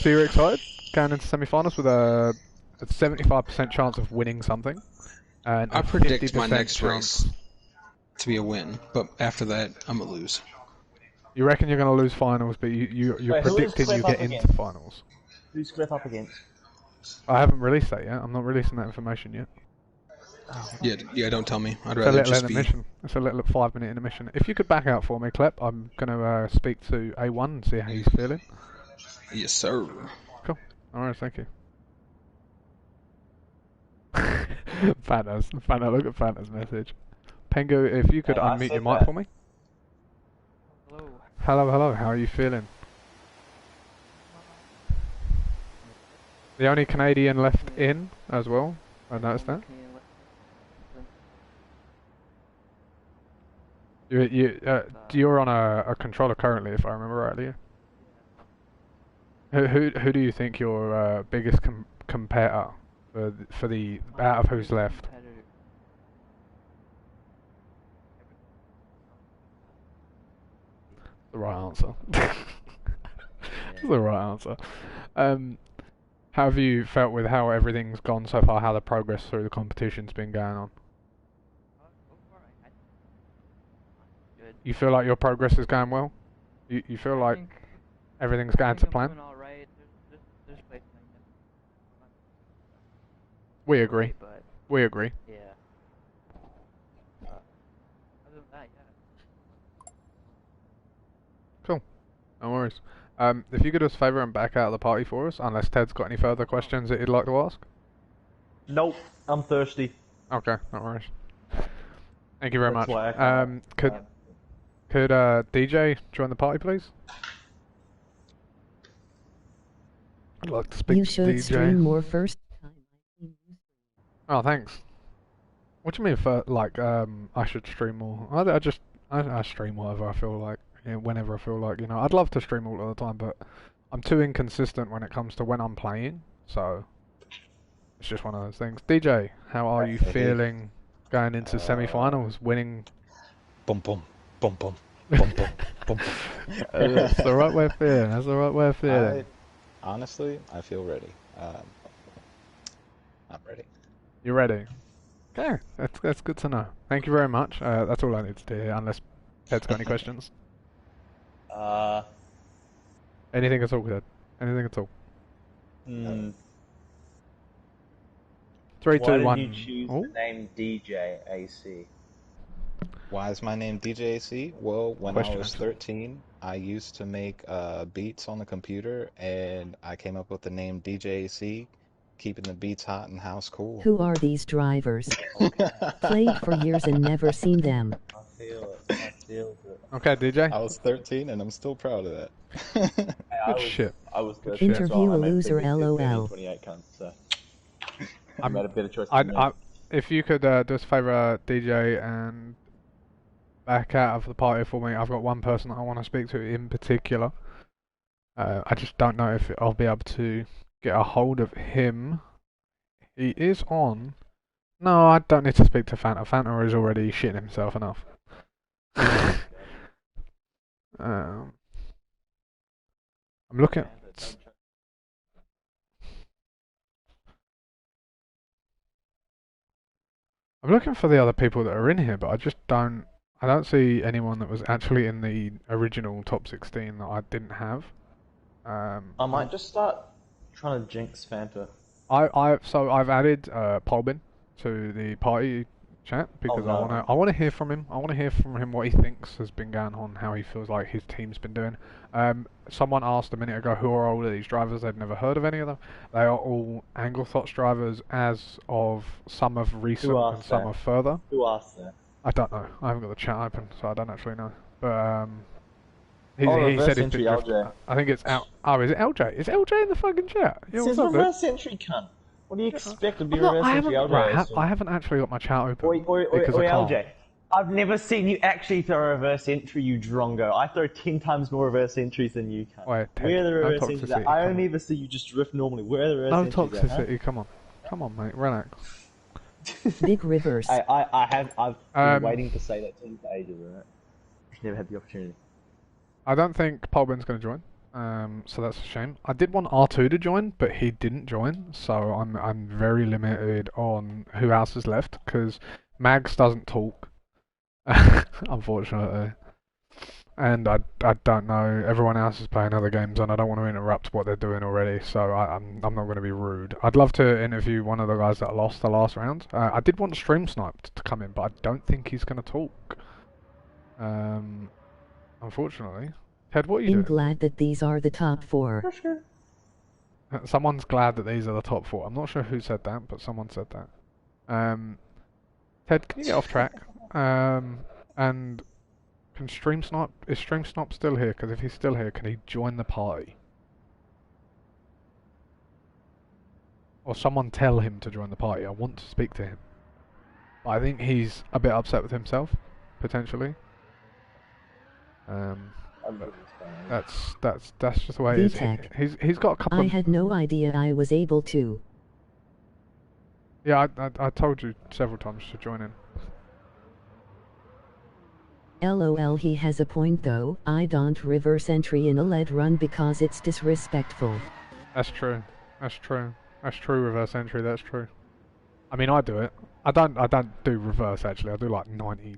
So you're excited going into semi-finals with a 75% chance of winning something. And I predict my next race to be a win, but after that, I'm gonna lose. You reckon you're gonna lose finals, but you're predicting you get into finals. Who's Cliff up against? I haven't released that yet. I'm not releasing that information yet. Oh. Yeah, don't tell me. I'd rather just be... It's a little 5-minute intermission. If you could back out for me, Klep, I'm gonna speak to A1 and see how he's feeling. Yes, sir. Cool. Alright, thank you. Fantas, look at Fanta's message. Pengu, if you could unmute your mic for me. Hello, how are you feeling? The only Canadian left in as well, I noticed that. You're on a controller currently, if I remember rightly. Who do you think your biggest competitor for the out of who's left? The right answer. The right answer. How have you felt with how everything's gone so far? How the progress through the competition's been going on? You feel like your progress is going well? You feel like everything's going to plan? We agree. We agree. Yeah. Cool. No worries. If you could do us a favour and back out of the party for us, unless Ted's got any further questions that he'd like to ask. Nope, I'm thirsty. Okay, no worries. Thank you very That's much. why I can't, Could DJ join the party, please? I'd like to speak You to should DJ. stream more first time. Oh, thanks. What do you mean I should stream more? I stream whatever I feel like, whenever I feel like, I'd love to stream all of the time, but I'm too inconsistent when it comes to when I'm playing, so it's just one of those things. DJ, how are you feeling going into semi-finals, winning? Boom, boom, boom, boom, boom, boom, boom. That's the right way of feeling. That's the right way of feeling. Honestly, I feel ready. I'm ready. You're ready? Okay, that's good to know. Thank you very much. That's all I need to hear, unless Ted's got any questions. Anything at all, Ted? Anything at all? 3, 2, 1. Why did you choose the name DJ AC? Why is my name DJ AC? Well, when I was 13, I used to make beats on the computer, and I came up with the name DJ AC, keeping the beats hot and house cool. Who are these drivers? Played for years and never seen them. I feel it. Okay, DJ. I was 13, and I'm still proud of that. Good shit. I was 13. Interview a loser, LOL. 28 cunts, so I made a better choice. If you could do us a favour, DJ, and back out of the party for me. I've got one person that I want to speak to in particular. I just don't know if I'll be able to get a hold of him. He is on. No, I don't need to speak to Fanta. Fanta is already shitting himself enough. I'm looking. I'm looking for the other people that are in here, but I don't see anyone that was actually in the original top 16 that I didn't have. I might just start trying to jinx Fanta. So I've added Polbin to the party chat because I want to hear from him. I want to hear from him what he thinks has been going on, how he feels like his team's been doing. Someone asked a minute ago who are all of these drivers. They'd never heard of any of them. They are all AngleThots drivers, as of some of recent and some of further. Who asked that? I don't know. I haven't got the chat open, so I don't actually know. But he said he's been LJ. I think it's out. Oh, is it LJ? Is LJ in the fucking chat? It says reverse entry, cunt. What do you expect to be reverse entry LJ? Right, I haven't actually got my chat open. Oi, LJ. I've never seen you actually throw a reverse entry, you drongo. I throw 10 times more reverse entries than you can. Wait, where are the reverse entries at? I only ever see you just drift normally. Where are the reverse entries at? No toxicity, come on. Come on, mate, relax. Big reverse. I've been waiting to say that to you for ages, right? I've never had the opportunity. I don't think Polbin's going to join, so that's a shame. I did want R2 to join, but he didn't join, so I'm very limited on who else is left, because Mags doesn't talk, unfortunately. And I don't know, everyone else is playing other games and I don't want to interrupt what they're doing already, so I'm not going to be rude. I'd love to interview one of the guys that lost the last round. I did want Stream Snipe to come in, but I don't think he's going to talk. Unfortunately. Ted, what are you doing? I'm glad that these are the top 4. For sure. Someone's glad that these are the top 4. I'm not sure who said that, but someone said that. Ted, can you get off track? And... is Stream Snipe still here? Because if he's still here, can he join the party? Or someone tell him to join the party. I want to speak to him. But I think he's a bit upset with himself, potentially. That's just the way it is. He's got a couple. I had no idea I was able to. Yeah, I told you several times to join in. LOL, he has a point though. I don't reverse entry in a lead run because it's disrespectful. That's true. That's true. That's true, reverse entry, that's true. I mean, I do it. I don't do reverse actually. I do like 90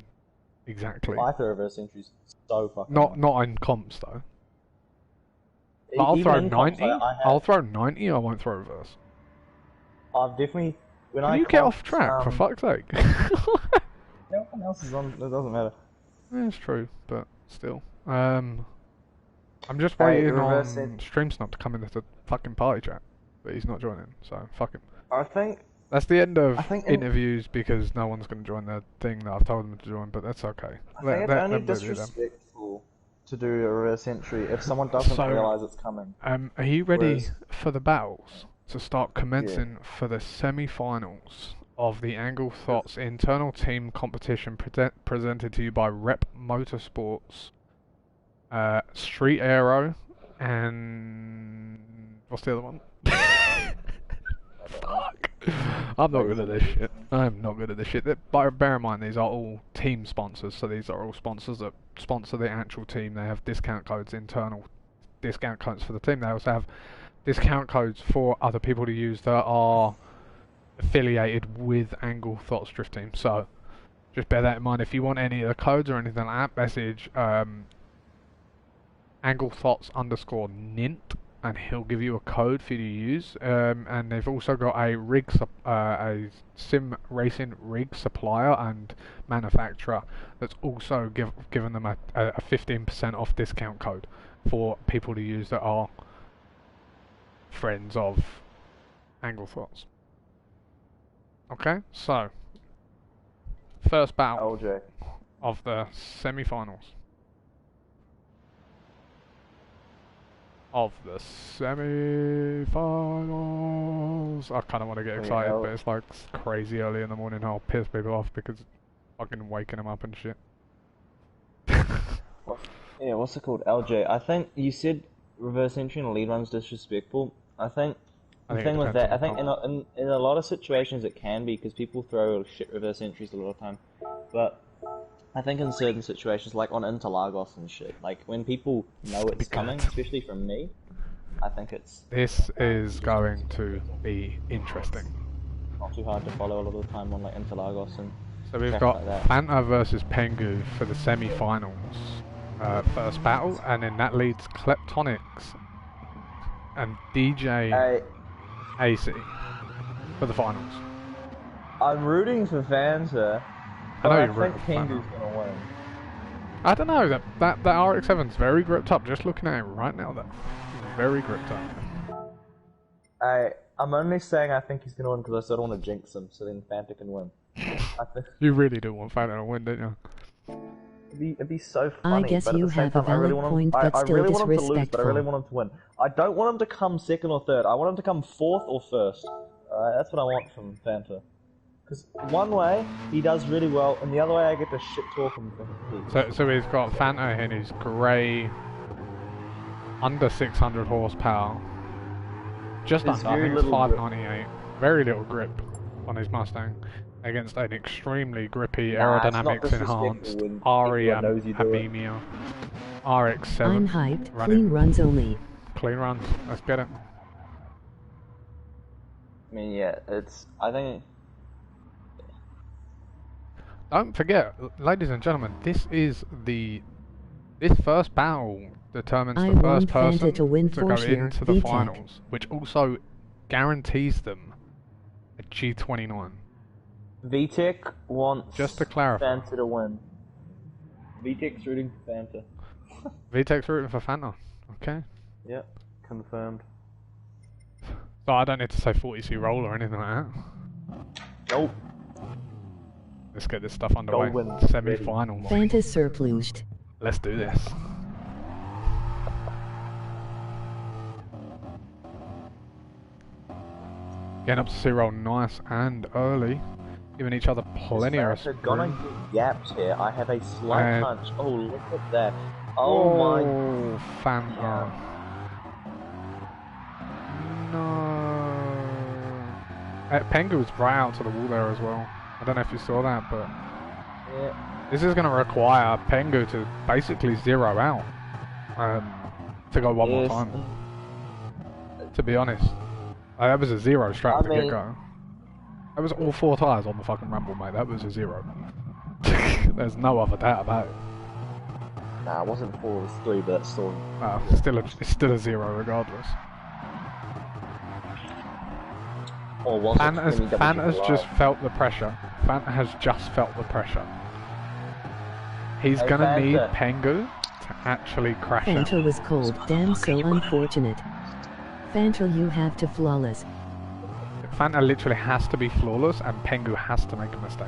exactly. I throw reverse entries so fucking Not in comps though. I'll throw 90. I'll throw 90. I won't throw reverse. I've definitely Can you get off track for fuck's sake? No one else is on. It doesn't matter. Yeah, it's true, but still. I'm just waiting on Stream Snipe to come into the fucking party chat, but he's not joining, so fuck him. I think That's the end of interviews because no one's going to join the thing that I've told them to join, but that's okay. I think it's only disrespectful to do a reverse entry if someone doesn't realise it's coming. Are you ready for the battles to start commencing for the semi-finals of the AngleThots internal team competition presented to you by Rep Motorsports, Street Aero, and what's the other one? Fuck. I'm not good at this shit. I'm not good at this shit. Bear in mind, these are all team sponsors, so these are all sponsors that sponsor the actual team. They have discount codes, internal discount codes for the team. They also have discount codes for other people to use that are affiliated with AngleThots Drift Team. So just bear that in mind. If you want any of the codes or anything like that, message AngleThots_Nint, and he'll give you a code for you to use. And they've also got a sim racing rig supplier and manufacturer that's also given them a 15% off discount code for people to use that are friends of AngleThots. Okay, so first battle of the semi-finals. I kind of want to get excited, but it's like crazy early in the morning. I'll piss people off because fucking waking them up and shit. Yeah, what's it called? LJ, I think you said reverse entry and lead run's disrespectful. I think the thing with that, I think in a lot of situations it can be because people throw shit reverse entries a lot of time. But I think in certain situations, like on Interlagos and shit, like when people know it's coming, especially from me, I think it's... This is going to be interesting. Not too hard to follow a lot of the time on like Interlagos and... So we've got Fanta versus Pengu for the semi-finals. First battle, and then that leads Kleptonics and DJ AC for the finals. I'm rooting for Fanta. I think Pengu's gonna win. I don't know, that RX-7's very gripped up. Just looking at it right now, that's very gripped up. I'm only saying I think he's gonna win because I still don't want to jinx him, so then Fanta can win. You really do want Fanta to win, don't you? It'd be so funny. I guess you have a valid point, but still I really want him to lose, disrespectful. but I really want him to win. I don't want him to come second or third. I want him to come fourth or first. That's what I want from Fanta. Because one way, he does really well, and the other way, I get to shit talk him for his So we've got Fanta in his grey, under 600 horsepower, just under, I think it's 598, very little grip on his Mustang, against an extremely grippy, aerodynamics enhanced Ari Habemia RX-7. I'm hyped, clean runs only. Clean runs, let's get it. I mean, yeah, I think... Don't forget, ladies and gentlemen, this first battle determines the first person to go into the finals, which also guarantees them a G29. VTech wants just to clarify. Fanta to win. VTech's rooting for Fanta. VTech's rooting for Fanta. Okay. Yep, confirmed. So I don't need to say 40C roll or anything like that. Nope. Let's get this stuff underway. Semi-final. Fanta surplused. Let's do this. Getting up to C-roll nice and early. Giving each other plenty of space. Gonna get gaps here. I have a slight punch. Oh, look at that. Oh my... Fanta. No. Pengu was right out to the wall there as well. I don't know if you saw that, but this is going to require Pengu to basically zero out to go one more time. To be honest, that was a zero straight to get go. That was all 4 tyres on the fucking rumble, mate. That was a zero. There's no other doubt about it. Nah, it wasn't 4, it was 3, but it's still... It's still a zero regardless. Fanta's just felt the pressure. Fanta has just felt the pressure. He's gonna need Pengu to actually crash out. Fanta was cold. Damn, so unfortunate. Fanta, you have to flawless. Fanta literally has to be flawless, and Pengu has to make a mistake.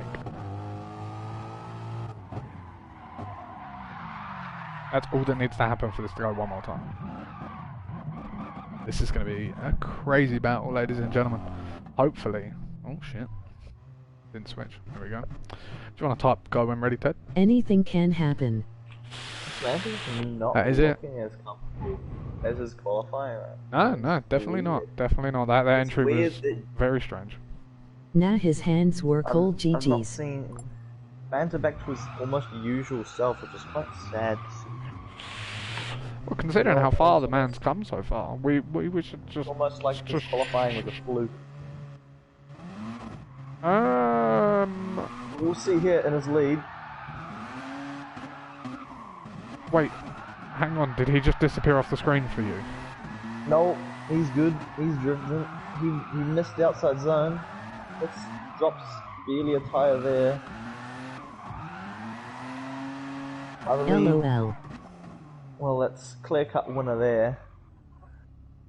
That's all that needs to happen for this to go one more time. This is going to be a crazy battle, ladies and gentlemen. Hopefully. Oh shit. Didn't switch. There we go. Do you want to type go when ready, Ted? Anything can happen. Not is it? As comfortable as his qualifying. Right? No, definitely not. Definitely not. That entry was very strange. Now his hands were cold GG's. I'm not seeing Fanta back to his almost usual self, which is quite sad to see. Well, considering how far the man's come so far, we should just... Almost like just qualifying with a fluke. We'll see here in his lead. Wait, hang on, did he just disappear off the screen for you? No, he's good. He's driven. He missed the outside zone. Let's drops barely a tyre there. LOL. Well, let's clear cut winner there.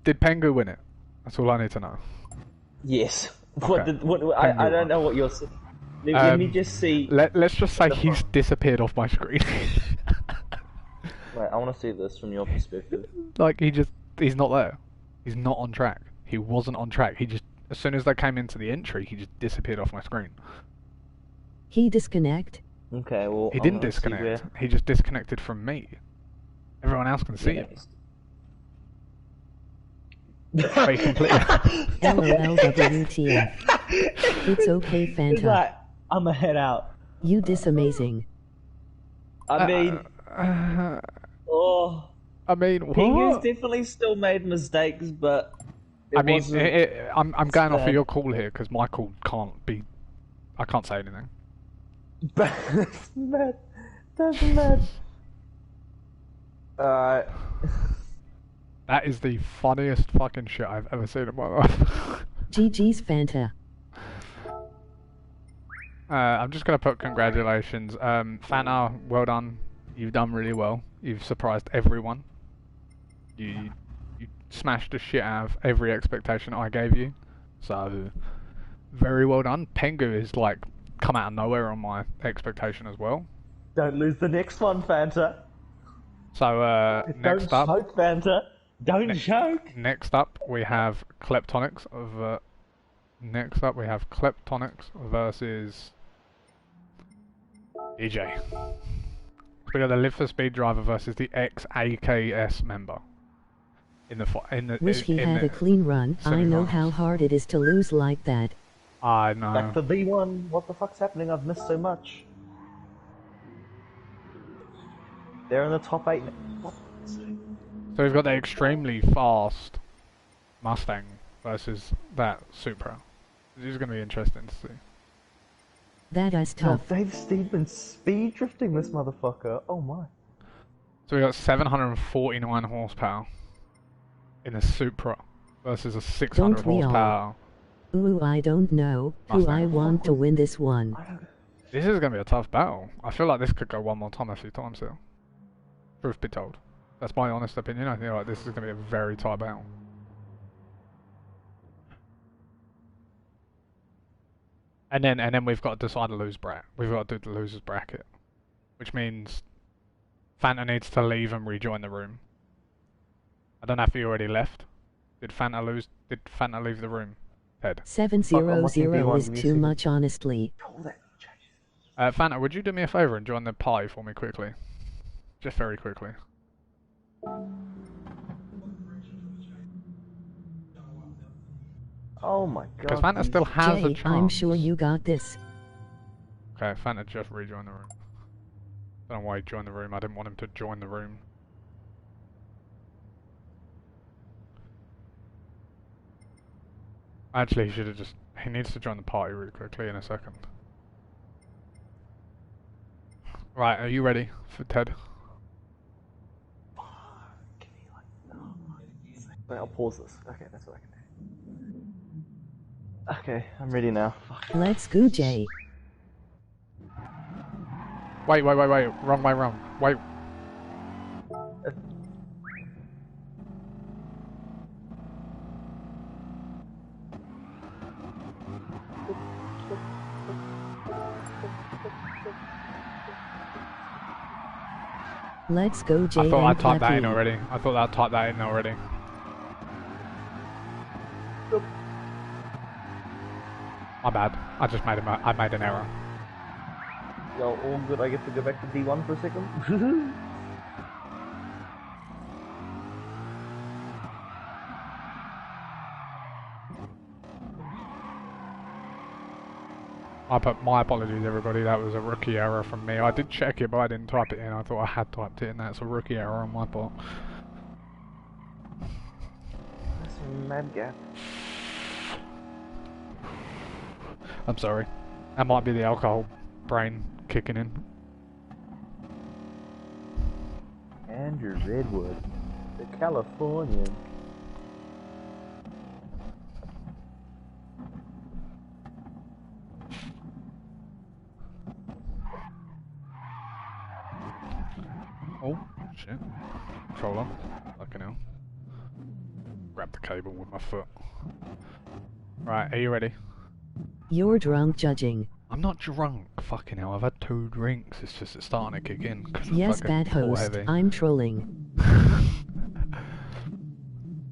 Did Pengu win it? That's all I need to know. Yes. Okay. I don't know what you're saying. Let me just see. Let's just say he's disappeared off my screen. Wait, I want to see this from your perspective. Like, he's not there. He's not on track. He wasn't on track. He just, as soon as they came into the entry, he just disappeared off my screen. He disconnect? Okay, well... He didn't disconnect. He just disconnected from me. Everyone else can see him. Wait, completely. LOLWTF. It's okay, Fanta. It's like, I'ma head out. You dis amazing. I mean... I mean, what? Pengu's definitely still made mistakes, but... I'm going off of your call here, because my call can't be... I can't say anything. That's mad. That's mad. Alright. That is the funniest fucking shit I've ever seen in my life. GG's Fanta. I'm just going to put congratulations. Fanta, well done. You've done really well. You've surprised everyone. You smashed the shit out of every expectation I gave you. So, very well done. Pengu is like come out of nowhere on my expectation as well. Don't lose the next one, Fanta. So, next up... Don't choke, Fanta. Don't choke. Next up, we have Kleptonics of... versus... DJ. We got the Live for Speed driver versus the ex-AKS member. Wish he had a clean run. I know how hard it is to lose like that. I know. Back to B1. What the fuck's happening? I've missed so much. They're in the top 8. What? So we've got the extremely fast Mustang versus that Supra. This is going to be interesting to see. That is tough. No, Dave Stevens speed drifting this motherfucker. Oh my. So we got 749 horsepower in a Supra versus a 600 horsepower. Ooh, I don't know who I want to win this one. This is going to be a tough battle. I feel like this could go one more time a few times here. Truth be told. That's my honest opinion. I feel like this is going to be a very tight battle. And then we've got to decide a lose bracket. We've got to do the losers bracket. Which means Fanta needs to leave and rejoin the room. I don't know if he already left. Did Fanta leave the room? Ted. 700 is too much, honestly. Fanta, would you do me a favour and join the party for me quickly? Just very quickly. Oh my god. Because Fanta still has a Jay, chance. I'm sure you got this. Okay, Fanta just rejoined the room. I don't know why he joined the room. I didn't want him to join the room. Actually, he should have just... He needs to join the party really quickly in a second. Right, are you ready for Ted? Wait, I'll pause this. Okay, that's what I can do. Okay, I'm ready now. Let's go, Jay. Wait. Wrong way, wrong. Wait. Let's go, Jay. I thought I typed that in already. I thought I typed that in already. My bad. I just made I made an error. Yo, all good. I get to go back to D1 for a second. My apologies, everybody. That was a rookie error from me. I did check it, but I didn't type it in. I thought I had typed it in. That's a rookie error on my part. That's a mad gap. I'm sorry. That might be the alcohol brain kicking in. Andrew Redwood, the Californian. Oh, shit. Controller. Fucking hell. Grab the cable with my foot. Right, are you ready? You're drunk judging. I'm not drunk, fucking hell. I've had 2 drinks. It's just it's starting to kick in. Yes, bad host. I'm trolling.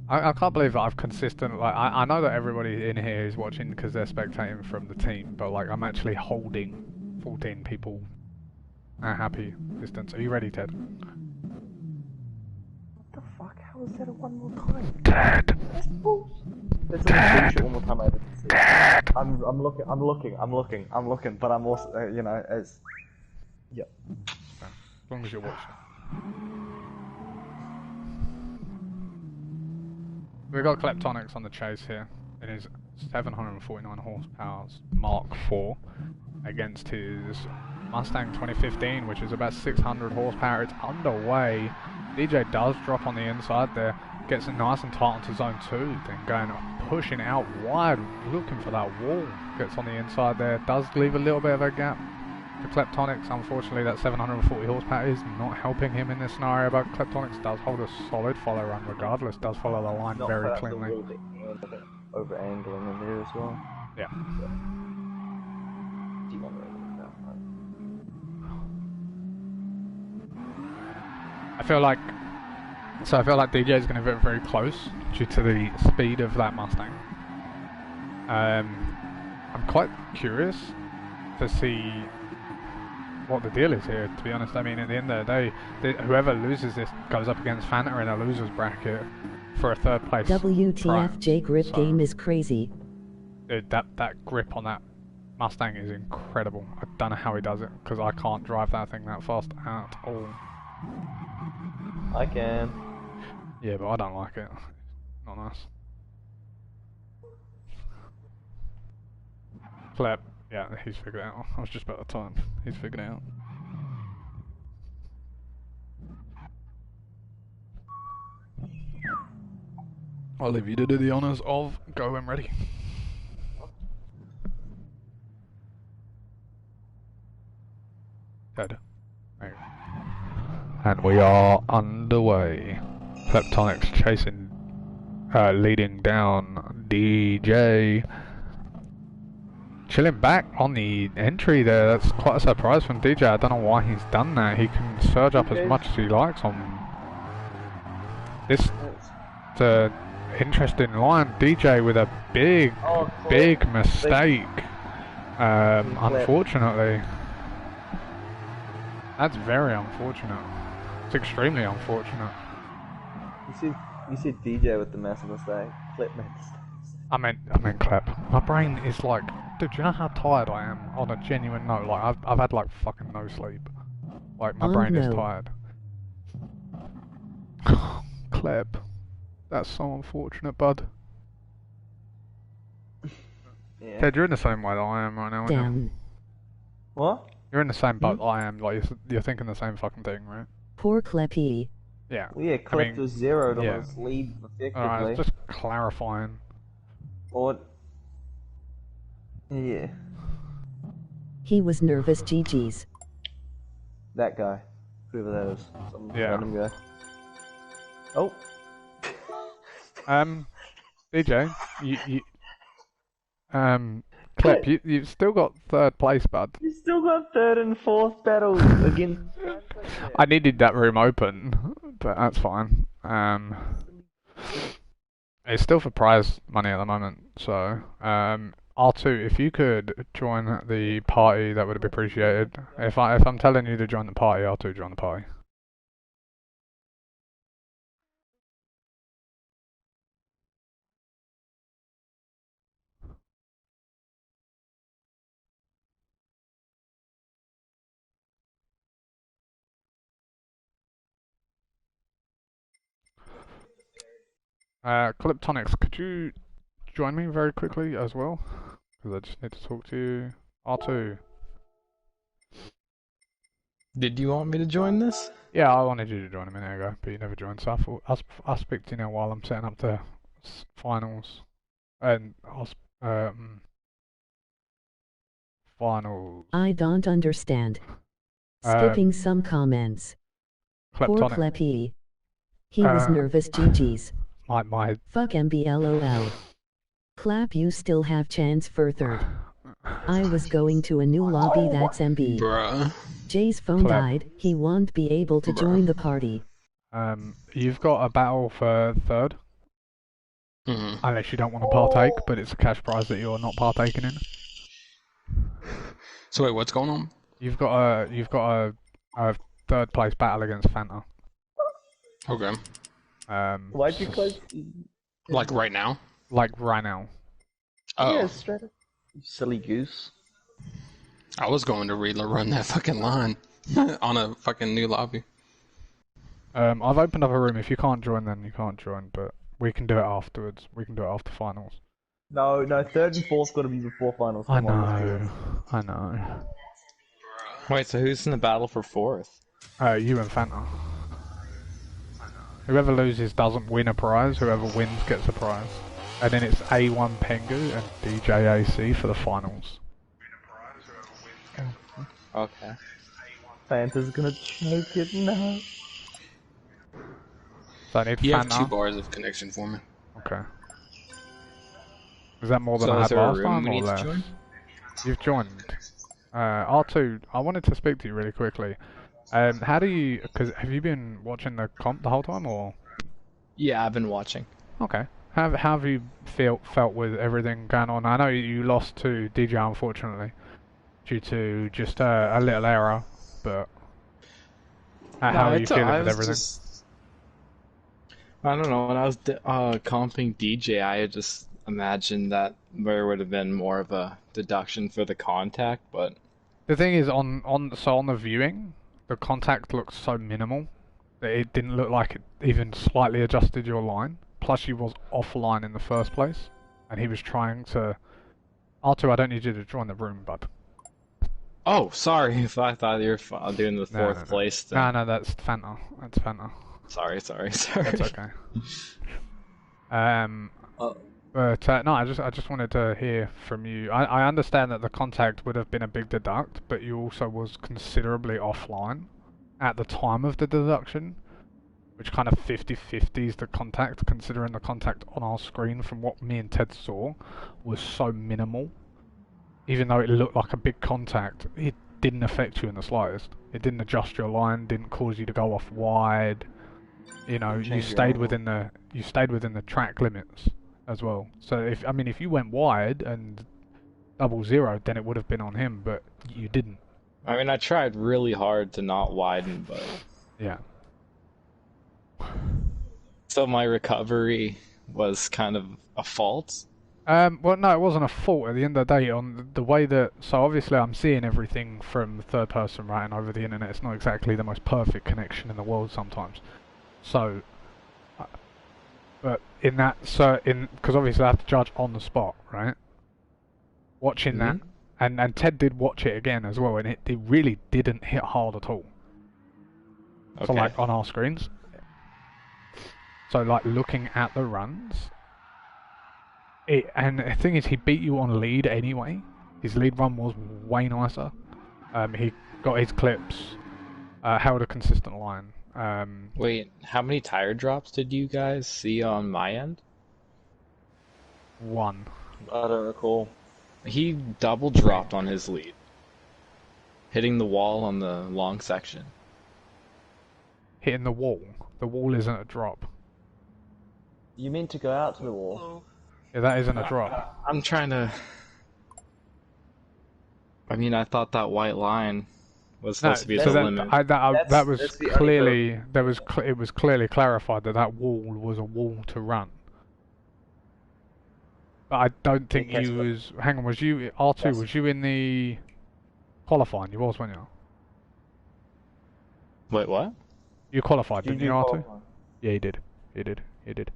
I can't believe that I've consistent. Like I know that everybody in here is watching because they're spectating from the team, but like I'm actually holding 14 people at happy distance. Are you ready, Ted? What the fuck? How is that a one more time? Ted. That's bullshit. Let's bullshit one more time over. Ted. I'm looking, but I'm also, you know, as. Yep. As long as you're watching. We've got Kleptonics on the chase here. It is 749 horsepower Mark IV against his Mustang 2015, which is about 600 horsepower. It's underway. DJ does drop on the inside there, gets it nice and tight onto zone 2, then going pushing out wide, looking for that wall. Gets on the inside there, does leave a little bit of a gap to Kleptonics. Unfortunately, that 740 horsepower is not helping him in this scenario, but Kleptonics does hold a solid follow run regardless, does follow the line very cleanly. Over angling in there as well. Yeah. I feel like DJ is going to get very close due to the speed of that Mustang. I'm quite curious to see what the deal is here, to be honest. I mean, at the end of the day, whoever loses this goes up against Fanta in a loser's bracket for a 3rd place. WTF, J grip game is crazy. Dude, that grip on that Mustang is incredible. I don't know how he does it, because I can't drive that thing that fast at all. I can. Yeah, but I don't like it. Not nice. Flip. Yeah, he's figured it out. I was just about to time. He's figured it out. I'll leave you to do the honours of go when ready. Dead. Right. And we are underway. Kleptonics chasing, leading down DJ. Chilling back on the entry there. That's quite a surprise from DJ. I don't know why he's done that. He can surge up as much as he likes on this. It's an interesting line. DJ with a big mistake. Unfortunately. That's very unfortunate. It's extremely unfortunate. You see DJ with the massive mistake. Clip made mistakes. I meant Clap. My brain is like, dude, do you know how tired I am on a genuine note? Like, I've had like fucking no sleep. Like, my brain is tired. Clap. That's so unfortunate, bud. Yeah. Ted, you're in the same way that I am right now, aren't you? What? You're in the same boat that I am. Like, you're thinking the same fucking thing, right? Poor Kleppy. Yeah. Well, yeah, Clep was zeroed on his lead effectively. Alright, just clarifying. Or... Yeah. He was nervous, GG's. That guy. Whoever that is. Some random guy. Oh. DJ, Clip, you've still got third place, bud. You still got third and fourth battles against. I needed that room open, but that's fine. It's still for prize money at the moment, so R2, if you could join the party, that would be appreciated. If I'm telling you to join the party, R2, join the party. Cliptonics, could you join me very quickly as well? Because I just need to talk to you. R2. Did you want me to join this? Yeah, I wanted you to join a minute ago, but you never joined, so I thought I'll speak to you now while I'm setting up the finals. And finals. I don't understand. Skipping some comments. Poor Cleppy. He was nervous, GG's. My. Fuck MBLOL. Clap, you still have chance for third. I was going to a new lobby, that's MB. Bruh. Jay's phone died, he won't be able to join the party. You've got a battle for third. Unless you don't want to partake, but it's a cash prize that you're not partaking in. So wait, what's going on? You've got a third place battle against Fanta. Okay. Why'd you close? Like right now? Like right now. Oh. Yeah, straight up. You silly goose. I was going to run that fucking line on a fucking new lobby. I've opened up a room. If you can't join, then you can't join, but we can do it afterwards. We can do it after finals. No, third and fourth got to be before finals. I know. Wait, so who's in the battle for fourth? You and Fanta. Whoever loses doesn't win a prize, whoever wins gets a prize. And then it's A1 Pengu and DJAC for the finals. Okay. Fanta's gonna choke it now. So I need you Fanta. have 2 bars of connection for me. Okay. Is that more than I had last time or less? You've joined. R2, I wanted to speak to you really quickly. How do you... Because have you been watching the comp the whole time, or...? Yeah, I've been watching. Okay. How have you felt with everything going on? I know you lost to DJ, unfortunately, due to just a little error, but... how are you feeling with everything? I don't know, when I was comping DJ, I just imagined that there would have been more of a deduction for the contact, but... The thing is, on the viewing, the contact looks so minimal that it didn't look like it even slightly adjusted your line. Plus, you was offline in the first place, and he was trying to... R2, I don't need you to join the room, bud. Oh, sorry, if I thought you were doing the fourth place thing. No, that's Fanta. That's Fanta. Sorry. That's okay. But no, I just wanted to hear from you. I understand that the contact would have been a big deduct, but you also was considerably offline at the time of the deduction, which kind of 50-50s the contact, considering the contact on our screen from what me and Ted saw was so minimal. Even though it looked like a big contact, it didn't affect you in the slightest. It didn't adjust your line, didn't cause you to go off wide. You know, you stayed within the track limits as well. So if you went wide and 0-0, then it would have been on him, but you didn't. I mean, I tried really hard to not widen, but... Yeah. So my recovery was kind of a fault? Well, no, it wasn't a fault at the end of the day. On the way that... So obviously I'm seeing everything from third person right and over the internet. It's not exactly the most perfect connection in the world sometimes. So... But in that... Because obviously I have to judge on the spot, right? Watching that... And Ted did watch it again as well, and it really didn't hit hard at all. Okay. So like on our screens. So like looking at the runs... and the thing is, he beat you on lead anyway. His lead run was way nicer. He got his clips, held a consistent line. Wait, how many tire drops did you guys see on my end? 1. I don't recall. He double dropped on his lead, hitting the wall on the long section. Hitting the wall? The wall isn't a drop. You meant to go out to the wall. Yeah, that isn't a drop. I'm trying to... I mean, I thought that white line was supposed to be the limit. That was clearly... It was clearly clarified that that wall was a wall to run. But I don't think you was... Hang on, was you... R2, was you in the qualifying? You was, weren't you? Wait, what? You qualified, didn't you, R2? Yeah, you did. You did.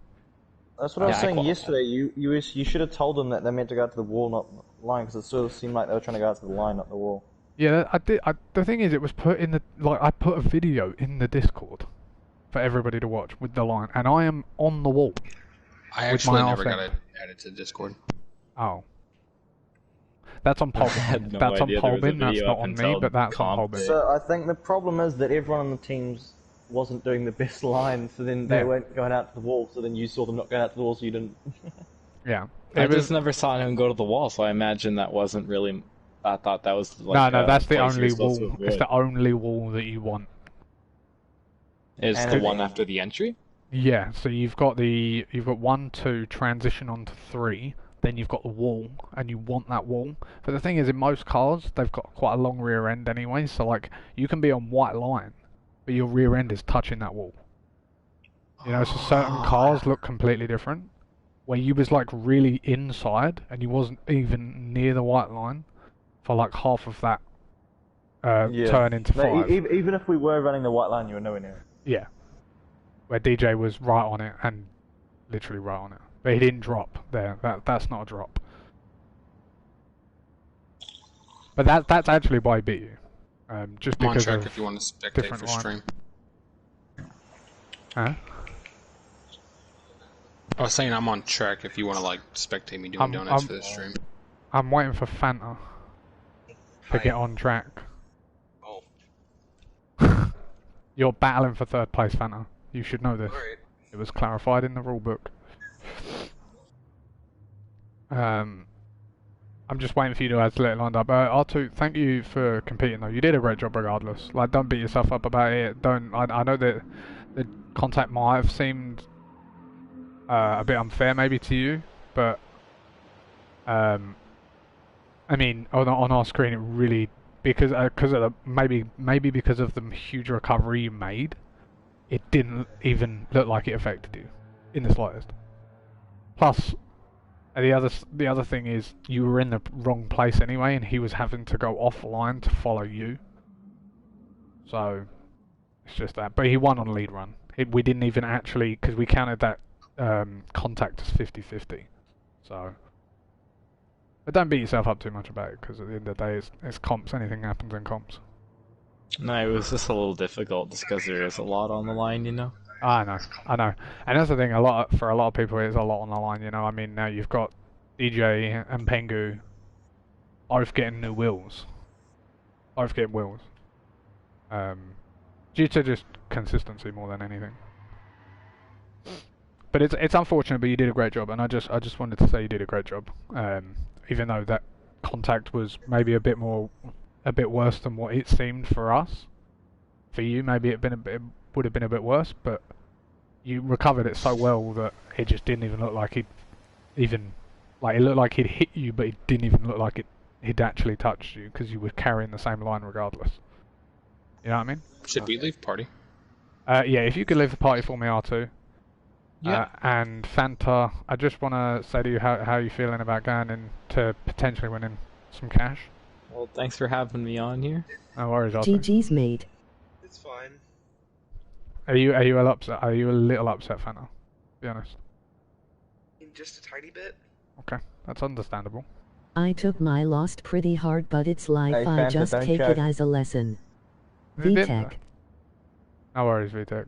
That's what I was saying yesterday. You should have told them that they meant to go out to the wall, not the line, because it sort of seemed like they were trying to go out to the line, not the wall. Yeah, I did. The thing is, it was put in the... Like, I put a video in the Discord for everybody to watch with the line, and I am on the wall. I actually never got it added to Discord. Oh. That's on Polbin. No that's on Polbin, that's not on me, but that's on Polbin. So I think the problem is that everyone on the teams wasn't doing the best line, so then they weren't going out to the wall, so then you saw them not going out to the wall, so you didn't... Yeah. I just never saw him go to the wall, so I imagine that wasn't really... I thought that was like... No, that's the only wall. It's the only wall that you want. Is the one after the entry? Yeah, so you've got 1, 2, transition onto 3, then you've got the wall, and you want that wall. But the thing is, in most cars, they've got quite a long rear end anyway, so like, you can be on white line, but your rear end is touching that wall. You know, so certain cars look completely different, where you was like really inside, and you wasn't even near the white line for like half of that turn into 5. Even if we were running the white line, you were nowhere near it. Yeah. Where DJ was right on it, and literally right on it. But he didn't drop there. That's not a drop. But that's actually why he beat you. Just I'm on because track of if you want to spectate for line. stream. Huh? I was saying I'm on track if you want to like spectate me doing donuts for this stream. I'm waiting for Fanta to get on track. Oh. You're battling for 3rd place, Fanta. You should know this. Alright. It was clarified in the rulebook. I'm just waiting for you to add it lined up. R2, thank you for competing though. You did a great job regardless. Like, don't beat yourself up about it. I know that the contact might have seemed a bit unfair maybe to you, but I mean, on our screen it really, because of the maybe because of the huge recovery you made, it didn't even look like it affected you in the slightest. Plus, the other thing is you were in the wrong place anyway, and he was having to go offline to follow you. So it's just that. But he won on lead run. We didn't even actually, because we counted that contact as 50-50. So, but don't beat yourself up too much about it, because at the end of the day, it's comps. Anything happens in comps. No, it was just a little difficult just because there is a lot on the line, you know? I know. And that's the thing, for a lot of people, it's a lot on the line, you know? I mean, now you've got DJ and Pengu both getting new wheels. Both getting wheels. Due to just consistency more than anything. But it's unfortunate, but you did a great job, and I just wanted to say you did a great job. Even though that contact was maybe a bit worse than what it seemed for us. For you, maybe it would have been a bit worse, but you recovered it so well that it just didn't even look like it looked like he'd hit you, but it didn't even look like he'd actually touched you, because you were carrying the same line regardless. You know what I mean? Should we leave party? Yeah, if you could leave the party for me, R2. Yeah. And Fanta, I just want to say to you how you feeling about going into potentially winning some cash. Well, thanks for having me on here. No worries, R2. GG's made. It's fine. Are you a little upset? Are you a little upset, Fanta? To be honest. Just a tiny bit. Okay, that's understandable. I took my loss pretty hard, but it's life. Hey, I Fanta, just don't take joke. it as a lesson. VTech. No worries, VTech.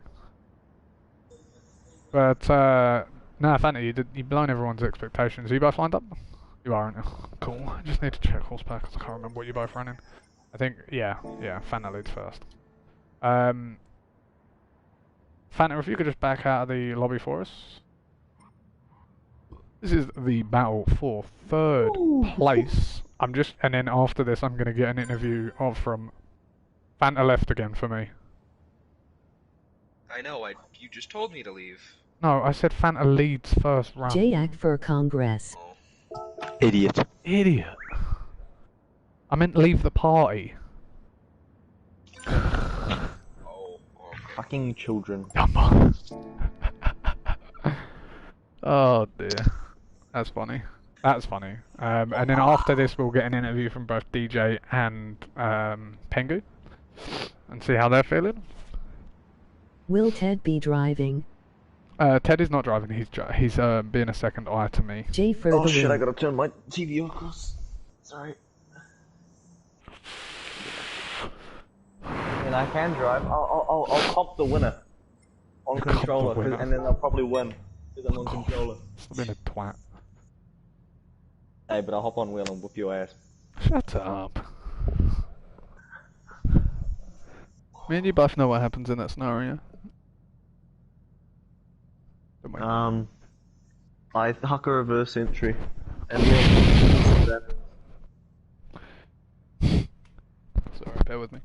But no, Fanta, you've blown everyone's expectations. Are you both lined up? You are, aren't you? Cool. I just need to check horsepower because I can't remember what you're both running. I think yeah, Fanta leads first. Fanta, if you could just back out of the lobby for us. This is the battle for 3rd place. And then after this, I'm gonna get an interview from Fanta left again for me. I know. You just told me to leave. No, I said Fanta leads first round. Jayak for Congress. Idiot. Idiot. I meant leave the party. Oh, fucking children. Oh dear. That's funny. That's funny. And then after this, we'll get an interview from both DJ and Pengu and see how they're feeling. Will Ted be driving? Ted is not driving. He's being a second eye to me. J for oh the shit! win. I gotta turn my TV across. Sorry. And I can drive. I'll cop the winner on controller, and then I'll probably win because I'm on controller. I've been a twat. Hey, but I'll hop on wheel and whoop your ass. Shut up. Me and you both know what happens in that scenario. I huck a reverse entry, and sorry, bear with me.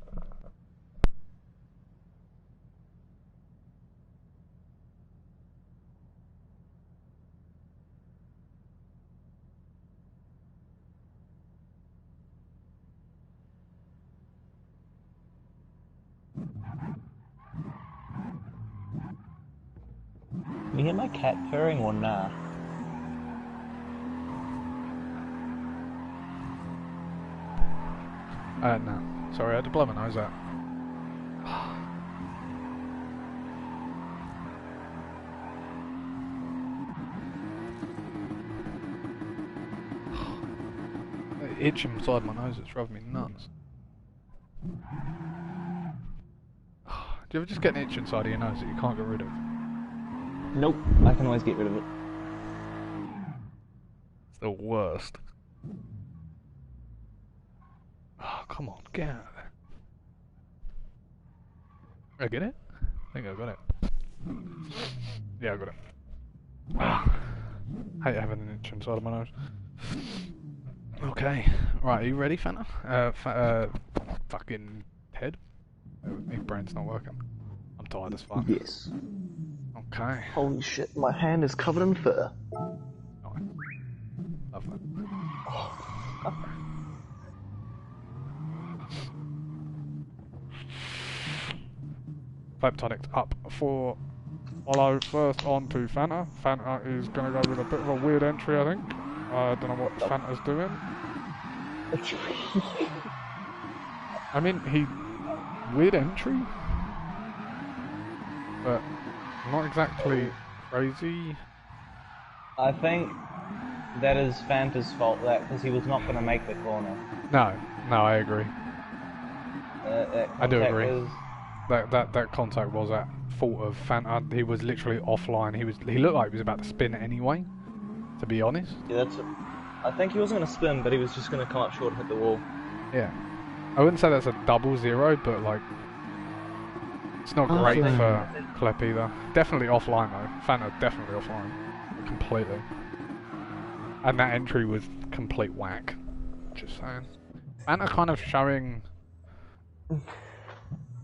Can you hear my cat purring or nah? No. Sorry, I had to blow my nose out. Itching inside my nose, it's driving me nuts. Do you ever just get an itch inside of your nose that you can't get rid of? Nope, I can always get rid of it. It's the worst. Oh, come on, get out of there. I get it? I think I got it. Yeah, I got it. I hate having an itch inside of my nose. Okay, right, are you ready, Fanta? Fucking Ted? My brain's not working. I'm tired as fuck. Yes. Okay. Holy shit, my hand is covered in fur. Nice. Love that. Flaptonics up for follow first on to Fanta. Fanta is going to go with a bit of a weird entry, I think. I don't know what Fanta's doing. I mean, weird entry, but not exactly crazy. I think that is Fanta's fault, because he was not going to make the corner. No, I agree. I do agree. That contact was at fault of Fanta. He was literally offline. He looked like he was about to spin anyway, to be honest. Yeah, I think he wasn't going to spin, but he was just going to come up short and hit the wall. Yeah. I wouldn't say that's a double zero, but like, it's not great for Klep either. Definitely offline though. Fanta definitely offline. Completely. And that entry was complete whack. Just saying. Fanta kind of showing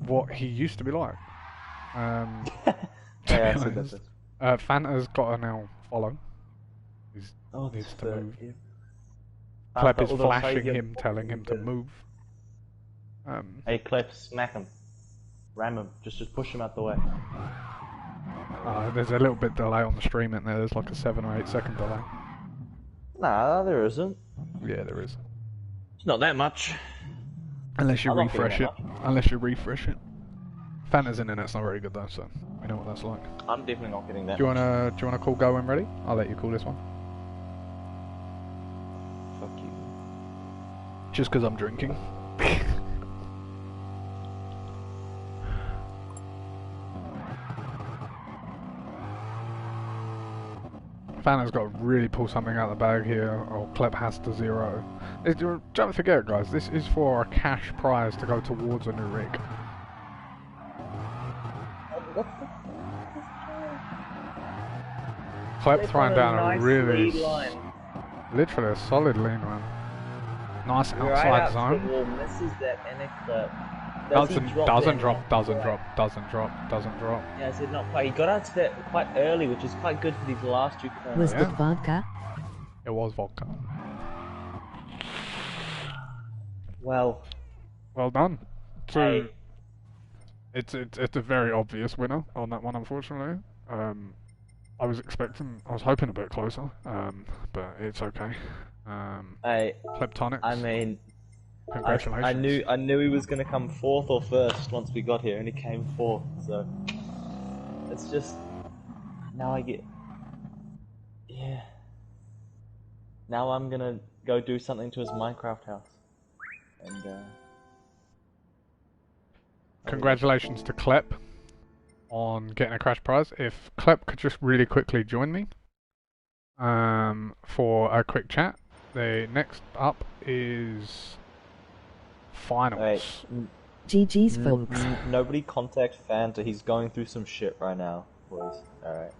what he used to be like. Fanta's got to now follow. He needs to move. Klep is flashing him, telling him to move. Hey Klep, smack him. Ram him. Just push him out the way. There's a little bit delay on the stream in there. There's like a 7 or 8 second delay. Nah, there isn't. Yeah, there is. It's not that much. Unless you refresh it. Fanta's internet's not very good though, so we know what that's like. I'm definitely not getting that. Do you wanna call go when ready? I'll let you call this one. Fuck you. Just because I'm drinking. Fanta's got to really pull something out of the bag here, or Klep has to zero. Don't forget, guys, this is for a cash prize to go towards a new rig. Klep throwing down a really, literally a solid lean one. Nice outside zone. Misses that clip. Doesn't drop. Yeah, so not quite. He got out to that quite early, which is quite good for these last two corners. Was it vodka? It was vodka. Well done. So hey. it's a very obvious winner on that one, unfortunately. I was hoping a bit closer, but it's okay. Kleptonics. I mean, congratulations. I knew he was going to come fourth or first once we got here, and he came fourth. So it's just now Now I'm gonna go do something to his Minecraft house, and congratulations to Klep on getting a crash prize. If Klep could just really quickly join me for a quick chat. The next up is finals. GG's folks. Nobody contact Fanta. He's going through some shit right now, boys. All right.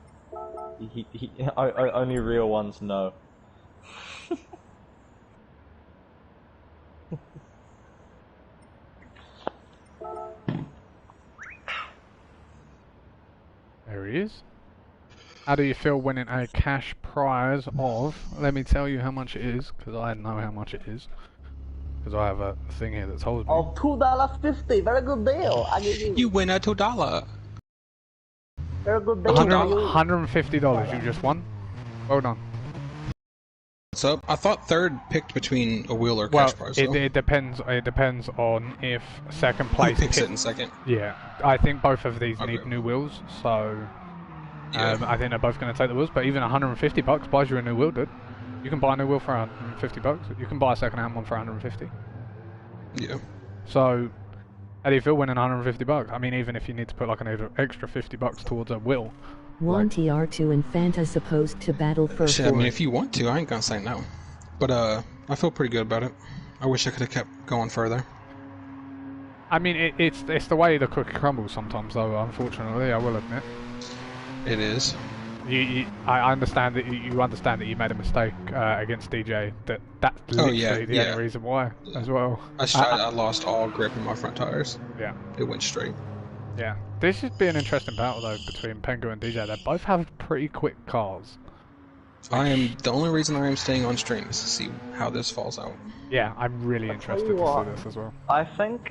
Only real ones know. There he is. How do you feel winning a cash prize of, let me tell you how much it is, because I know how much it is, because I have a thing here that tells me. Of $2.50, very good deal. I give you. You win a $2. Very good deal. $150 you just won. Well done. What's up? I thought third picked between a wheel or cash prize. It depends. It depends on if second place picks it in second. Yeah, I think both of these need new wheels, so I think they're both going to take the wheels. But even $150 buys you a new wheel, dude. You can buy a new wheel for $150. You can buy a second-hand one for $150. Yeah. So, how do you feel winning $150? I mean, even if you need to put like an extra $50 towards a wheel. Want TR2 and Fanta supposed to battle for Shit, I mean, if you want to, I ain't gonna say no. But I feel pretty good about it. I wish I could have kept going further. I mean, it's the way the cookie crumbles sometimes, though. Unfortunately, I will admit. It is. I understand that you understand that you made a mistake against DJ. That's literally the only reason why, as well. I lost all grip in my front tires. Yeah. It went straight. Yeah. This should be an interesting battle though between Pengu and DJ. They both have pretty quick cars. The only reason I am staying on stream is to see how this falls out. Yeah, I'm really interested to see this as well. I think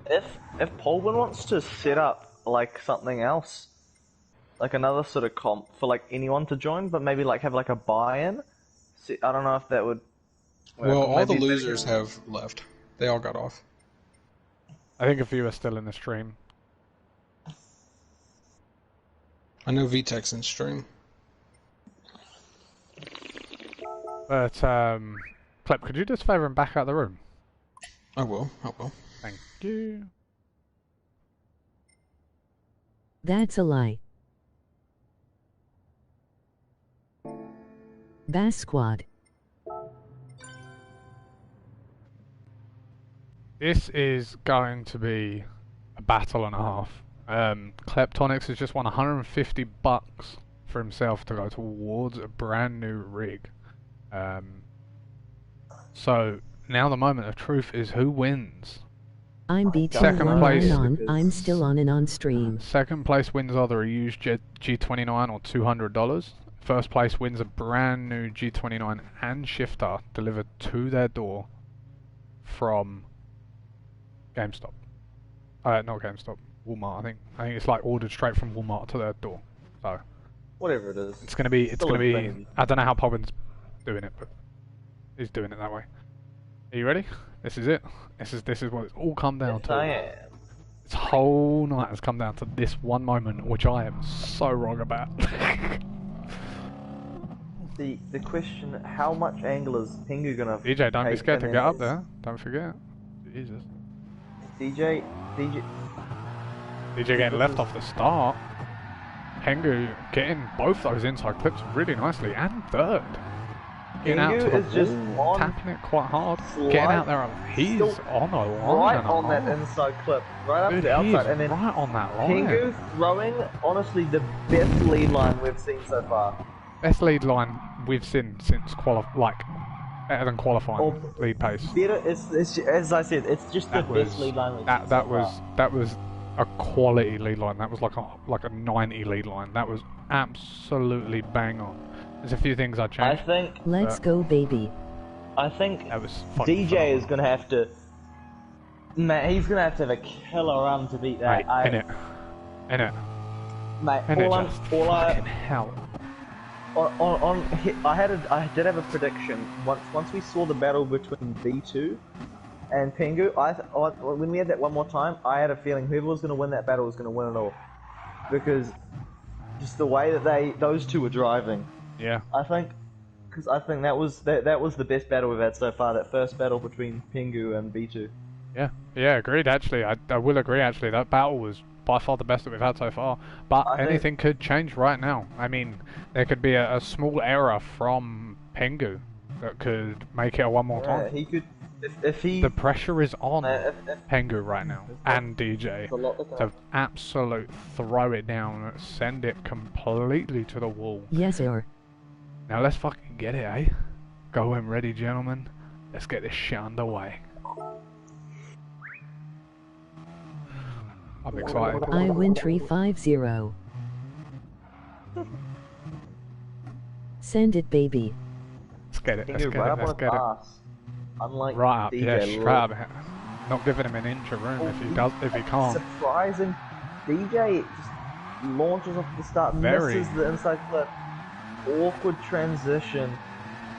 if Polvin wants to set up like something else, like another sort of comp for like anyone to join, but maybe like have like a buy-in. I don't know if that would. Well, all the losers have left. They all got off. I think a few are still in the stream. I know VTech's in stream. But, Klep, could you just favour him back out of the room? I will. Thank you. That's a lie. Bass Squad. This is going to be a battle and a half. Kleptonics has just won $150 for himself to go towards a brand new rig. So now the moment of truth is who wins. I'm beating second place. I'm still on and on stream. Second place wins either a used G29 or $200. First place wins a brand new G29 and shifter delivered to their door from GameStop. Not GameStop, Walmart. I think it's like ordered straight from Walmart to their door. So whatever it is, it's gonna be. I don't know how Pobbin's doing it, but he's doing it that way. Are you ready? This is it. This is what it's all come down to. I am. This whole night has come down to this one moment, which I am so wrong about. The question: how much angle is Pengu gonna? DJ, don't be scared to get up there. Don't forget. Jesus. DJ getting left off the start. Pengu getting both those inside clips really nicely, and third. getting out to the wall, tapping it quite hard, getting out there. He's on a line right on that inside clip, right up to the outside, and then right on that line. Pingu throwing, honestly, the best lead line we've seen so far. Best lead line we've seen since better than qualifying lead pace. Better, it's as I said, it's just the best lead line we've seen so far. That was a quality lead line. That was like a 90 lead line. That was absolutely bang on. There's a few things I changed. I think. Let's go, baby. I think that was DJ phenomenal. is gonna have to. Man, he's gonna have to have a killer run to beat that. Mate, in it. Mate, fucking hell. I did have a prediction. Once we saw the battle between B2 and Pingu, when we had that one more time, I had a feeling whoever was gonna win that battle was gonna win it all, because just the way that those two were driving. Yeah. I think that was the best battle we've had so far. That first battle between Pingu and B2. Yeah, agreed. Actually, I will agree. Actually, that battle was by far the best that we've had so far. But anything could change right now. I mean, there could be a small error from Pingu that could make it a one more time. He could, if he. The pressure is on Pingu right now and DJ to absolute throw it down, send it completely to the wall. Yes, sir. Now let's fucking get it, eh? Go in ready, gentlemen. Let's get this shit underway. I'm excited. I win 350. Send it, baby. Let's get it. Let's get it. Let's get it. Unlike right up, DJ, yeah, straight up. Not giving him an inch of room if he can't. Surprising. DJ just launches off the start, misses the inside clip. Awkward transition.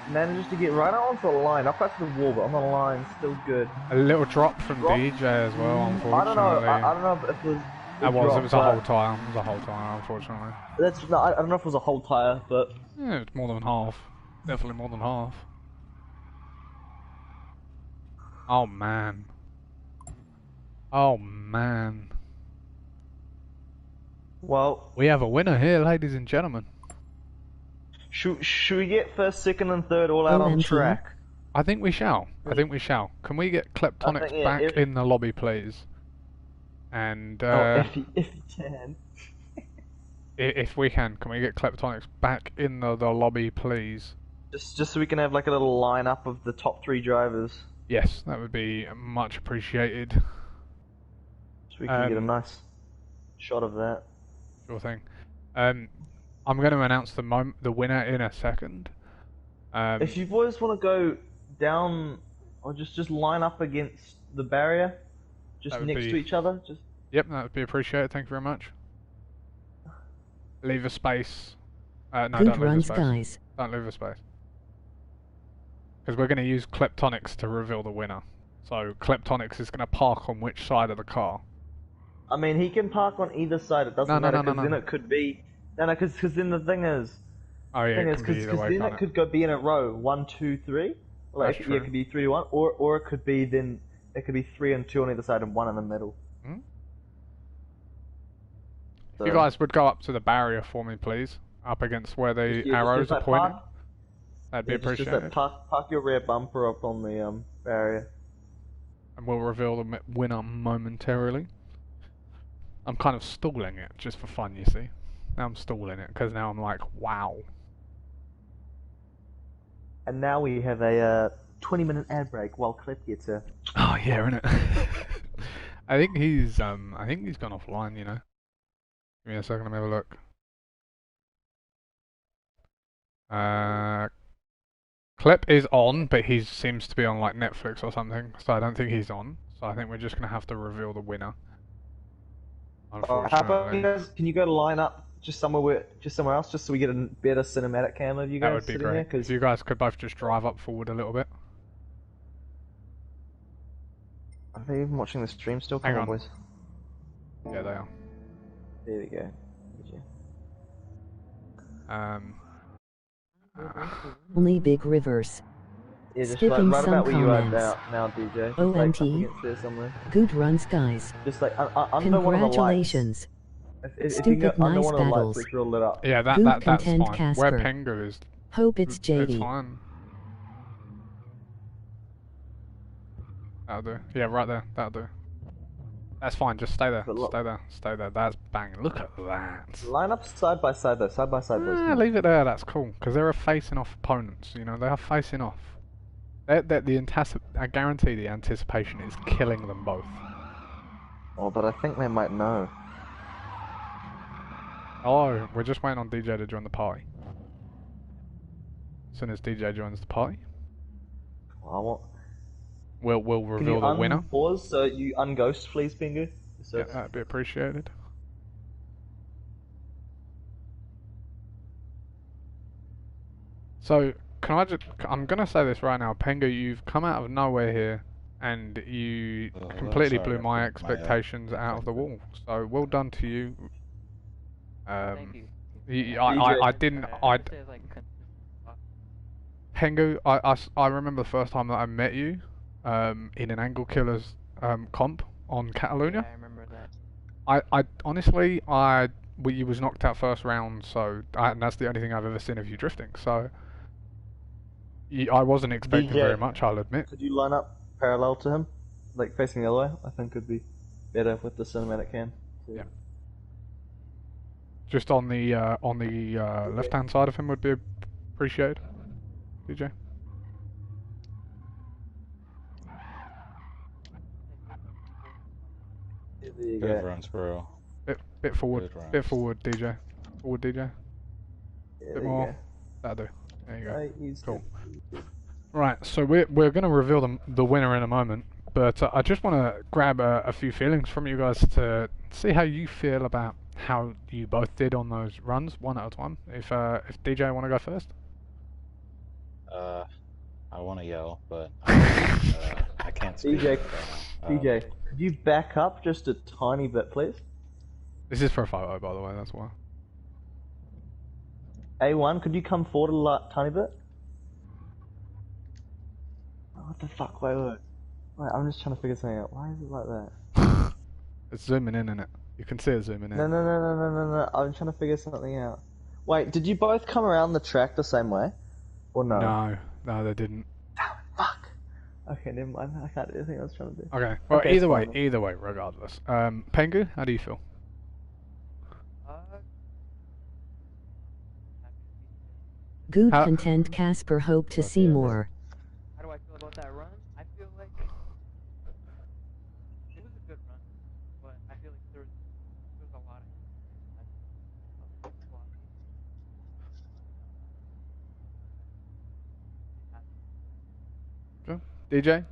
Manages to get right onto the line, not quite to the wall, but on the line, still good. A little drop from DJ as well, unfortunately. I don't know if it was. It was a whole tire. It was a whole tire, unfortunately. I don't know if it was a whole tire, but yeah, it's more than half. Definitely more than half. Oh man. Oh man. Well, we have a winner here, ladies and gentlemen. Should we get first, second, and third all out on track? I think we shall. Can we get Kleptonics back in the lobby, please? And if you can. If we can we get Kleptonics back in the lobby, please? Just so we can have like a little lineup of the top 3 drivers. Yes, that would be much appreciated. So we can get a nice shot of that. Sure thing. I'm going to announce the winner in a second. If you boys want to go down, or just line up against the barrier, just next to each other, just. Yep, that would be appreciated. Thank you very much. Leave a space. No, don't leave a space. Guys. Don't leave a space. Because we're going to use Kleptonics to reveal the winner. So Kleptonics is going to park on which side of the car? I mean, he can park on either side. It doesn't matter, because then it could be. No, because then the thing is. Oh yeah, it could be either way, then it could be in a row, 1, 2, 3. Like it could be 3 to 1, or it could be 3 and 2 on either side and 1 in the middle. Hmm? So, if you guys would go up to the barrier for me, please, up against where the arrows are pointing. That'd be appreciated. Park your rear bumper up on the barrier. And we'll reveal the winner momentarily. I'm kind of stalling it just for fun, you see. Now I'm stalling it because now I'm like, wow. And now we have a 20-minute ad break while Clip gets a. Oh yeah, innit? I think he's gone offline, you know. Give me a second, let me have a look. Clip is on, but he seems to be on like Netflix or something, so I don't think he's on. So I think we're just gonna have to reveal the winner. How about you guys? Can you go to line up just somewhere else, just so we get a better cinematic cam of you guys? That would be great. If you guys could both just drive up forward a little bit. Are they even watching the stream still? Hang on, boys. Yeah, they are. There we go. Only big rivers. Yeah, just Skipping right some about where you are comments. now, DJ. OMT. Good runs, guys. Just like under one of the lights. Congratulations. Stupid nice battles. Yeah, that's fine. Casper. Where Pengu is. Hope it's JD. JD. It's fine. That'll do. Yeah, right there. That'll do. That's fine. Just stay there. Stay there. Stay there. That's banging. Look at that. Line up side by side though. Side by side. Leave it there. That's cool. Because they're facing off opponents. You know, they are facing off. I guarantee the anticipation is killing them both. Oh, but I think they might know. Oh, we're just waiting on DJ to join the party. As soon as DJ joins the party, we'll reveal the winner. Pause so you unghost, please, Bingo. Yeah, that'd be appreciated. So, I'm gonna say this right now, Pengu, you've come out of nowhere here, and you completely blew my expectations out of the wall. So, well done to you. Thank you. Pengu, I remember the first time that I met you, in an Angle Killers comp on Catalonia. Yeah, I remember that. I honestly, you was knocked out first round, so and that's the only thing I've ever seen of you drifting. So I wasn't expecting very much, I'll admit. Could you line up parallel to him, like facing the other way? I think would be better with the cinematic cam. Yeah. Just on the left-hand side of him would be appreciated, DJ. Good runs, bro. Bit forward, DJ. Forward, DJ. Bit more. That'll do. There you go. Cool. Right, so we're gonna reveal the winner in a moment, but I just want to grab a few feelings from you guys to see how you feel about how you both did on those runs, one at a time. If DJ want to go first. I want to yell, but I can't speak. DJ, could you back up just a tiny bit, please? This is for a photo, by the way. That's why. A1, could you come forward a tiny bit? Oh, what the fuck? Wait, I'm just trying to figure something out. Why is it like that? It's zooming in, innit? You can see it zooming in. No. I'm trying to figure something out. Wait, did you both come around the track the same way? Or no? No, they didn't. Damn it, fuck! Okay, never mind. I can't do anything I was trying to do. Okay, well, either way, regardless. Pengu, how do you feel? Good content, Casper. Hope to see more. How do I feel about that run? I feel like it was a good run, but I feel like there was a lot of DJ?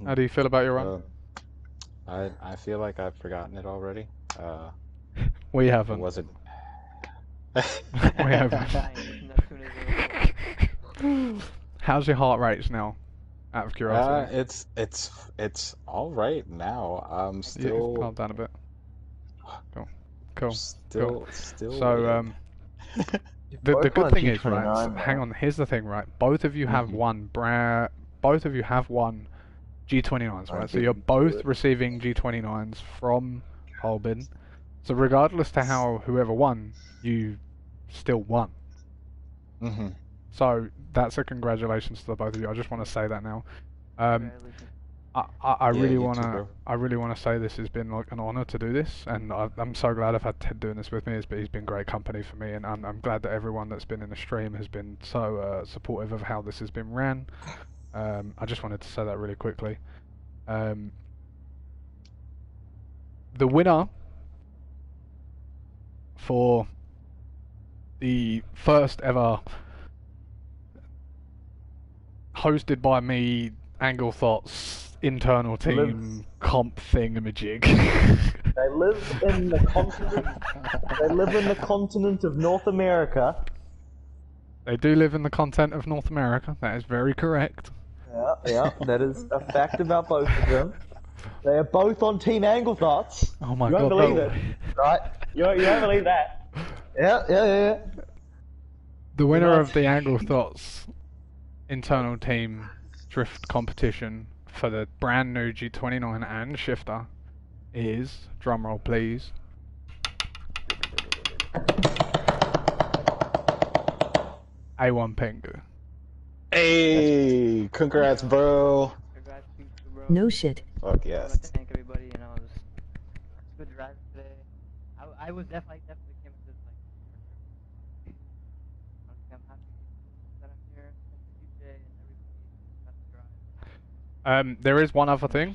How do you feel about your run? I feel like I've forgotten it already. We haven't. Was it? We haven't. How's your heart rates now? Out of curiosity. It's all right now. I'm still. Calm down a bit. Cool. Still. So the good thing is, right? Hang on. Here's the thing, right? Both of you have won. Both of you have won G29s, right? So you're both receiving G29s from Holbin. So regardless to how whoever won, you still won. So that's a congratulations to the both of you. I just want to say that now. I really want to say this has been like an honor to do this, and I'm so glad I've had Ted doing this with me. He's been great company for me, and I'm glad that everyone that's been in the stream has been so supportive of how this has been ran. I just wanted to say that really quickly. The winner for the first ever hosted by me AngleThots internal team comp thingamajig. They live in the continent. They live in the continent of North America. They do live in the continent of North America. That is very correct. Yeah, that is a fact about both of them. They are both on Team AngleThots. Oh my god! You God, won't believe it, right? You don't believe that. Yeah. The winner of the AngleThots internal team drift competition for the brand new G29 and shifter is, drumroll please, A1 Pengu. Hey, congrats, bro. Congrats, No shit. Fuck yes. Thank everybody, you know, it was good drive today. I was definitely came into this like honestly, I'm happy that I'm here. Thank you, DJ, and everybody got to drive. There is one other thing.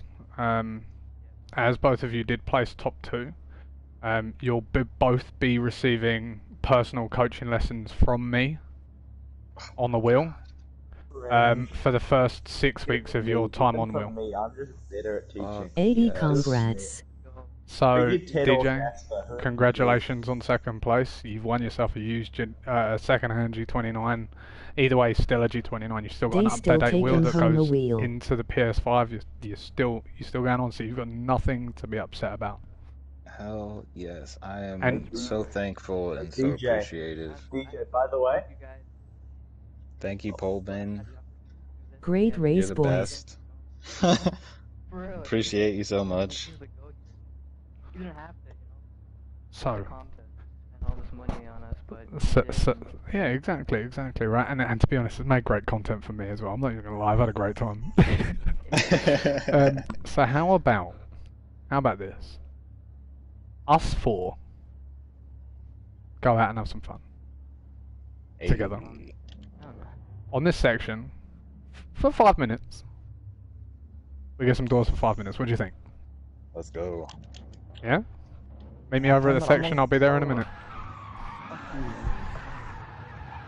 As both of you did place top 2, you'll both be receiving personal coaching lessons from me on the wheel. For the first 6 weeks of your time on wheel. I'm just better at teaching. 80 congrats. So, DJ, congratulations on 2nd place. You've won yourself a used second-hand G29. Either way, still a G29. You've still got an up-to-date wheel that goes into the PS5. You're still going on, so you've got nothing to be upset about. Hell yes, I am so thankful and so appreciative. DJ, by the way. Thank you, Polben. Great race, You're the boys. best. Appreciate you so much. You didn't have to, you know. So. And all this money on us, but yeah, exactly, right. And to be honest, it's made great content for me as well. I'm not even gonna lie, I've had a great time. So how about this? Us 4 go out and have some fun together on this section for 5 minutes. We get some doors for 5 minutes. What do you think? Let's go. Yeah? Meet me over at the section. I'll be there in a minute.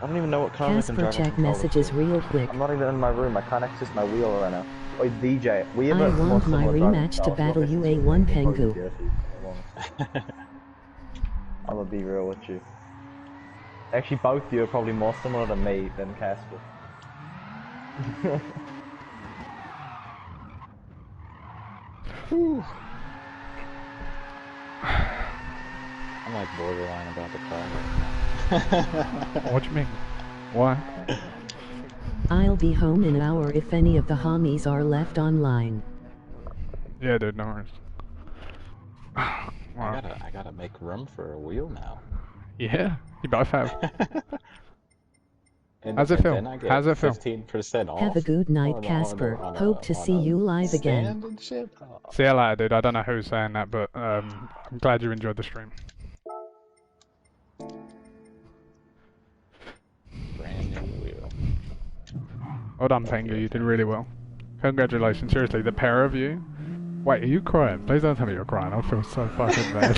I don't even know what kind of Casper, check messages real quick. I'm not even in my room. I can't access my wheel right now. Wait, DJ, we have I want my rematch to battle UA1 Pengu. I'm gonna be real with you. Actually, both of you are probably more similar to me than Casper. I'm like borderline about to cry. What do you mean? Why? I'll be home in an hour if any of the homies are left online. Yeah, dude, no worries. I gotta make room for a wheel now. Yeah, you both have. How's it feel? How's it feel? 15% off. Have a good night, Casper. Hope to see you live again. See you later, dude. I don't know who's saying that, but I'm glad you enjoyed the stream. Brand new wheel. Well done, Pengu. You did really well. Congratulations. Seriously, the pair of you. Wait, are you crying? Please don't tell me you're crying. I feel so fucking bad.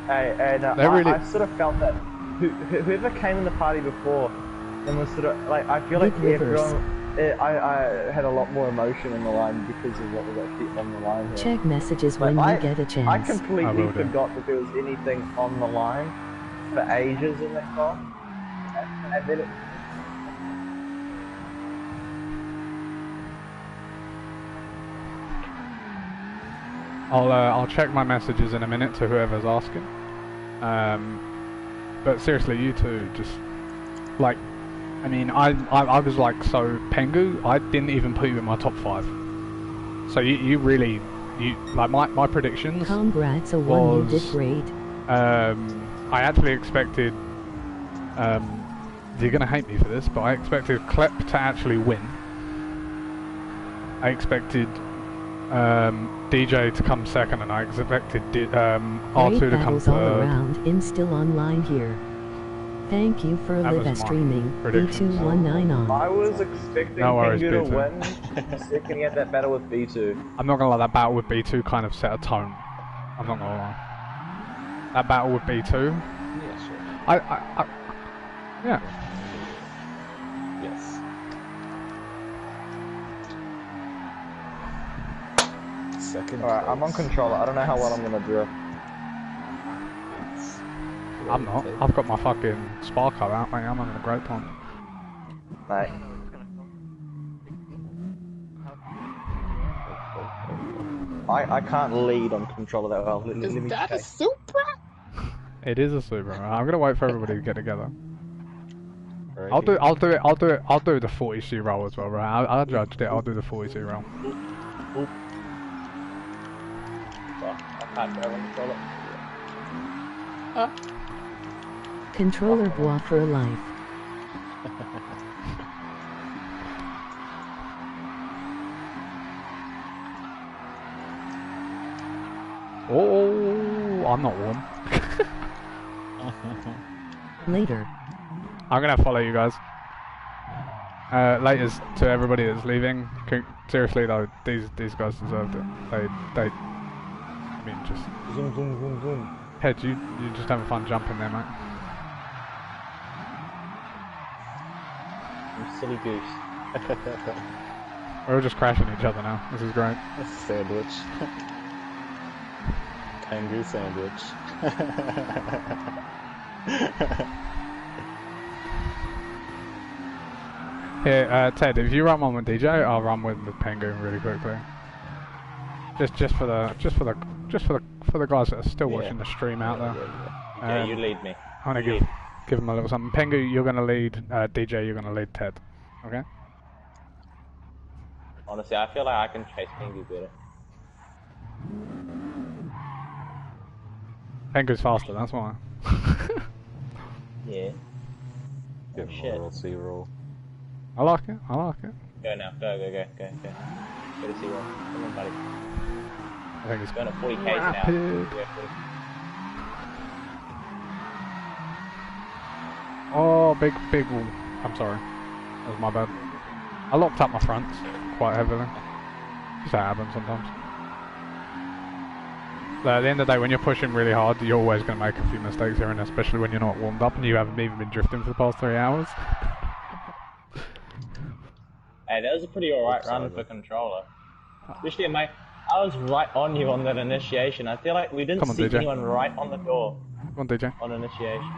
Hey, and I sort of felt that whoever came in the party before and was sort of like, I feel like everyone, I had a lot more emotion in the line because of what was actually on the line here. Check messages when you get a chance. I completely forgot that there was anything on the line for ages in that car. And then I'll check my messages in a minute to whoever's asking. But seriously, you two just like, I mean, I was like, so Pengu, I didn't even put you in my top 5. So you really, like my predictions. Congrats, a one, you did great. I actually expected, you're gonna hate me for this, but I expected Klep to actually win. I expected DJ to come second, and I expected R2 to come third. All around. I'm still online here. Thank you for live streaming. B219 on. I was expecting Pengu to win the second he had that battle with B2. I'm not gonna lie, that battle with B2 kind of set a tone. I'm not gonna lie. That battle with B2. Yeah, sure. Yeah. Yes. Second. Alright, I'm on controller. I don't know how well I'm gonna do it. I'm not. I've got my fucking Sparko out, mate. I'm having a great time. Mate. I can't lead on controller that well. Is that a Supra? It is a Supra. I'm gonna wait for everybody to get together. Right. I'll do the 40C roll as well, right? I judged it. I'll do the 40C roll. Oop. Well, I can't go on controller. Controller bois for life. Oh, I'm not warm. Later. I'm gonna follow you guys. Laters to everybody that's leaving. Seriously though, these guys deserved it. They. I mean, just. Zoom, zoom, zoom, zoom. Head, you just having fun jumping there, mate. You silly goose. We're all just crashing each other now. This is great. Sandwich. Kangaroo sandwich. Here, Ted, if you run one with DJ, I'll run with Penguin really quickly. Just for the guys that are still watching the stream out there. Yeah, you lead me. I'm gonna give them a little something. Pengu, you're gonna lead. DJ, you're gonna lead Ted. Okay. Honestly, I feel like I can chase Pengu better. Pengu's faster. That's why. Yeah. Give him a little C-roll. I like it. I like it. Go now. Go. Go to C-roll. Come on, buddy. I think it's going at 40 k's now. Oh, big wall. I'm sorry. That was my bad. I locked up my fronts quite heavily. Just that happens sometimes. But at the end of the day, when you're pushing really hard, you're always going to make a few mistakes here, and especially when you're not warmed up and you haven't even been drifting for the past 3 hours. Hey, that was a pretty alright run for controller. Especially, mate, I was right on you on that initiation. I feel like we didn't see DJ. Anyone right on the door. Come on, DJ. On initiation.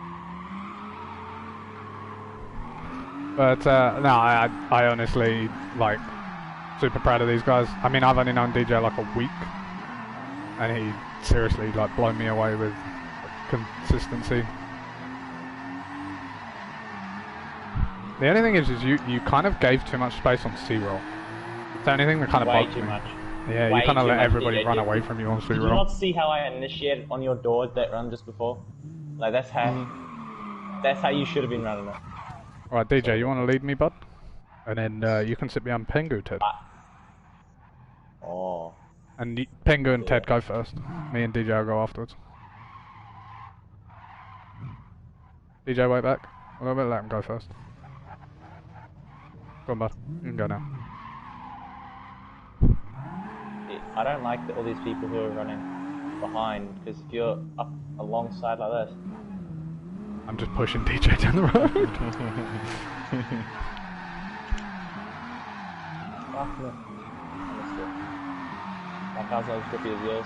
But, no, I honestly, like, super proud of these guys. I mean, I've only known DJ like a week, and he seriously, like, blown me away with consistency. The only thing is you kind of gave too much space on C-roll. It's the only thing that kind of bugged me. Much. Yeah, you kind of let everybody run away from you on C-roll. Did you not see how I initiated on your doors that run just before? Like, that's how you should have been running it. Alright, DJ, you want to lead me, bud? And then you can sit behind Pengu, Ted. Oh. And Pengu and Ted go first. Me and DJ will go afterwards. DJ, wait back. A little bit, let him go first. Go on, bud. You can go now. I don't like all these people who are running behind, because if you're up alongside like this... I'm just pushing DJ down the road. Fuck no. My car's not as grippy as yours.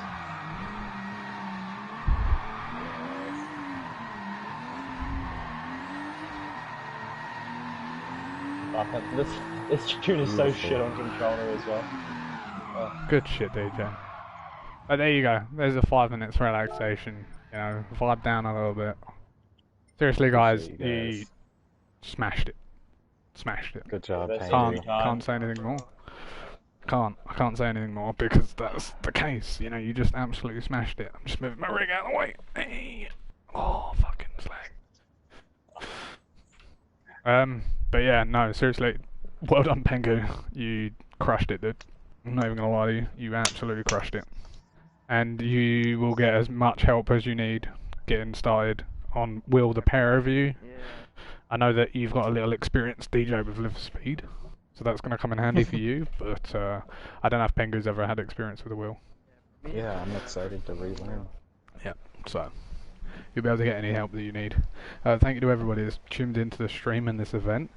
This tune is so shit on controller as well. Oh. Good shit, DJ. But there you go. There's a 5 minutes relaxation. You know, vibe down a little bit. Seriously, guys, you smashed it. Smashed it. Good job. Can't say anything more. I can't say anything more because that's the case. You know, you just absolutely smashed it. I'm just moving my rig out of the way. Hey. Oh, fucking slag. But yeah, no, seriously, well done, Pengu. You crushed it, dude. I'm not even gonna lie to you. You absolutely crushed it. And you will get as much help as you need getting started on Will, the pair of you. Yeah. I know that you've got a little experienced DJ with lift speed, so that's going to come in handy for you, but I don't know if Pengu's ever had experience with a Will. Yeah, I'm excited to relearn. Yeah, so you'll be able to get any help that you need. Thank you to everybody that's tuned into the stream and this event.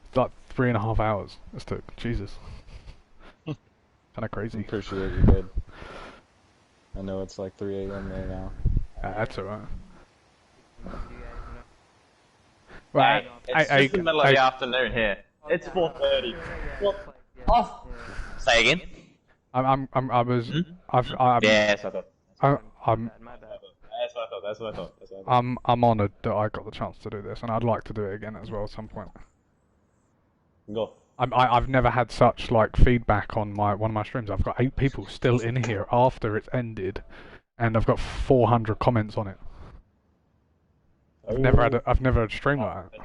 It's like 3.5 hours this took. Jesus. Kind of crazy. Appreciate you, good. I know it's like 3 a.m. there now. That's alright. Well, it's just the middle of the afternoon here. It's 4:30. What? Oh. Say again. Yes, I thought. That's what I thought. I'm honoured that I got the chance to do this, and I'd like to do it again as well at some point. Go. I've never had such like feedback on one of my streams. I've got 8 people still in here after it's ended, and I've got 400 comments on it. I've never had a stream like that.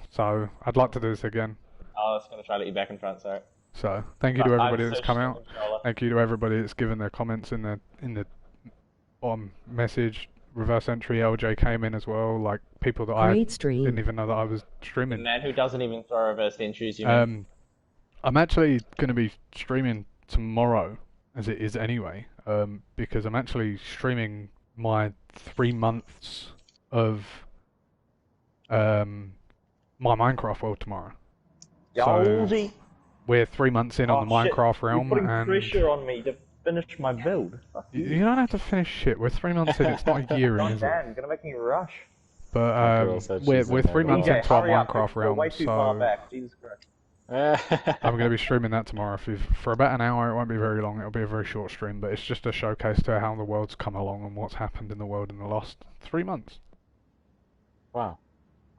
So I'd like to do this again. I was going to try to let you back in front, sorry. So thank you to everybody that's come out. Thank you to everybody that's given their comments in the bottom message, reverse entry, LJ came in as well, like people that I didn't even know that I was streaming. The man who doesn't even throw reverse entries, you mean? I'm actually going to be streaming tomorrow, as it is anyway, because I'm actually streaming my 3 months of my Minecraft world tomorrow. So we're 3 months in on the Minecraft realm, You're putting and pressure on me to finish my build. You don't have to finish shit. We're 3 months in. It's not a year in, is it? You're gonna make me rush. But we're 3 months into our Minecraft realm, way too far back. Jesus Christ. I'm going to be streaming that tomorrow for about an hour. It won't be very long. It'll be a very short stream, but it's just a showcase to how the world's come along and what's happened in the world in the last 3 months. Wow,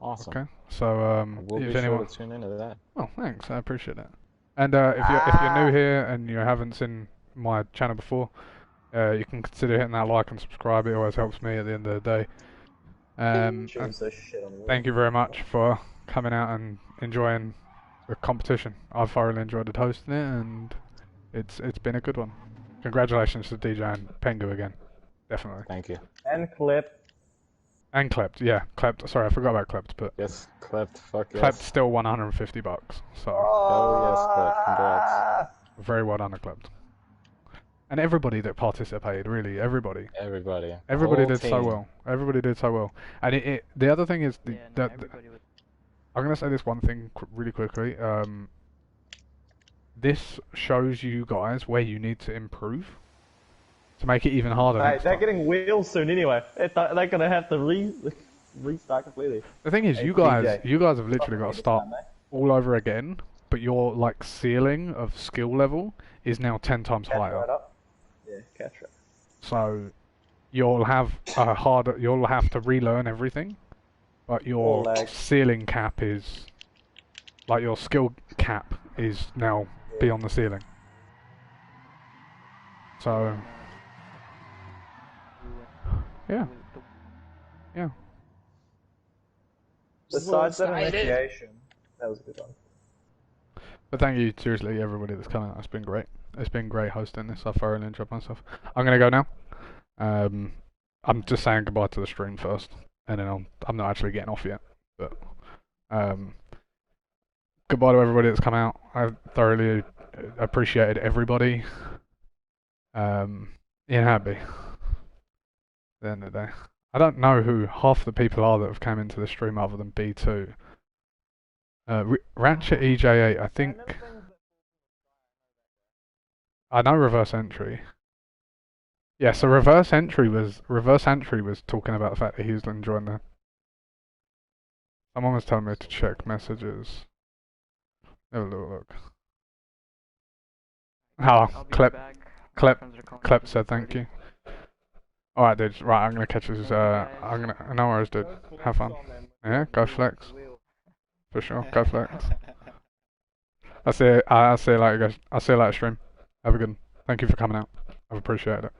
awesome. Okay, so we'll if be anyone... sure to tune into that. Oh, thanks. I appreciate that. And if you're new here and you haven't seen my channel before, you can consider hitting that like and subscribe. It always helps me at the end of the day. Thank you very much for coming out and enjoying the competition. I've thoroughly enjoyed hosting it, and it's been a good one. Congratulations to DJ and Pengu again, definitely. Thank you. And Clip. And Klept, yeah, Klept. Sorry, I forgot about Klept, but yes, Klept. Fuck yes. Klept's still $150, so. Oh yes, Klept. Congrats. Very well done, Klept. And everybody that participated, really, everybody. Everybody. Everybody did so well. Everybody did so well. And the other thing is I'm gonna say this one thing really quickly. This shows you guys where you need to improve to make it even harder. Hey, they're getting wheels soon anyway. They're gonna have to restart completely. The thing is, you guys have literally got to start all over again. But your like ceiling of skill level is now 10 times higher. Right up. Yeah, catch it. So you'll have you'll have to relearn everything. But your ceiling cap is, like your skill cap is now beyond the ceiling. So, yeah. Besides that initiation, that was a good one. But thank you, seriously, everybody that's coming out. It's been great. It's been great hosting this. I thoroughly enjoyed myself. I'm gonna go now. I'm just saying goodbye to the stream first. And then I'm not actually getting off yet, but goodbye to everybody that's come out. I thoroughly appreciated everybody. Happy. At the end of the day, I don't know who half the people are that have come into the stream other than B2. Ratchet EJ8, I think. I know reverse entry. Yeah, so reverse entry was talking about the fact that he was enjoying the. Someone was telling me to check messages. Have a little look. Oh, Klep said thank you. Alright, dude. Right, I'm gonna catch this. No worries, dude. Have fun. Yeah, go flex. For sure, go flex. I'll see you later, guys. I'll see you later, stream. Have a good one. Thank you for coming out. I've appreciated it.